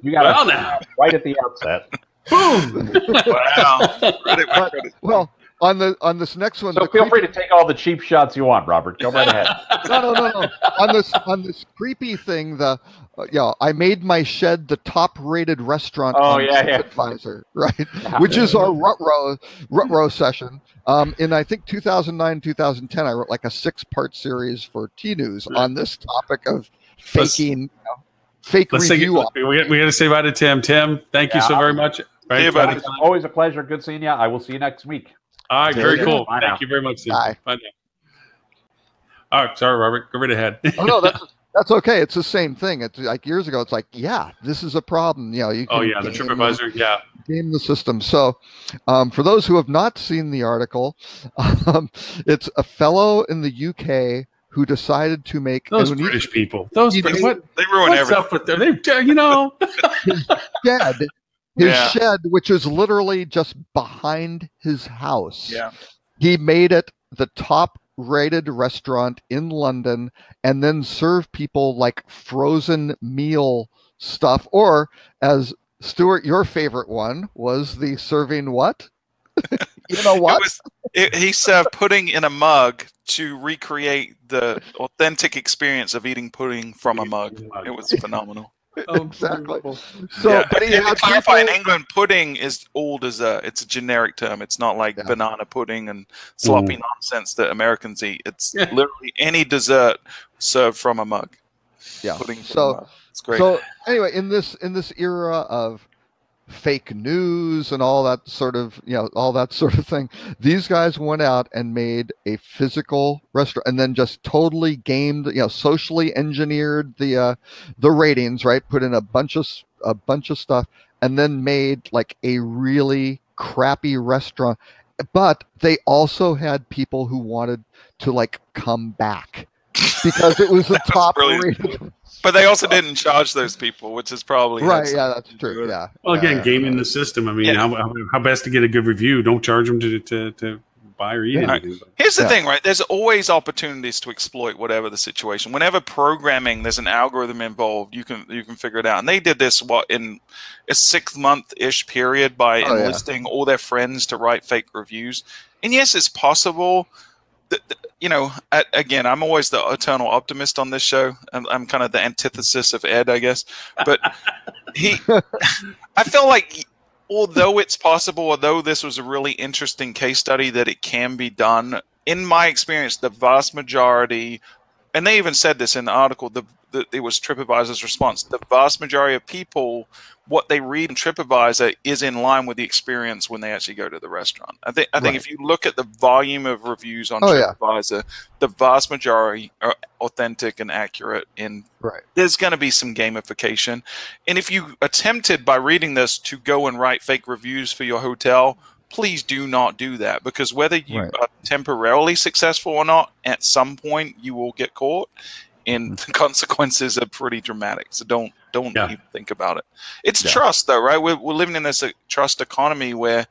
[SPEAKER 3] right at the outset. Boom!
[SPEAKER 4] Wow.
[SPEAKER 1] Well. On this next one,
[SPEAKER 3] so feel free to take all the cheap shots you want, Robert. Go right ahead.
[SPEAKER 1] No. On this creepy thing, I made my shed the top-rated restaurant on TripAdvisor, right? Which is our Rut-Row session. In I think 2009, 2010, I wrote like a 6-part series for T News on this topic of faking fake review.
[SPEAKER 2] We got to say bye to Tim. Tim, thank you so very much.
[SPEAKER 3] Right, it's always a pleasure. Good seeing you. I will see you next week.
[SPEAKER 2] All right, very cool. Thank you very much, Tim.
[SPEAKER 1] Bye.
[SPEAKER 2] Bye now. All right, sorry, Robert. Go right ahead.
[SPEAKER 1] Oh no, that's okay. It's the same thing. It's like years ago. It's like, this is a problem. You can
[SPEAKER 2] the TripAdvisor,
[SPEAKER 1] game the system. So, for those who have not seen the article, it's a fellow in the UK who decided to make
[SPEAKER 2] those British people. Those
[SPEAKER 4] they ruin everything.
[SPEAKER 2] Up with them?
[SPEAKER 1] His shed, which is literally just behind his house.
[SPEAKER 4] Yeah.
[SPEAKER 1] He made it the top-rated restaurant in London and then served people like frozen meal stuff. Or, as Stuart, your favorite one was the serving what? You know what?
[SPEAKER 4] He served pudding in a mug to recreate the authentic experience of eating pudding from a mug. It was phenomenal.
[SPEAKER 1] Exactly. So, but
[SPEAKER 4] to clarify, in England, pudding is all dessert. It's a generic term. It's not like banana pudding and sloppy nonsense that Americans eat. It's literally any dessert served from a mug.
[SPEAKER 1] Yeah.
[SPEAKER 4] Pudding from a mug. It's great.
[SPEAKER 1] So anyway, in this era of fake news and all that sort of thing, these guys went out and made a physical restaurant and then just totally gamed, socially engineered the ratings, right? Put in a bunch of stuff and then made like a really crappy restaurant. But they also had people who wanted to like come back because it was the top rated.
[SPEAKER 4] But they also didn't charge those people, which is probably
[SPEAKER 1] right. Yeah, that's true. Yeah.
[SPEAKER 2] Well, again, gaming the system. I mean, how best to get a good review? Don't charge them to buy or eat anything.
[SPEAKER 4] Right. Here's the thing, right? There's always opportunities to exploit whatever the situation. Whenever programming, there's an algorithm involved. You can figure it out. And they did this in a 6-month-ish period by enlisting all their friends to write fake reviews. And yes, it's possible. Again, I'm always the eternal optimist on this show. I'm kind of the antithesis of Ed, I guess. But I feel like although it's possible, although this was a really interesting case study that it can be done, in my experience, the vast majority, and they even said this in the article, it was TripAdvisor's response, the vast majority of people, what they read in TripAdvisor is in line with the experience when they actually go to the restaurant. I think if you look at the volume of reviews on TripAdvisor, the vast majority are authentic and accurate. And there's going to be some gamification. And if you attempted by reading this to go and write fake reviews for your hotel, please do not do that, because whether you are temporarily successful or not, at some point you will get caught. and the consequences are pretty dramatic. So don't even think about it. It's
[SPEAKER 1] Yeah.
[SPEAKER 4] trust, though, right? We're living in this trust economy where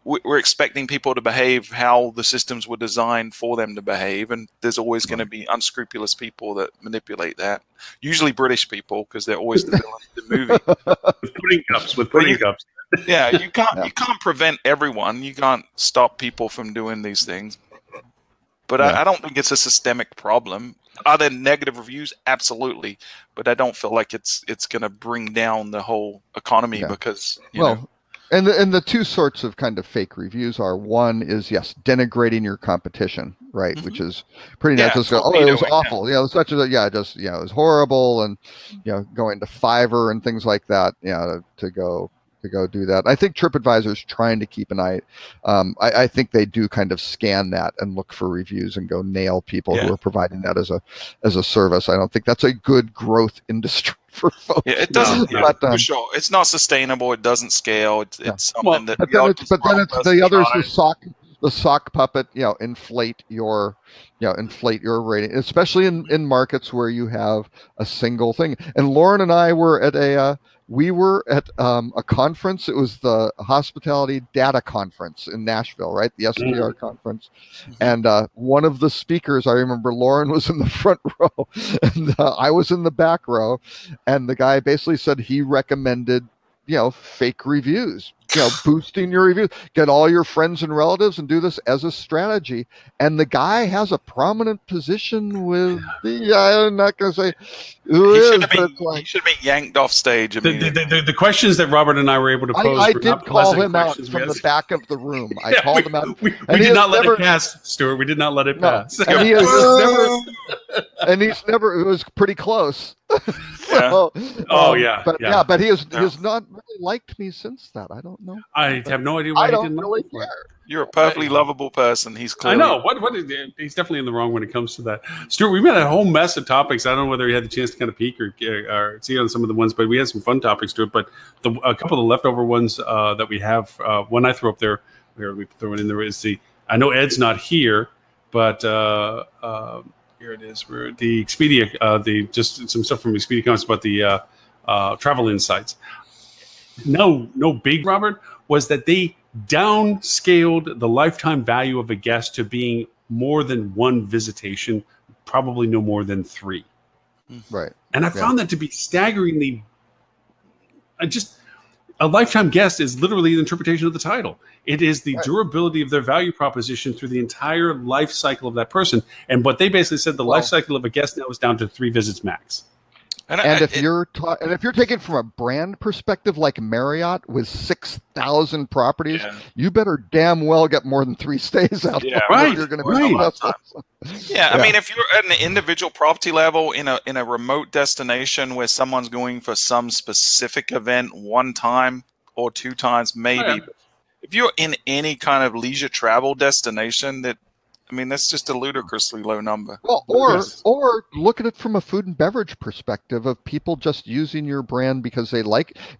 [SPEAKER 4] we're expecting people to behave how the systems were designed for them to behave, and there's always going to be unscrupulous people that manipulate that. Usually British people, because they're always the villain of the movie.
[SPEAKER 2] With pudding cups.
[SPEAKER 4] Yeah, you can't prevent everyone. You can't stop people from doing these things. But I don't think it's a systemic problem. Are there negative reviews? Absolutely, but I don't feel like it's going to bring down the whole economy because you know.
[SPEAKER 1] And the two sorts of kind of fake reviews are, one is, yes, denigrating your competition, right? Which is pretty natural. So, it was awful. You know, such as it was horrible, and going to Fiverr and things like that, to go do that. I think TripAdvisor is trying to keep an eye. I think they do kind of scan that and look for reviews and go nail people who are providing that as a service. I don't think that's a good growth industry for folks.
[SPEAKER 4] Yeah, it doesn't. For sure, it's not sustainable. It doesn't scale. It's something that.
[SPEAKER 1] But then it's the others the sock puppet. Inflate your rating, especially in markets where you have a single thing. And Lauren and I were at a conference. It was the Hospitality Data Conference in Nashville, right? The SPR conference. And one of the speakers, I remember Lauren was in the front row and I was in the back row. And the guy basically said he recommended, fake reviews, boosting your reviews, get all your friends and relatives and do this as a strategy. And the guy has a prominent position with I'm not going to say who
[SPEAKER 4] he
[SPEAKER 1] is,
[SPEAKER 4] should have
[SPEAKER 1] but
[SPEAKER 4] been yanked off stage.
[SPEAKER 2] The questions that Robert and I were able to pose.
[SPEAKER 1] I did call him out from the back of the room. I called him out.
[SPEAKER 2] We did not let it pass, Stuart. We did not let it pass.
[SPEAKER 1] And he's never. It was pretty close. But he has not really liked me since that. I don't know.
[SPEAKER 2] I have no idea why he didn't
[SPEAKER 1] really
[SPEAKER 2] like me.
[SPEAKER 1] care.
[SPEAKER 4] You're a perfectly lovable person. He's clearly.
[SPEAKER 2] I know. He's definitely in the wrong when it comes to that. Stuart, we've had a whole mess of topics. I don't know whether you had the chance to kind of peek or see on some of the ones, but we had some fun topics to it. But a couple of the leftover ones that we have, one I threw up there, here we throw it in there, is I know Ed's not here, but here it is. We're the Expedia, just some stuff from Expedia comments about the travel insights. No big, Robert, was that they downscaled the lifetime value of a guest to being more than one visitation, probably no more than 3.
[SPEAKER 1] Right.
[SPEAKER 2] And I found that to be staggeringly. A lifetime guest is literally the interpretation of the title. It is the durability of their value proposition through the entire life cycle of that person. And what they basically said, the life cycle of a guest now is down to 3 visits max.
[SPEAKER 1] And if you're taking from a brand perspective, like Marriott with 6,000 properties, you better damn well get more than 3 stays out.
[SPEAKER 4] Yeah,
[SPEAKER 1] right. You're going to be
[SPEAKER 4] I mean, if you're at an individual property level in a remote destination where someone's going for some specific event 1 time or 2 times, maybe. If you're in any kind of leisure travel destination, that's just a ludicrously low number.
[SPEAKER 1] Well, or look at it from a food and beverage perspective of people just using your brand because they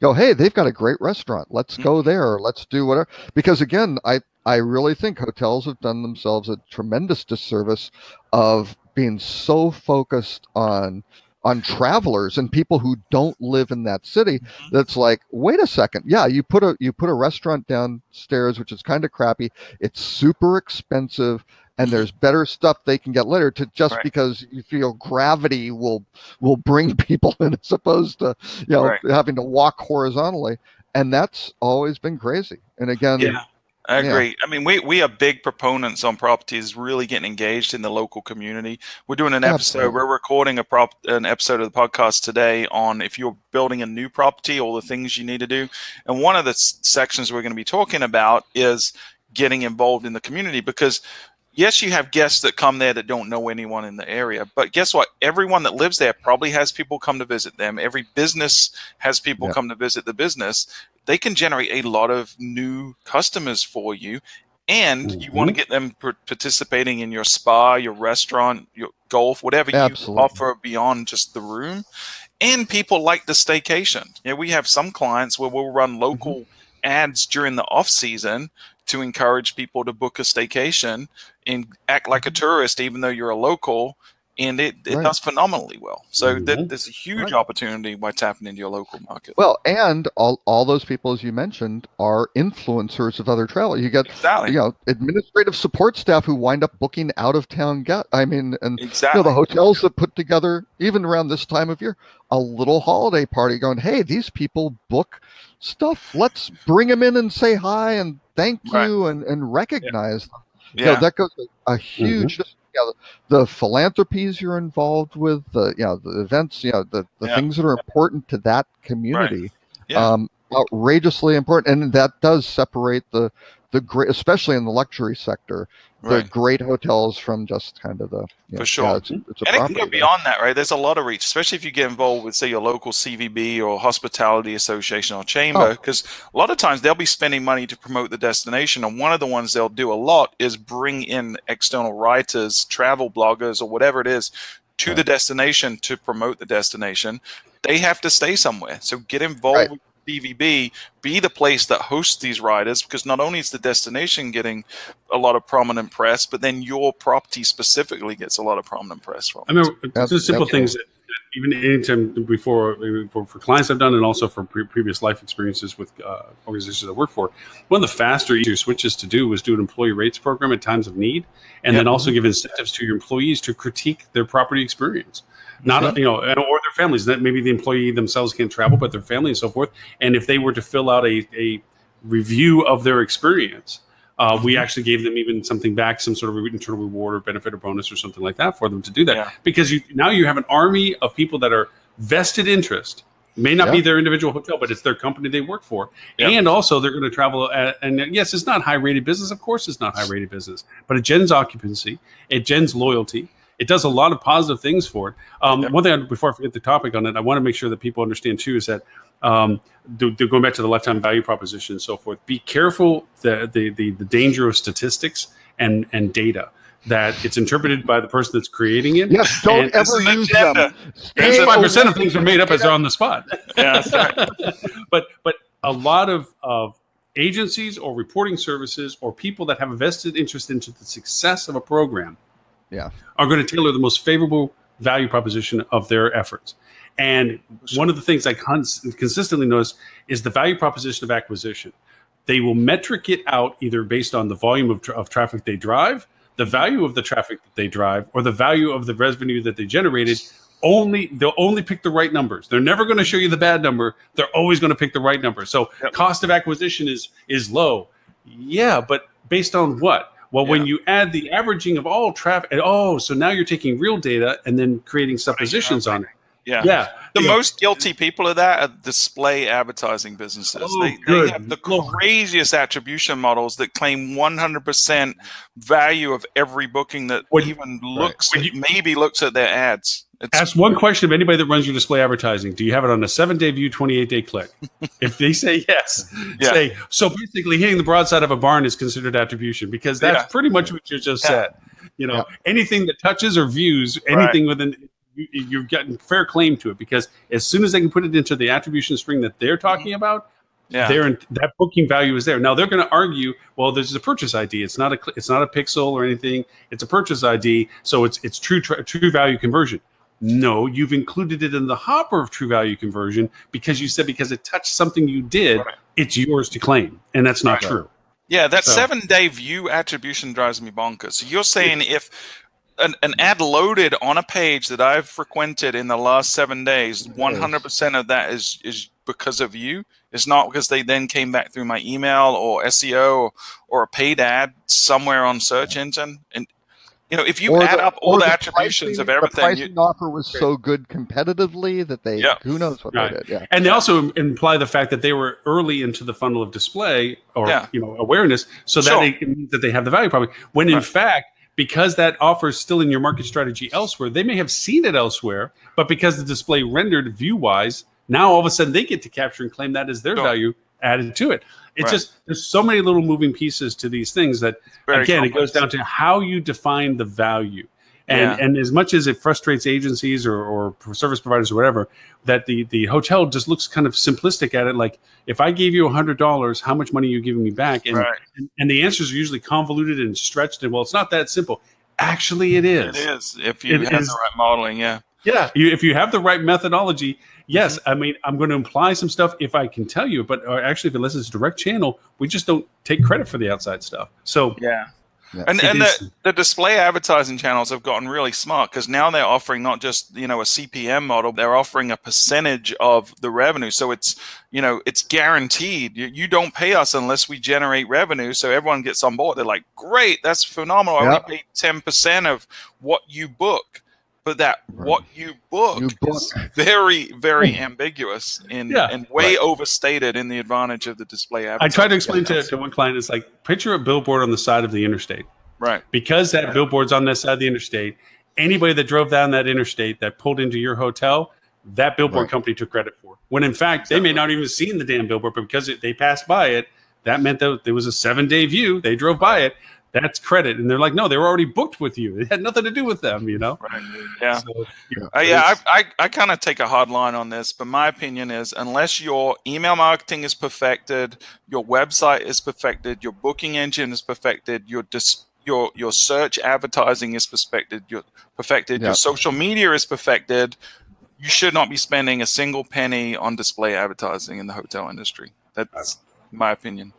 [SPEAKER 1] hey, they've got a great restaurant. Let's go there. Or let's do whatever. Because again, I really think hotels have done themselves a tremendous disservice of being so focused on travelers and people who don't live in that city. That's like, wait a second. Yeah, you put a restaurant downstairs, which is kind of crappy. It's super expensive. And there's better stuff they can get later because you feel gravity will bring people in as opposed to having to walk horizontally, and that's always been crazy. And again,
[SPEAKER 4] I agree. I mean, we are big proponents on properties really getting engaged in the local community. We're doing an episode.
[SPEAKER 1] Absolutely.
[SPEAKER 4] We're recording an episode of the podcast today on if you're building a new property, all the things you need to do. And one of the sections we're going to be talking about is getting involved in the community because. Yes, you have guests that come there that don't know anyone in the area, but guess what? Everyone that lives there probably has people come to visit them. Every business has people come to visit the business. They can generate a lot of new customers for you, and you want to get them participating in your spa, your restaurant, your golf, whatever you offer beyond just the room. And people like the staycation. We have some clients where we'll run local ads during the off season to encourage people to book a staycation and act like a tourist, even though you're a local, and it
[SPEAKER 1] Right.
[SPEAKER 4] does phenomenally well. So
[SPEAKER 3] Mhm.
[SPEAKER 4] there's a huge
[SPEAKER 1] Right.
[SPEAKER 4] opportunity by tapping into your local market.
[SPEAKER 1] Well, and all those people, as you mentioned, are influencers of other travel. You get,
[SPEAKER 4] Exactly.
[SPEAKER 1] administrative support staff who wind up booking out of town and
[SPEAKER 4] Exactly.
[SPEAKER 1] the hotels that put together, even around this time of year, a little holiday party going, hey, these people book stuff. Let's bring them in and say hi and thank
[SPEAKER 4] Right.
[SPEAKER 1] you and recognize them.
[SPEAKER 4] Yeah.
[SPEAKER 1] That goes a huge, the philanthropes you're involved with, the events, the
[SPEAKER 4] Yeah.
[SPEAKER 1] things that are important to that community,
[SPEAKER 4] Yeah.
[SPEAKER 1] outrageously important, and that does separate the great, especially in the luxury sector, the
[SPEAKER 4] Right.
[SPEAKER 1] great hotels from just kind of the
[SPEAKER 4] For sure.
[SPEAKER 1] it's a
[SPEAKER 4] And it can
[SPEAKER 1] property
[SPEAKER 4] go
[SPEAKER 1] there.
[SPEAKER 4] beyond that, right? There's a lot of reach, especially if you get involved with, say, your local CVB or hospitality association or chamber, because a lot of times they'll be spending money to promote the destination. And one of the ones they'll do a lot is bring in external writers, travel bloggers, or whatever it is to the destination to promote the destination. They have to stay somewhere. So get involved with CVB, be the place that hosts these riders, because not only is the destination getting a lot of prominent press, but then your property specifically gets a lot of prominent press from it.
[SPEAKER 2] I mean, just simple things that even anytime before for clients I've done, and also for previous life experiences with organizations I work for, one of the faster, easier switches to do was do an employee rates program at times of need, and then also give incentives to your employees to critique their property experience. Not or their families. That maybe the employee themselves can't travel, but their family and so forth. And if they were to fill out a review of their experience, we actually gave them even something back, some sort of internal reward or benefit or bonus or something like that for them to do that. Because now you have an army of people that are vested interest. May not be their individual hotel, but it's their company they work for. And also they're going to travel. And yes, it's not high-rated business. Of course it's not high-rated business. But it gens occupancy. It gens loyalty. It does a lot of positive things for it. One thing, before I forget the topic on it, I want to make sure that people understand too is that going back to the lifetime value proposition and so forth, be careful the danger of statistics and data, that it's interpreted by the person that's creating it.
[SPEAKER 1] Yes, don't ever use them.
[SPEAKER 2] 85% of things are made up as they're on the spot.
[SPEAKER 4] Yeah, that's right.
[SPEAKER 2] But a lot of agencies or reporting services or people that have a vested interest into the success of a program are going to tailor the most favorable value proposition of their efforts. And one of the things I consistently notice is the value proposition of acquisition. They will metric it out either based on the volume of traffic they drive, the value of the traffic that they drive, or the value of the revenue that they generated. They'll only pick the right numbers. They're never going to show you the bad number. They're always going to pick the right number. So cost of acquisition is low. Yeah, but based on what? Well, when you add the averaging of all traffic, so now you're taking real data and then creating suppositions on it.
[SPEAKER 4] Yeah. The most guilty people of that are display advertising businesses. They have the craziest attribution models that claim 100% value of every booking that maybe looks at their ads.
[SPEAKER 2] Ask one question of anybody that runs your display advertising. Do you have it on a 7-day view, 28-day click? If they say yes, say, so basically hitting the broadside of a barn is considered attribution, because that's pretty much what you just said. Anything that touches or views anything within, you've gotten fair claim to it, because as soon as they can put it into the attribution string that they're talking about, that booking value is there. Now they're going to argue, well, this is a purchase ID. It's not a pixel or anything. It's a purchase ID, so it's true value conversion. No, you've included it in the hopper of true value conversion because you said because it touched something you did, it's yours to claim, and that's not true.
[SPEAKER 4] Yeah, that 7-day view attribution drives me bonkers. So you're saying if an ad loaded on a page that I've frequented in the last 7 days, 100% of that is because of you. It's not because they then came back through my email or SEO or a paid ad somewhere on search engine. And if you add up all the attributions of everything,
[SPEAKER 1] the pricing offer was so good competitively that they who knows what they did. Yeah,
[SPEAKER 2] and they also imply the fact that they were early into the funnel of display or awareness, so that it means that they have the value problem. When in fact, because that offer is still in your market strategy elsewhere, they may have seen it elsewhere, but because the display rendered view-wise, now all of a sudden they get to capture and claim that as their value added to it. It's just, there's so many little moving pieces to these things that, again, it goes down to how you define the value. And as much as it frustrates agencies or service providers or whatever, that the hotel just looks kind of simplistic at it. Like, if I gave you $100, how much money are you giving me back? And the answers are usually convoluted and stretched. And, well, it's not that simple. Actually, it is.
[SPEAKER 4] It is if you have the right modeling. Yeah.
[SPEAKER 2] Yeah, if you have the right methodology, yes. I mean, I'm going to imply some stuff if I can tell you, but actually, if it listens to direct channel, we just don't take credit for the outside stuff. So
[SPEAKER 4] yeah. And the display advertising channels have gotten really smart because now they're offering not just a CPM model, they're offering a percentage of the revenue. So it's it's guaranteed. You don't pay us unless we generate revenue. So everyone gets on board. They're like, great, that's phenomenal. I only pay 10% of what you book. But what you book is very, very ambiguous and way overstated in the advantage of the display advertising.
[SPEAKER 2] I tried to explain to one client, it's like, picture a billboard on the side of the interstate.
[SPEAKER 4] Right.
[SPEAKER 2] Because that billboard's on this side of the interstate, anybody that drove down that interstate that pulled into your hotel, that billboard company took credit for. When in fact, they may not even have seen the damn billboard, but because they passed by it, that meant that there was a 7-day view. They drove by it. That's credit. And they're like, no, they were already booked with you. It had nothing to do with them, Right.
[SPEAKER 4] Yeah. So, I kind of take a hard line on this, but my opinion is unless your email marketing is perfected, your website is perfected, your booking engine is perfected, your search advertising is perfected, your social media is perfected, you should not be spending a single penny on display advertising in the hotel industry. That's my opinion.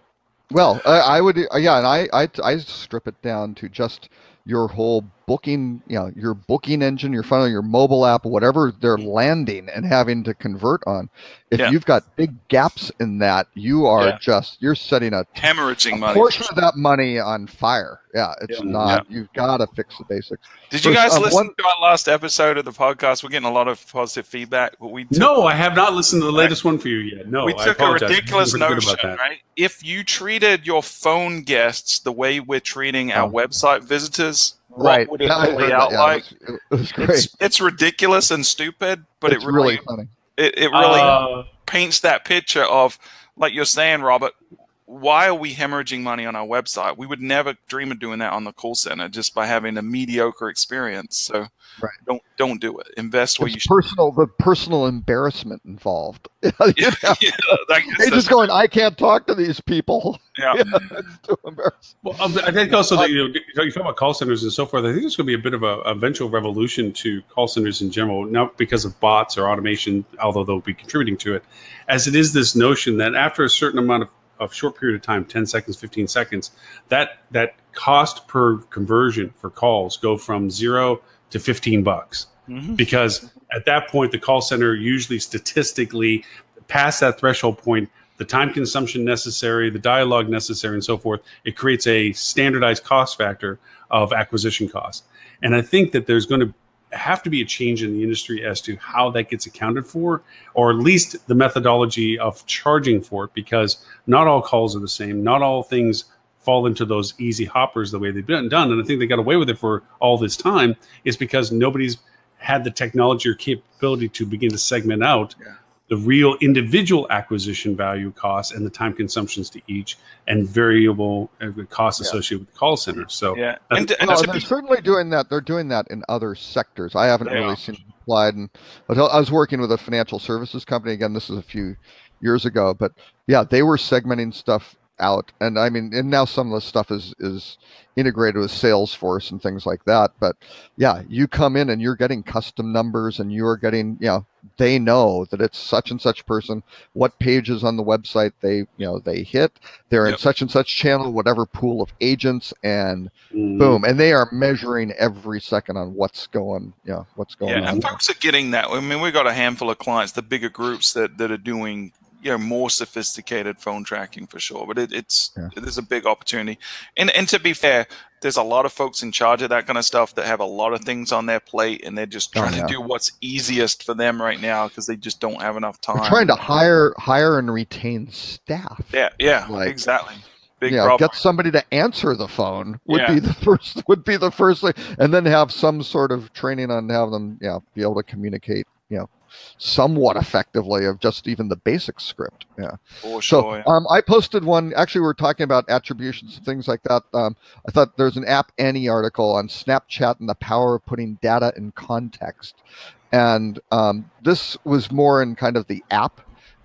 [SPEAKER 1] Well, I would, and I strip it down to just your whole booking, your booking engine, your funnel, your mobile app, whatever they're landing and having to convert on. If you've got big gaps in that, you are you're setting a
[SPEAKER 4] hemorrhaging money.
[SPEAKER 1] Portion of that money on fire. Yeah, it's not. You've got to fix the basics.
[SPEAKER 4] Did you guys listen to our last episode of the podcast? We're getting a lot of positive feedback. But
[SPEAKER 2] no, I have not listened to the latest one for you yet. No,
[SPEAKER 4] we took a ridiculous notion, right? If you treated your phone guests the way we're treating our website visitors, what would it play out like?
[SPEAKER 1] It was great.
[SPEAKER 4] It's ridiculous and stupid, but
[SPEAKER 1] it's really funny.
[SPEAKER 4] It really paints that picture of, like you're saying, Robert, why are we hemorrhaging money on our website? We would never dream of doing that on the call center just by having a mediocre experience. So don't do it. Invest where you should.
[SPEAKER 1] The personal embarrassment involved. Just going, I can't talk to these people.
[SPEAKER 4] Yeah.
[SPEAKER 1] It's too embarrassing.
[SPEAKER 2] Well, I think also that you talk about call centers and so forth. I think there's going to be a bit of a eventual revolution to call centers in general, not because of bots or automation, although they'll be contributing to it, as it is this notion that after a certain amount of short period of time, 10 seconds, 15 seconds, that cost per conversion for calls go from $0 to $15. Because at that point, the call center usually statistically past that threshold point, the time consumption necessary, the dialogue necessary, and so forth, it creates a standardized cost factor of acquisition cost. And I think that there's going to have to be a change in the industry as to how that gets accounted for, or at least the methodology of charging for it, because not all calls are the same. Not all things fall into those easy hoppers the way they've been done. And I think they got away with it for all this time is because nobody's had the technology or capability to begin to segment out the real individual acquisition value costs and the time consumptions to each and variable costs associated with the call center. So
[SPEAKER 1] they're certainly doing that. They're doing that in other sectors. I haven't really seen it applied. I was working with a financial services company. Again, this is a few years ago, but they were segmenting stuff out. And I mean, and now some of the stuff is integrated with Salesforce and things like that. But you come in and you're getting custom numbers and you're getting, they know that it's such and such person, what pages on the website they hit, they're in such and such channel, whatever pool of agents, and boom. And they are measuring every second on what's going on.
[SPEAKER 4] And folks are getting that. I mean, we've got a handful of clients, the bigger groups that are doing more sophisticated phone tracking for sure, but there's a big opportunity. And to be fair, there's a lot of folks in charge of that kind of stuff that have a lot of things on their plate, and they're just trying to do what's easiest for them right now because they just don't have enough time.
[SPEAKER 1] They're trying to hire and retain staff.
[SPEAKER 4] Exactly. Big problem.
[SPEAKER 1] Get somebody to answer the phone would be the first thing, and then have some sort of training on how them be able to communicate somewhat effectively of just even the basic script.
[SPEAKER 4] For sure.
[SPEAKER 1] So I posted one. Actually, we're talking about attributions and things like that. I thought there's an App Annie article on Snapchat and the power of putting data in context, and this was more in kind of the app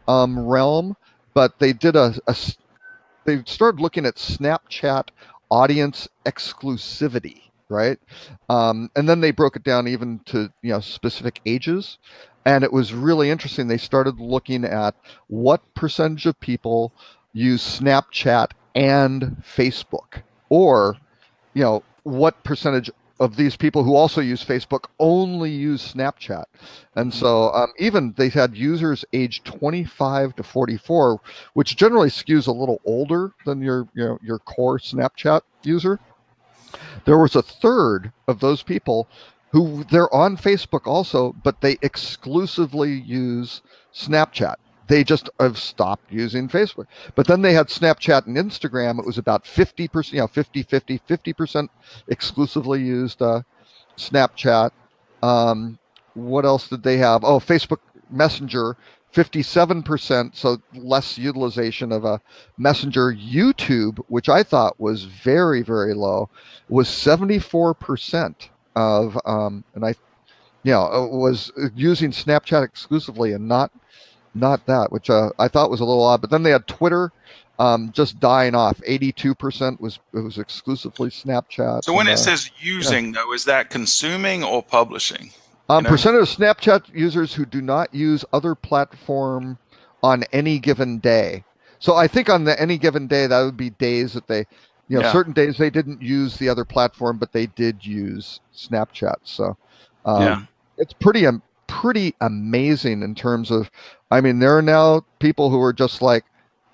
[SPEAKER 1] realm, but they did they started looking at Snapchat audience exclusivity. right? And then they broke it down even to specific ages, and it was really interesting. They started looking at what percentage of people use Snapchat and Facebook, or what percentage of these people who also use Facebook only use Snapchat. And so even they had users aged 25 to 44, which generally skews a little older than your core Snapchat user. There was a third of those people who they're on Facebook also, but they exclusively use Snapchat. They just have stopped using Facebook. But then they had Snapchat and Instagram. It was about 50%, 50% exclusively used Snapchat. What else did they have? Oh, Facebook Messenger, 57%, so less utilization of a Messenger. YouTube, which I thought was very, very low, was 74% of, and I, was using Snapchat exclusively and not that, which I thought was a little odd. But then they had Twitter just dying off. 82% was exclusively Snapchat.
[SPEAKER 4] So when it says using, though, is that consuming or publishing?
[SPEAKER 1] Percentage of Snapchat users who do not use other platform on any given day. So I think on the any given day, that would be days that they, certain days they didn't use the other platform, but they did use Snapchat. So it's pretty amazing in terms of, there are now people who are just like,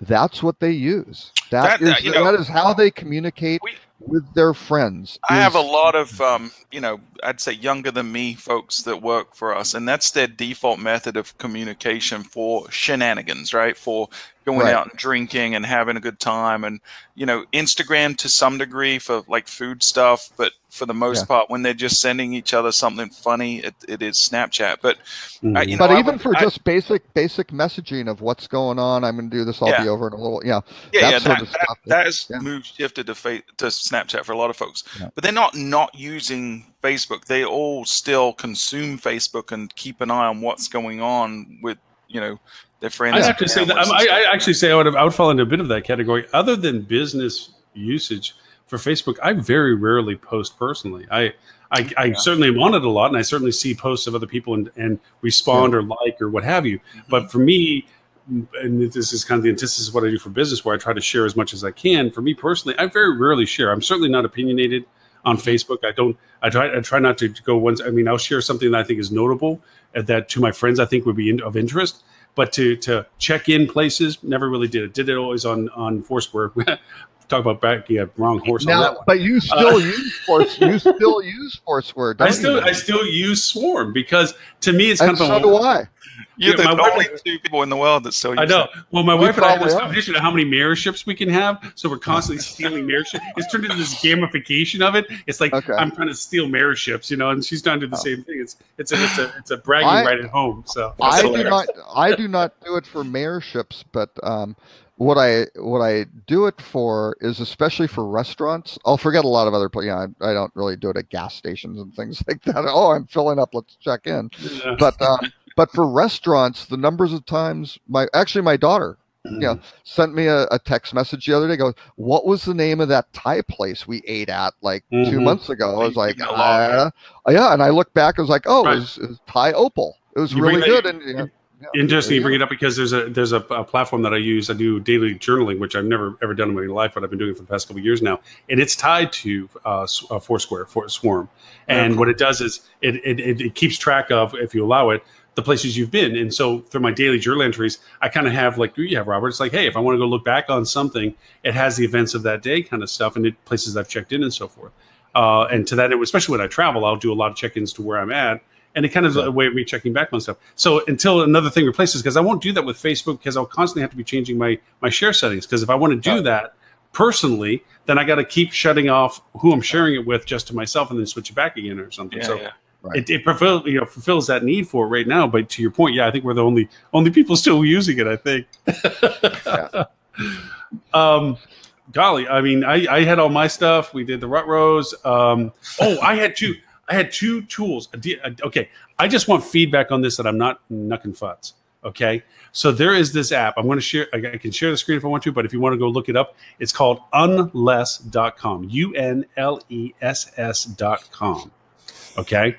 [SPEAKER 1] that's what they use. That is how they communicate with their friends.
[SPEAKER 4] I have a lot of, I'd say younger than me folks that work for us, and that's their default method of communication for shenanigans, right? For going out and drinking and having a good time, and Instagram to some degree for like food stuff, but for the most part, when they're just sending each other something funny, it is Snapchat. But
[SPEAKER 1] but even for just basic messaging of what's going on, I'm going to do this. I'll be over in a little.
[SPEAKER 4] That has shifted to Snapchat for a lot of folks. But they're not using Facebook. They all still consume Facebook and keep an eye on what's going on with their friends.
[SPEAKER 2] I have to say that I actually say I would fall into a bit of that category. Other than business usage for Facebook, I very rarely post personally. I certainly am on it a lot, and I certainly see posts of other people and respond or like or what have you. But for me, and this is kind of the antithesis of what I do for business, where I try to share as much as I can. For me personally, I very rarely share. I'm certainly not opinionated on Facebook. I try not to go once. I'll share something that I think is notable that to my friends I think would be of interest. But to check in places, never really did it. Did it always on Foursquare. Talk about backing a wrong horse on that one.
[SPEAKER 1] But you still use Foursquare. You still use Foursquare, don't you?
[SPEAKER 2] I still use Swarm because to me it's kind of
[SPEAKER 1] so do I.
[SPEAKER 4] You're the only two people in the world that still use
[SPEAKER 2] I know. Well, my wife and I have this competition of how many mayorships we can have, so we're constantly stealing mayorships. It's turned into this gamification of it. It's like I'm trying to steal mayorships, and she's trying to do the same thing. It's a bragging right at home. So
[SPEAKER 1] I do not do it for mayorships, but what I do it for is especially for restaurants. I'll forget a lot of other places. I don't really do it at gas stations and things like that. Oh, I'm filling up. Let's check in. Yeah. But for restaurants, the numbers of times my daughter, sent me a text message the other day. Goes, what was the name of that Thai place we ate at like 2 months ago? I was like, and I looked back. I was like, it was Thai Opal. It was really good. And
[SPEAKER 2] interesting you bring it up because there's a platform that I use. I do daily journaling, which I've never ever done in my life, but I've been doing it for the past couple of years now, and it's tied to Foursquare, Swarm. And what it does is it keeps track of, if you allow it, the places you've been. And so through my daily journal entries, I kind of have like you have, Robert. It's like, hey, if I want to go look back on something, it has the events of that day kind of stuff and places I've checked in and so forth. And to that, especially when I travel, I'll do a lot of check-ins to where I'm at. And it kind of is a way of me checking back on stuff. So until another thing replaces, because I won't do that with Facebook because I'll constantly have to be changing my share settings. Because if I want to do that personally, then I got to keep shutting off who I'm sharing it with just to myself and then switch it back again or something. It fulfills that need for it right now. But to your point, I think we're the only people still using it, I think. Golly, I had all my stuff. We did the rut rows. I had two tools. Okay, I just want feedback on this that I'm not knucking futs. Okay, so there is this app. I'm going to share. I can share the screen if I want to, but if you want to go look it up, it's called Unless.com. UNLESS.com. Okay,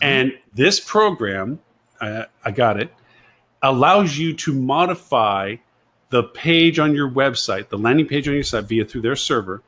[SPEAKER 2] and this program, I got it, allows you to modify the page on your website, the landing page on your site through their server,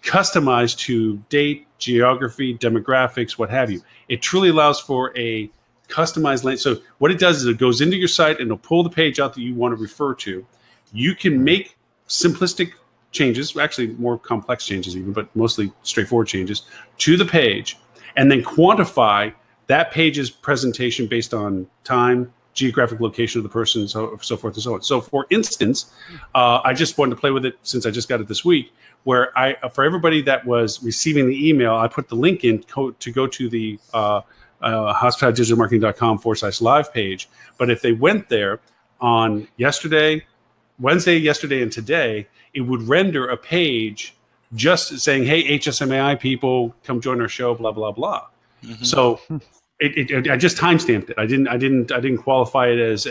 [SPEAKER 2] customized to date, geography, demographics, what have you. It truly allows for a customized link. So what it does is it goes into your site and it'll pull the page out that you want to refer to. You can make simplistic changes, actually more complex changes even, but mostly straightforward changes to the page, and then quantify that page's presentation based on time, geographic location of the person, so forth and so on. So for instance, I just wanted to play with it since I just got it this week, where for everybody that was receiving the email, I put the link in to go to the hospitalitydigitalmarketing.com/live page. But if they went there on Wednesday, yesterday, and today, it would render a page just saying, "Hey, HSMAI people, come join our show," blah blah blah. Mm-hmm. So I just timestamped it. I didn't qualify it as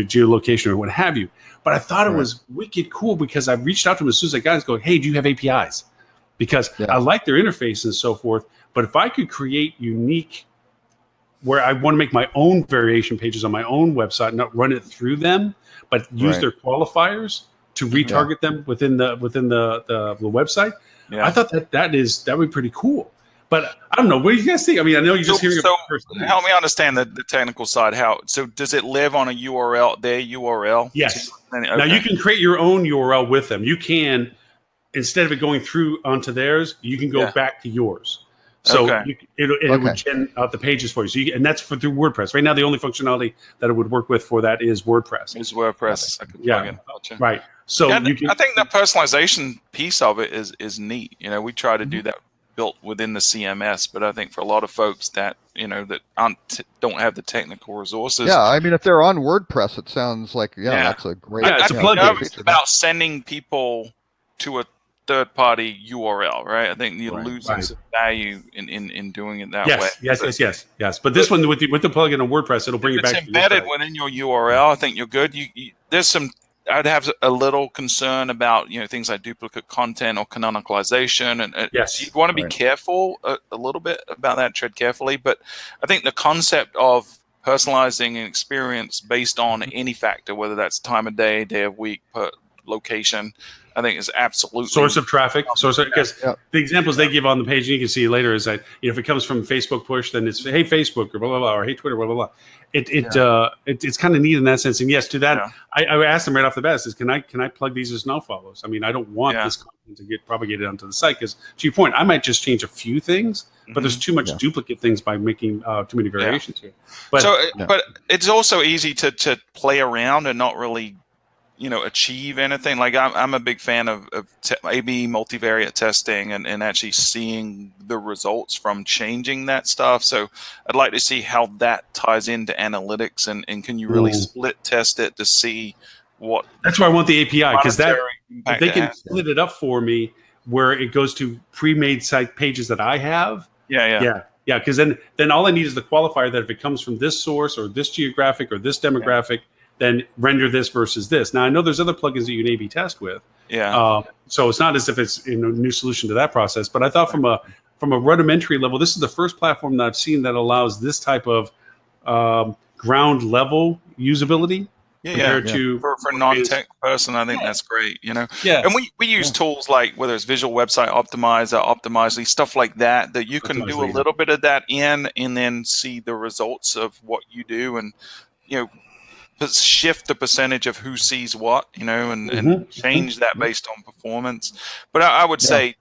[SPEAKER 2] geolocation or what have you. But I thought it was wicked cool because I reached out to them as soon as I got it, going, "Hey, do you have APIs?" Because I like their interface and so forth. But if I could create unique, where I want to make my own variation pages on my own website, not run it through them, but use their qualifiers to retarget them within the website, I thought that would be pretty cool. But I don't know. What do you guys think? I mean, I know you're just hearing about it first.
[SPEAKER 4] Help me understand the technical side. So does it live on a URL, their URL?
[SPEAKER 2] Yes. Okay. Now you can create your own URL with them. You can, instead of it going through onto theirs, you can go back to yours. So it would gen out the pages for you. So and that's through WordPress. Right now, the only functionality that it would work with for that is WordPress. Right. So I think
[SPEAKER 4] the personalization piece of it is neat. We try to do that built within the CMS, but I think for a lot of folks that that don't have the technical resources.
[SPEAKER 1] Yeah, I mean, if they're on WordPress, it sounds like that's a great.
[SPEAKER 2] Yeah, it's a plugin.
[SPEAKER 4] It's about sending people to a third-party URL, right? I think you're losing some value in doing it that way.
[SPEAKER 2] Yes. But this one with the plugin on WordPress, it'll bring you back.
[SPEAKER 4] It's embedded within your URL. I think you're good. There's some. I'd have a little concern about things like duplicate content or canonicalization, and you want to be careful a little bit about that. Tread carefully, but I think the concept of personalizing an experience based on any factor, whether that's time of day, day of week, location, I think is absolutely
[SPEAKER 2] source of traffic. Because the examples they give on the page, and you can see later, is that if it comes from Facebook push, then it's hey Facebook or blah blah blah, or hey Twitter, blah blah blah. It's kind of neat in that sense. And yes, to that, I asked them right off the bat, is can I plug these as no follows? I mean, I don't want this content to get propagated onto the site because, to your point, I might just change a few things, but there's too much duplicate things by making too many variations here. But
[SPEAKER 4] but it's also easy to play around and not really achieve anything. Like I'm a big fan of A/B multivariate testing and actually seeing the results from changing that stuff. So I'd like to see how that ties into analytics and can you really split test it to see what.
[SPEAKER 2] That's why I want the API, because if they can split it up for me where it goes to pre-made site pages that I have. Yeah. Because then all I need is the qualifier that if it comes from this source or this geographic or this demographic, then render this versus this. Now, I know there's other plugins that you can A/B test with. So it's not as if it's a new solution to that process. But I thought from a rudimentary level, this is the first platform that I've seen that allows this type of ground level usability. To
[SPEAKER 4] for a non-tech person, I think that's great. And we use tools like whether it's Visual Website Optimizer, Optimizely, stuff like that you can do a little bit of that and then see the results of what you do and shift the percentage of who sees what, and change that based on performance. But I would say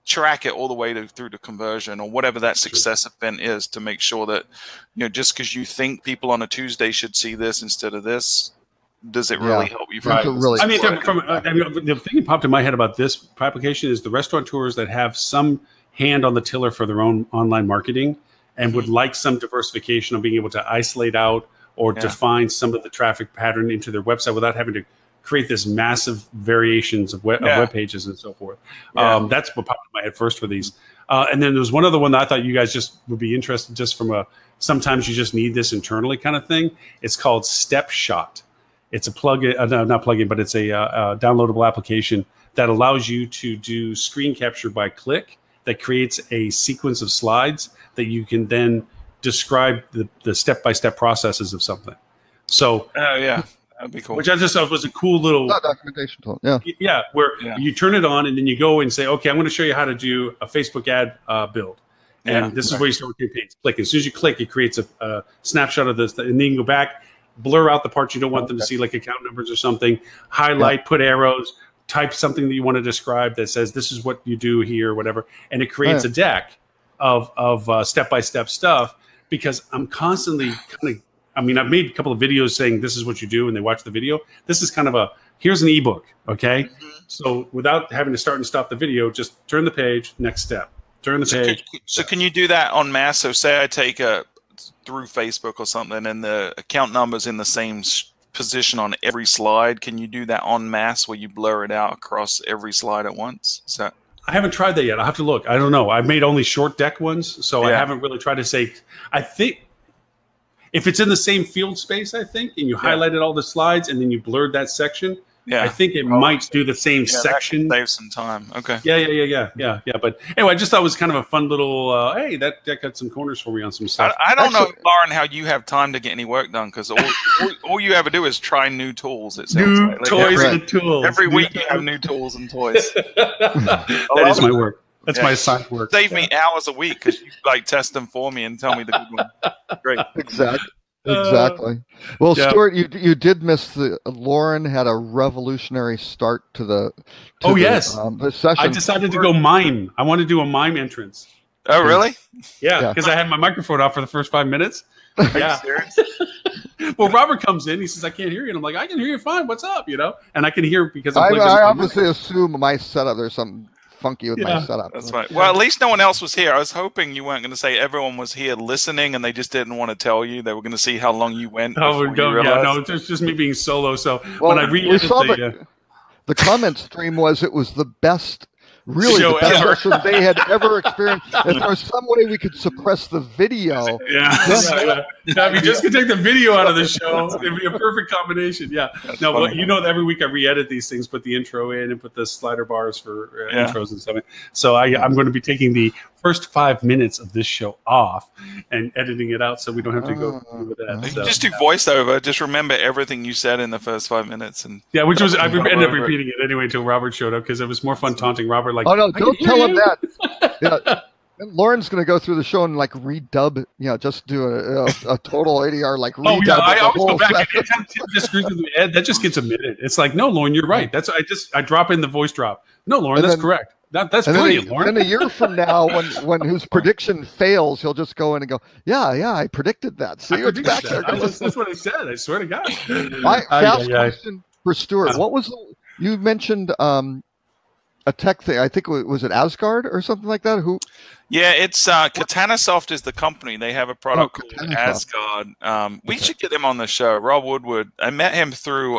[SPEAKER 4] track it all the way through to conversion or whatever that success event is to make sure that, just because you think people on a Tuesday should see this instead of this, does it really help you?
[SPEAKER 2] The thing that popped in my head about this application is the restaurateurs that have some hand on the tiller for their own online marketing and would like some diversification of being able to isolate out or define some of the traffic pattern into their website without having to create this massive variations of web pages and so forth. That's what popped in my head first for these. And then there's one other one that I thought you guys just would be interested, just from a sometimes you just need this internally kind of thing. It's called StepShot. It's a plugin, not plugin, but it's a downloadable application that allows you to do screen capture by click that creates a sequence of slides that you can then describe the step-by-step processes of something. So,
[SPEAKER 4] that'd be cool.
[SPEAKER 2] Which I just thought was a cool little
[SPEAKER 1] documentation tool. Yeah,
[SPEAKER 2] where you turn it on and then you go and say, okay, I'm going to show you how to do a Facebook ad build. And this is where you start with campaigns. Click. As soon as you click, it creates a snapshot of this, and then you can go back, blur out the parts you don't want them to see, like account numbers or something, highlight, put arrows, type something that you want to describe that says this is what you do here, or whatever, and it creates a deck of step-by-step stuff, because I'm constantly kind of, I mean, I've made a couple of videos saying this is what you do, and they watch the video. This is kind of here's an ebook, okay? So without having to start and stop the video, just turn the page, next step. Turn the page.
[SPEAKER 4] So can you do that en masse? So say I take through Facebook or something, and the account number's in the same position on every slide. Can you do that en masse where you blur it out across every slide at once? Is that?
[SPEAKER 2] I haven't tried that yet. I'll have to look. I don't know. I've made only short deck ones, so I haven't really tried to say. I think if it's in the same field space, and you highlighted all the slides and then you blurred that section, I think it might do the same section.
[SPEAKER 4] Save some time. Okay.
[SPEAKER 2] Yeah. But anyway, I just thought it was kind of a fun little, hey, that got some corners for me on some stuff.
[SPEAKER 4] I don't know, Lauren, how you have time to get any work done, because all you ever do is try new tools. It sounds
[SPEAKER 2] new
[SPEAKER 4] like.
[SPEAKER 2] toys and tools.
[SPEAKER 4] Every week you have new tools and toys.
[SPEAKER 2] That is my work. That's my assigned work.
[SPEAKER 4] Save me hours a week because you test them for me and tell me the good one. Great.
[SPEAKER 1] Exactly. Well, Stuart, you did miss Lauren had a revolutionary start to the session.
[SPEAKER 2] I decided to go mime. I want to do a mime entrance.
[SPEAKER 4] Oh, really?
[SPEAKER 2] Yeah, because I had my microphone off for the first 5 minutes. Yeah. Well, Robert comes in. He says, "I can't hear you." And I'm like, "I can hear you fine. What's up?" And I can hear because
[SPEAKER 1] I obviously assume my setup. There's something funky with my setup.
[SPEAKER 4] That's right. Well, at least no one else was here. I was hoping you weren't going to say everyone was here listening and they just didn't want to tell you. They were going to see how long you went.
[SPEAKER 2] No, it's just me being solo. So when I re-edited
[SPEAKER 1] the comment stream it was the best. Really, the best session they had ever experienced. If there was some way we could suppress the video.
[SPEAKER 2] If you just could take the video out of the show, it'd be a perfect combination. Yeah. No, but that every week I re-edit these things, put the intro in, and put the slider bars for intros and stuff. So I'm going to be taking the first 5 minutes of this show off and editing it out, so we don't have to go through with that.
[SPEAKER 4] So, just do voiceover. Just remember everything you said in the first 5 minutes, and
[SPEAKER 2] which was I ended up repeating it anyway until Robert showed up, because it was more fun taunting Robert. Like,
[SPEAKER 1] oh no, don't tell him that. Lauren's going to go through the show and redub, just do a total ADR redub.
[SPEAKER 2] Oh yeah, I always go back. Anytime Tim disagrees with me, Ed, that just gets omitted. It's like, no, Lauren, you're right. That's I drop in the voice drop. No, Lauren, that's correct. That's brilliant, Lauren.
[SPEAKER 1] Then a year from now, when his prediction fails, he'll just go in and go, yeah, I predicted that. See, it's back there.
[SPEAKER 2] That's what I said. I swear to God.
[SPEAKER 1] Fast question for Stuart. What was you mentioned? A tech thing. I think was it Asgard or something like that. Who?
[SPEAKER 4] Yeah, it's Katanasoft is the company. They have a product called Asgard. We should get them on the show. Rob Woodward. I met him through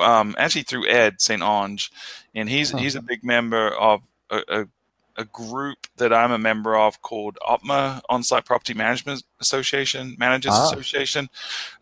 [SPEAKER 4] through Ed St. Ange, and he's a big member of a group that I'm a member of called OPMA, On-Site Property Management Association, Managers Association.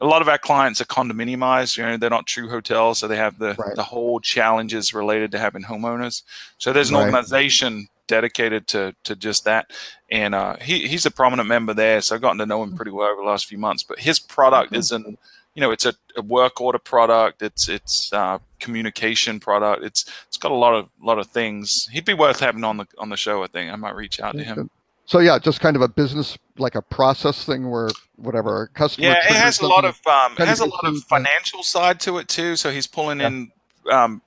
[SPEAKER 4] A lot of our clients are condominiumized. They're not true hotels, so they have the whole challenges related to having homeowners. So there's an organization dedicated to just that, and he's a prominent member there. So I've gotten to know him pretty well over the last few months. But his product isn't. It's a work order product. It's communication product. It's got a lot of things. He'd be worth having on the show. I think I might reach out to him.
[SPEAKER 1] So just kind of a business, like a process thing where whatever customer.
[SPEAKER 4] Yeah, it has a lot of financial side to it too. So he's pulling in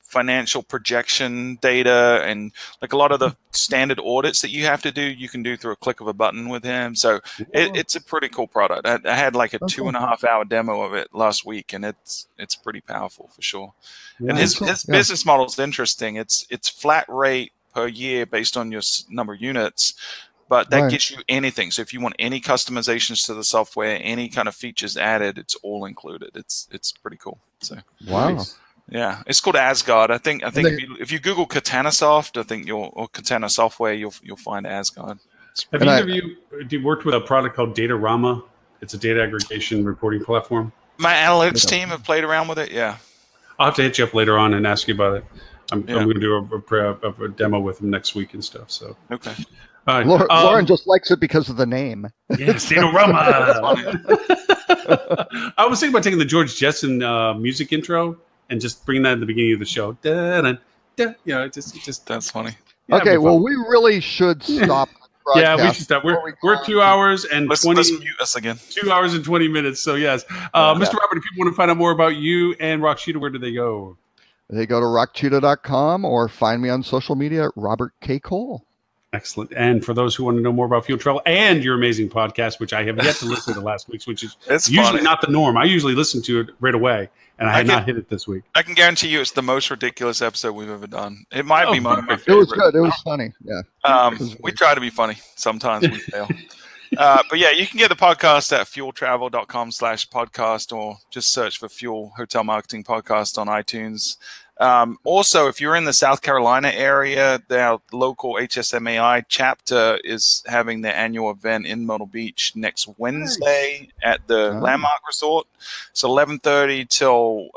[SPEAKER 4] financial projection data, and like a lot of the standard audits that you have to do, you can do through a click of a button with him. So it's a pretty cool product. I had like a 2.5 hour demo of it last week, and it's pretty powerful for sure. Yeah, and his business model is interesting. It's flat rate per year based on your number of units, but that gets you anything. So if you want any customizations to the software, any kind of features added, it's all included. It's pretty cool. So
[SPEAKER 1] wow.
[SPEAKER 4] Yeah, it's called Asgard. I think
[SPEAKER 1] they-
[SPEAKER 4] if you Google Katana Soft, I think or Katana Software, you'll find Asgard.
[SPEAKER 2] Have
[SPEAKER 1] And
[SPEAKER 2] either of you worked with a product called Datarama? It's a data aggregation reporting platform.
[SPEAKER 4] My analytics team have played around with it. Yeah.
[SPEAKER 2] I'll have to hit you up later on and ask you about it. I'm
[SPEAKER 4] Yeah.
[SPEAKER 2] going to do a demo with them next week and stuff. So,
[SPEAKER 4] Okay.
[SPEAKER 2] all right.
[SPEAKER 1] Lauren just likes it because of the name.
[SPEAKER 2] Yes, Datarama. I was thinking about taking the George Jetson music intro and just bringing that at the beginning of the show. Da-da-da. You know, it just
[SPEAKER 4] That's funny.
[SPEAKER 2] yeah,
[SPEAKER 1] Okay,
[SPEAKER 2] it'd be
[SPEAKER 1] well,
[SPEAKER 2] fun.
[SPEAKER 1] we really should stop.
[SPEAKER 2] Yeah, we
[SPEAKER 1] broadcast
[SPEAKER 2] should stop.
[SPEAKER 1] before we
[SPEAKER 2] We're
[SPEAKER 1] go
[SPEAKER 2] 2
[SPEAKER 1] on.
[SPEAKER 2] hours and
[SPEAKER 4] Let's
[SPEAKER 2] 20.
[SPEAKER 4] mute us again.
[SPEAKER 2] 2 hours and 20 minutes. So yes, Mr. Robert, if people want to find out more about you and Rock Cheetah, where do they go?
[SPEAKER 1] They go to rockcheetah.com or find me on social media at Robert K. Cole.
[SPEAKER 2] Excellent. And for those who want to know more about Fuel Travel and your amazing podcast, which I have yet to listen to last week's, which is
[SPEAKER 4] It's
[SPEAKER 2] usually
[SPEAKER 4] funny.
[SPEAKER 2] not the norm. I usually listen to it right away, and I had
[SPEAKER 4] I can-
[SPEAKER 2] not hit it this week.
[SPEAKER 4] I can guarantee you it's the most ridiculous episode we've ever done. It might be
[SPEAKER 2] Oh,
[SPEAKER 4] one of my
[SPEAKER 2] perfect.
[SPEAKER 1] It was
[SPEAKER 4] favorite.
[SPEAKER 1] good. It was funny. Yeah.
[SPEAKER 4] We try to be funny. Sometimes we fail. But yeah, you can get the podcast at fueltravel.com/podcast or just search for Fuel Hotel Marketing Podcast on iTunes. Also, if you're in the South Carolina area, their local HSMAI chapter is having their annual event in Myrtle Beach next Wednesday at the
[SPEAKER 1] Oh.
[SPEAKER 4] Landmark Resort. It's 11:30 till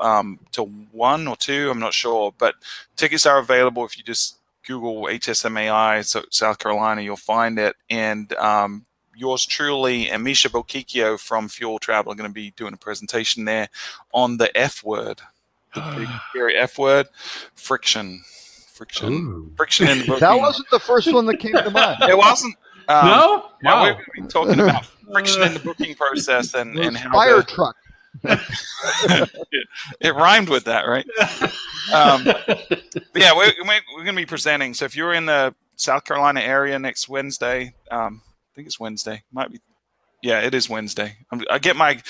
[SPEAKER 4] 1 or 2. I'm not sure, but tickets are available if you just Google HSMAI South Carolina. You'll find it, and yours truly and Misha Bokikio from Fuel Travel are going to be doing a presentation there on the F word. The big scary F word, friction
[SPEAKER 2] Ooh.
[SPEAKER 4] in the booking.
[SPEAKER 1] That wasn't the first one that came to mind.
[SPEAKER 4] It wasn't.
[SPEAKER 2] No?
[SPEAKER 4] Yeah,
[SPEAKER 2] Wow.
[SPEAKER 4] we're going to be talking about friction in the booking process and how
[SPEAKER 1] Fire truck.
[SPEAKER 4] it rhymed with that, right? But yeah, we're going to be presenting. So if you're in the South Carolina area next Wednesday, I think it's Wednesday. Might be. Yeah, it is Wednesday. I get my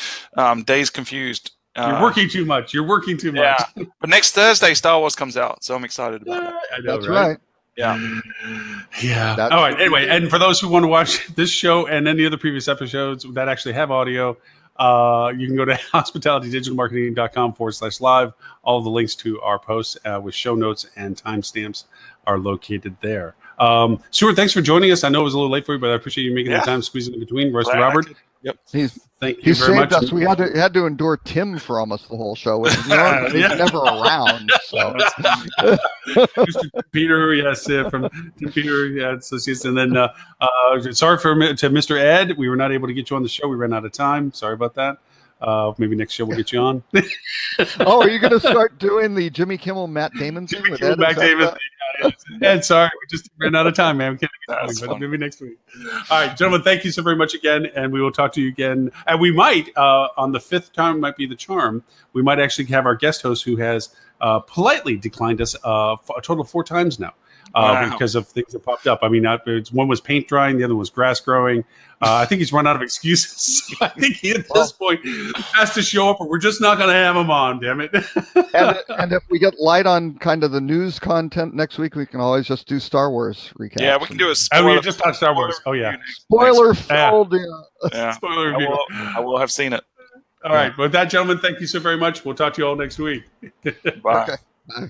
[SPEAKER 4] days confused.
[SPEAKER 2] You're working too much. You're working too much.
[SPEAKER 4] Yeah, but next Thursday, Star Wars comes out, so I'm excited about it.
[SPEAKER 2] I know,
[SPEAKER 1] That's right.
[SPEAKER 4] Yeah.
[SPEAKER 2] Yeah.
[SPEAKER 1] That's-
[SPEAKER 2] All right. Anyway, and for those who want to watch this show and any other previous episodes that actually have audio, you can go to hospitalitydigitalmarketing.com/live. All of the links to our posts with show notes and timestamps are located there. Stuart, thanks for joining us. I know it was a little late for you, but I appreciate you making the time squeezing in between. Rest
[SPEAKER 4] Glad I
[SPEAKER 2] Robert,
[SPEAKER 4] could- Yep.
[SPEAKER 2] thank you
[SPEAKER 1] He
[SPEAKER 2] very
[SPEAKER 1] saved
[SPEAKER 2] much.
[SPEAKER 1] us. We had to endure Tim for almost the whole show, which is normally
[SPEAKER 2] Yeah.
[SPEAKER 1] never around. So
[SPEAKER 2] Mr. Peter, yes, from Peter, yeah, Associates, and then sorry to Mr. Ed. We were not able to get you on the show. We ran out of time. Sorry about that. Maybe next show we'll get you on.
[SPEAKER 1] oh, are you going to start doing the Jimmy Kimmel, Matt Damon thing with Ed?
[SPEAKER 2] Back
[SPEAKER 1] Is that
[SPEAKER 2] David.
[SPEAKER 1] the-
[SPEAKER 2] Ed, sorry, we just ran out of time, man. We can't
[SPEAKER 4] That's
[SPEAKER 2] but
[SPEAKER 4] fun.
[SPEAKER 2] maybe next week. All right, gentlemen, thank you so very much again, and we will talk to you again. And we might, on the fifth time, might be the charm. We might actually have our guest host who has politely declined us a total of 4 times now.
[SPEAKER 4] Wow.
[SPEAKER 2] Because of things that popped up. I mean, one was paint drying, the other was grass growing. I think he's run out of excuses. So I think he, at this point, has to show up, or we're just not going to have him on, damn it.
[SPEAKER 1] and if we get light on kind of the news content next week, we can always just do Star Wars recaps.
[SPEAKER 4] Yeah, we can do a
[SPEAKER 2] Oh,
[SPEAKER 4] spoiler.
[SPEAKER 2] we just talked Star Wars. Oh, yeah.
[SPEAKER 1] spoiler
[SPEAKER 2] Yeah.
[SPEAKER 1] filled.
[SPEAKER 4] Yeah.
[SPEAKER 2] Spoiler
[SPEAKER 4] I
[SPEAKER 2] review.
[SPEAKER 4] I will have seen it.
[SPEAKER 2] All right. With that, gentlemen, thank you so very much. We'll talk to you all next week.
[SPEAKER 4] Bye.
[SPEAKER 1] Okay. Bye.